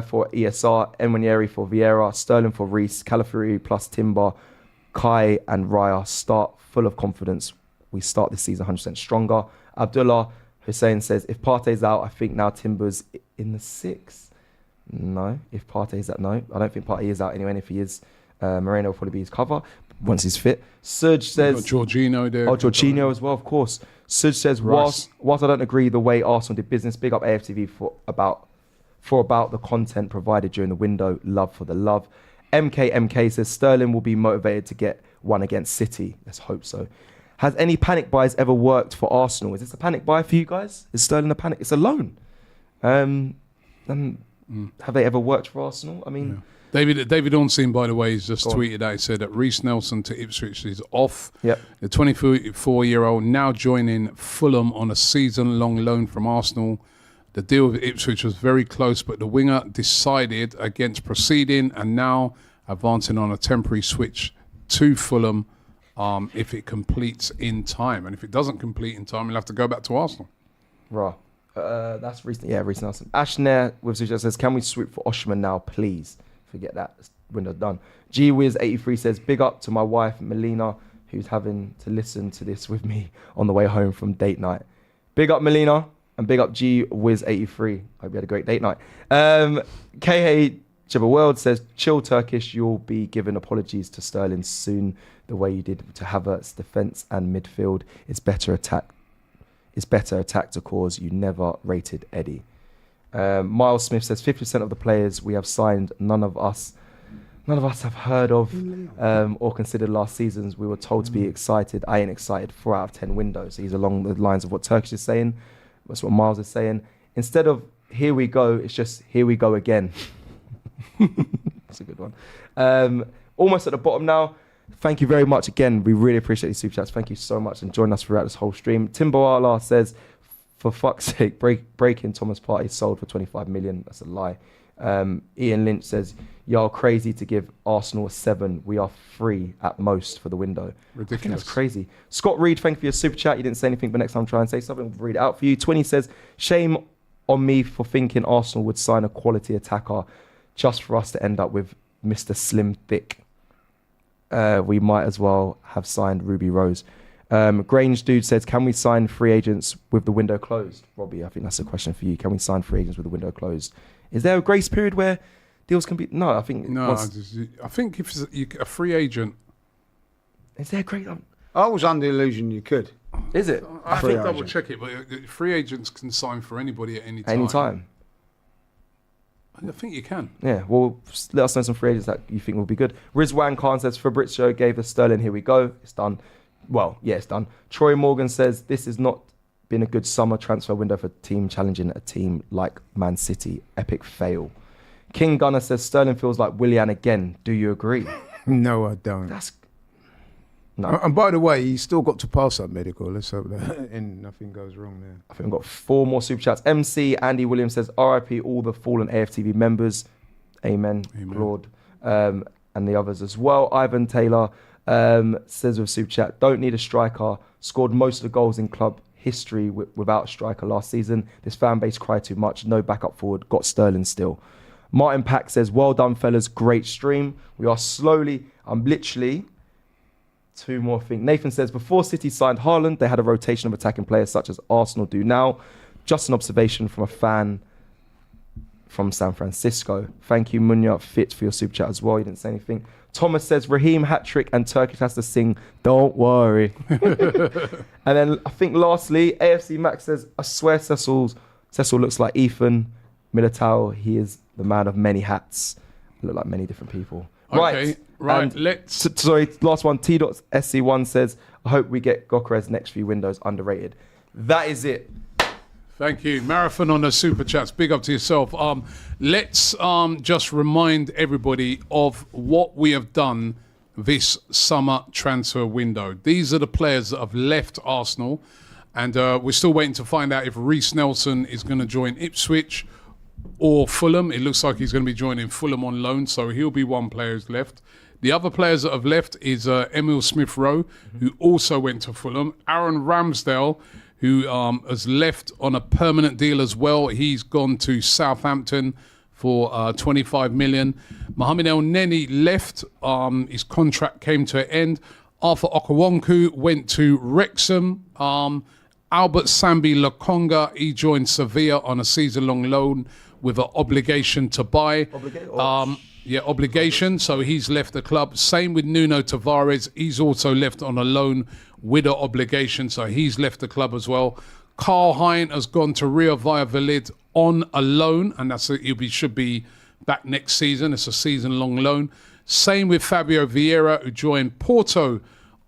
for ESR, Enwanieri for Vieira, Sterling for Reese, Calafiori plus Timber, Kai and Raya start full of confidence. We start this season 100% stronger. Abdullah Hussein says, if Partey's out, I think now Timber's in the 6. No, if Partey's out, no. I don't think Partey is out anyway. And if he is, Moreno will probably be his cover once he's fit. Suj says... Jorginho there. Oh, Jorginho as well, of course. Suj says, whilst I don't agree the way Arsenal did business, big up AFTV for about the content provided during the window. Love for the love. MK says, Sterling will be motivated to get one against City. Let's hope so. Has any panic buys ever worked for Arsenal? Is this a panic buy for you guys? Is Sterling a panic? It's a loan. Have they ever worked for Arsenal? I mean... Yeah. David Ornstein, by the way, has just tweeted out, he said that Reese Nelson to Ipswich is off. Yep. The 24-year-old now joining Fulham on a season-long loan from Arsenal. The deal with Ipswich was very close, but the winger decided against proceeding and now advancing on a temporary switch to Fulham if it completes in time. And if it doesn't complete in time, he'll have to go back to Arsenal. Right. That's Reese Nelson. Ashner with Suja says, can we swoop for Oshman now, please? Forget that. Window done. GWiz83 says, big up to my wife, Melina, who's having to listen to this with me on the way home from date night. Big up, Melina, and big up GWiz83. Hope you had a great date night. KH Jibba World says, chill Turkish, you'll be giving apologies to Sterling soon, the way you did to Havertz. Defence and midfield is better attack to cause. You never rated Eddie. Miles Smith says 50% of the players we have signed, none of us have heard of or considered last seasons. We were told to be excited. I ain't excited. 4 out of 10 windows. So he's along the lines of what Turkish is saying. That's what Miles is saying. Instead of here we go, it's just here we go again. That's a good one. Almost at the bottom now. Thank you very much again. We really appreciate these super chats. Thank you so much and join us throughout this whole stream. Timbo Arla says, for fuck's sake, breaking Thomas Partey sold for 25 million. That's a lie. Ian Lynch says, y'all crazy to give Arsenal a 7. We are 3 at most for the window. Ridiculous. I think that's crazy. Scott Reed, thank you for your super chat. You didn't say anything, but next time try and say something. We'll read it out for you. 20 says, shame on me for thinking Arsenal would sign a quality attacker just for us to end up with Mr. Slim Thick. We might as well have signed Ruby Rose. Grange Dude says, can we sign free agents with the window closed? Robbie, I think that's a question for you. Can we sign free agents with the window closed? Is there a grace period where deals can be... No, I think... No, I think if a free agent... Is there a great... I was under the illusion you could. Is it? I have to double check it, but free agents can sign for anybody at any time. Any time? I think you can. Yeah, well, let us know some free agents that you think will be good. Rizwan Khan says, Fabrizio gave us Sterling, here we go. It's done. Well, yeah, it's done. Troy Morgan says, this has not been a good summer transfer window for a team challenging a team like Man City. Epic fail. King Gunner says, Sterling feels like Willian again. Do you agree? No, I don't. No. And by the way, he's still got to pass that medical. Let's hope that and nothing goes wrong there. I think we've got 4 more super chats. MC Andy Williams says, RIP all the fallen AFTV members. Amen. Claude. And the others as well. Ivan Taylor says with super chat, don't need a striker. Scored most of the goals in club history without a striker last season. This fan base cried too much. No backup forward. Got Sterling still. Martin Pack says, well done, fellas. Great stream. We are slowly, I'm literally... 2 more things. Nathan says, before City signed Haaland, they had a rotation of attacking players such as Arsenal do now. Just an observation from a fan from San Francisco. Thank you, Munya Fit, for your super chat as well. You didn't say anything. Thomas says, Raheem hat-trick and Turkish has to sing, don't worry. And then I think lastly, AFC Max says, I swear Cecil looks like Ethan Militao. He is the man of many hats. Look like many different people. Okay, right. Last one. T.SC1 says, I hope we get Gokeres next few windows underrated. That is it. Thank you. Marathon on the super chats. Big up to yourself. Let's just remind everybody of what we have done this summer transfer window. These are the players that have left Arsenal, and we're still waiting to find out if Reese Nelson is going to join Ipswich or Fulham. It looks like he's going to be joining Fulham on loan, so he'll be one player who's left. The other players that have left is Emil Smith-Rowe, who also went to Fulham. Aaron Ramsdale, who has left on a permanent deal as well. He's gone to Southampton for 25 million. Mohamed El Neni left. His contract came to an end. Arthur Okawonku went to Wrexham. Albert Sambi Lokonga, he joined Sevilla on a season-long loan with an obligation to buy. Obligation. So he's left the club. Same with Nuno Tavares. He's also left on a loan with an obligation. So he's left the club as well. Carl Hein has gone to Rio Valladolid on a loan, and he should be back next season. It's a season-long loan. Same with Fabio Vieira, who joined Porto,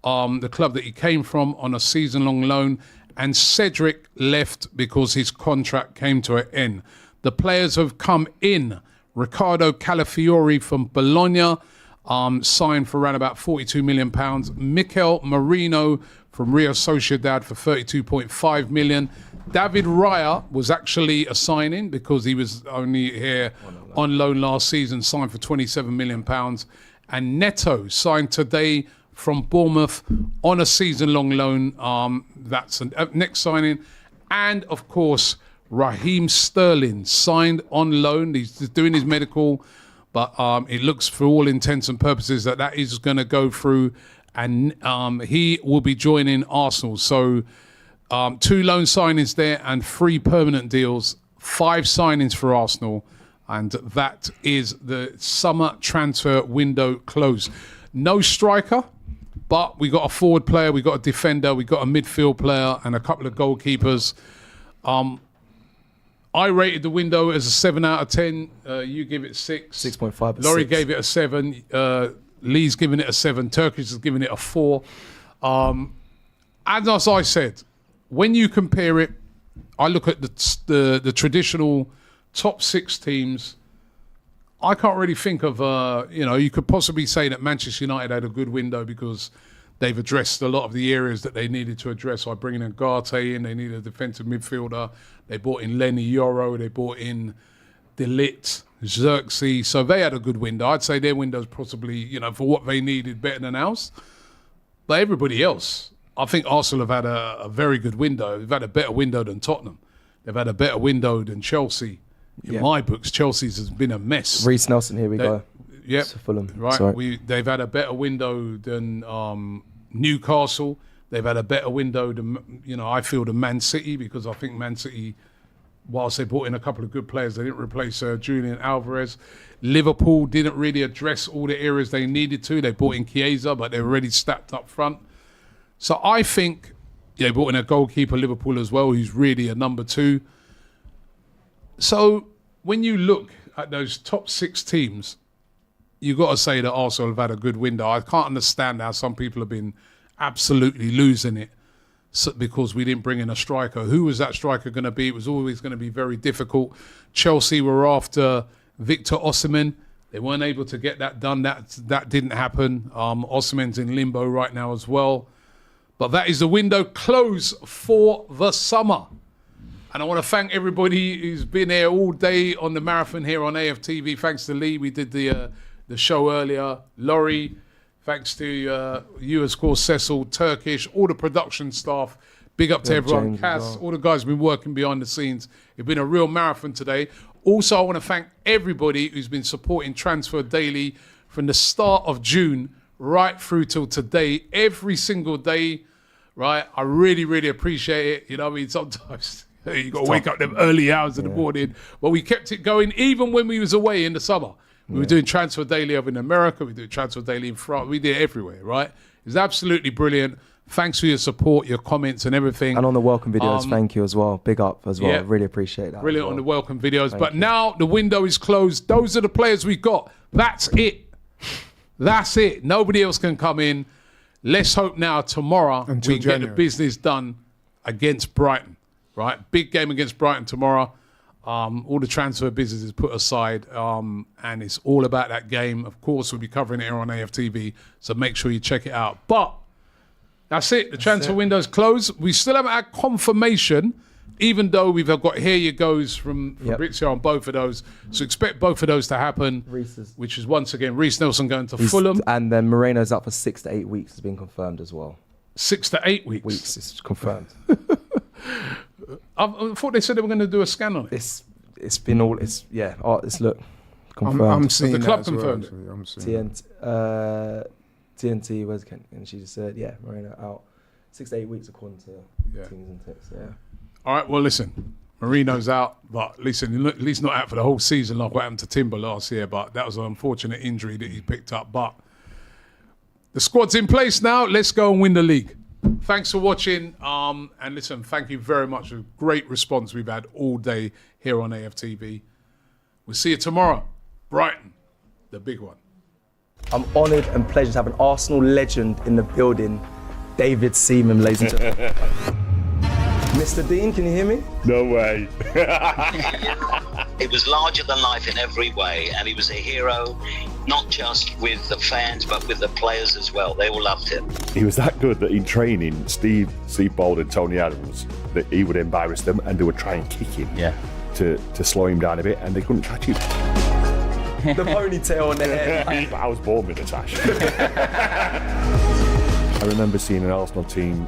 the club that he came from, on a season-long loan. And Cedric left because his contract came to an end. The players have come in. Riccardo Calafiori from Bologna signed for around about £42 million. Mikel Marino from Real Sociedad for £32.5 million. David Raya was actually a signing because he was only here on loan last season, signed for £27 million. And Neto signed today from Bournemouth on a season-long loan. That's a next signing. And, of course, Raheem Sterling signed on loan. He's doing his medical, but it looks, for all intents and purposes, that is going to go through, and he will be joining Arsenal. So 2 loan signings there and 3 permanent deals, 5 signings for Arsenal, and that is the summer transfer window close. No striker, but we got a forward player, we got a defender, we got a midfield player, and a couple of goalkeepers. I rated the window as a 7 out of 10. You give it 6. 6.5. Laurie gave it a 7. Lee's giving it a 7. Turkish is giving it a 4. As I said, when you compare it, I look at the traditional top 6 teams. I can't really think of, you could possibly say that Manchester United had a good window because they've addressed a lot of the areas that they needed to address by bringing in Garte in. They needed a defensive midfielder. They brought in Lenny Yoro. They brought in De Ligt, Xerxes. So they had a good window. I'd say their window's possibly, for what they needed, better than ours. But everybody else, I think Arsenal have had a very good window. They've had a better window than Tottenham. They've had a better window than Chelsea. In my books, Chelsea's has been a mess. Reese Nelson, here we go. Yep. Fulham. Right. They've had a better window than Newcastle. They've had a better window than, I feel, than Man City, because I think Man City, whilst they brought in a couple of good players, they didn't replace Julian Alvarez. Liverpool didn't really address all the areas they needed to. They brought in Chiesa, but they're already stacked up front. So I think they brought in a goalkeeper, Liverpool as well, who's really a number 2. So when you look at those top 6 teams, you've got to say that Arsenal have had a good window. I can't understand how some people have been absolutely losing it because we didn't bring in a striker. Who was that striker going to be? It was always going to be very difficult. Chelsea were after Victor Osimhen. They weren't able to get that done. That didn't happen. Osimhen's in limbo right now as well. But that is the window closed for the summer. And I want to thank everybody who's been here all day on the marathon here on AFTV. Thanks to Lee. We did the show earlier. Laurie, thanks to you, of course, Cecil, Turkish, all the production staff. Big up to everyone. Cass, all the guys who've been working behind the scenes. It's been a real marathon today. Also, I want to thank everybody who's been supporting Transfer Daily from the start of June right through till today, every single day, right? I really, really appreciate it. Sometimes you got to wake up them early hours of the morning. But we kept it going even when we was away in the summer. We were doing Transfer Daily over in America. We did Transfer Daily in France. We did it everywhere, right? It was absolutely brilliant. Thanks for your support, your comments and everything. And on the welcome videos, thank you as well. Big up as well. Really appreciate that. Brilliant on the welcome videos. But now the window is closed. Those are the players we got. That's it. That's it. Nobody else can come in. Let's hope now tomorrow we get the business done against Brighton, right? Big game against Brighton tomorrow. All the transfer business is put aside, and it's all about that game. Of course, we'll be covering it here on AFTV, so make sure you check it out. But that's it. The transfer window's closed. We still haven't had confirmation, even though we've got here you goes from Fabrizio on both of those. So expect both of those to happen, which is once again Reese Nelson going to Fulham. And then Moreno's up for 6 to 8 weeks. Has been confirmed as well. 6 to 8 weeks? Weeks, it's confirmed. I thought they said they were going to do a scan on it. It's been all, look, confirmed. I'm seeing the club that as well, confirmed I'm seeing TNT, where's Ken? And she just said, Moreno out 6 to 8 weeks according to teams and tips. All right, well, listen, Marino's out, but listen, at least not out for the whole season like what happened to Timber last year, but that was an unfortunate injury that he picked up. But the squad's in place now. Let's go and win the league. Thanks for watching. And listen, thank you very much. A great response we've had all day here on AFTV. We'll see you tomorrow. Brighton, the big one. I'm honoured and pleased to have an Arsenal legend in the building, David Seaman, ladies and gentlemen. Mr. Dean, can you hear me? No way. It was larger than life in every way, and he was a hero, not just with the fans, but with the players as well. They all loved him. He was that good that in training, Steve Bold and Tony Adams, that he would embarrass them and they would try and kick him to slow him down a bit, and they couldn't catch him. The ponytail on the head. I was born with a tash. I remember seeing an Arsenal team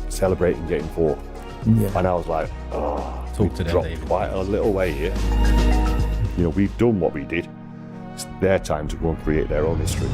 celebrating getting 4. And I was like, we've dropped quite a little way here. We've done what we did. It's their time to go and create their own history.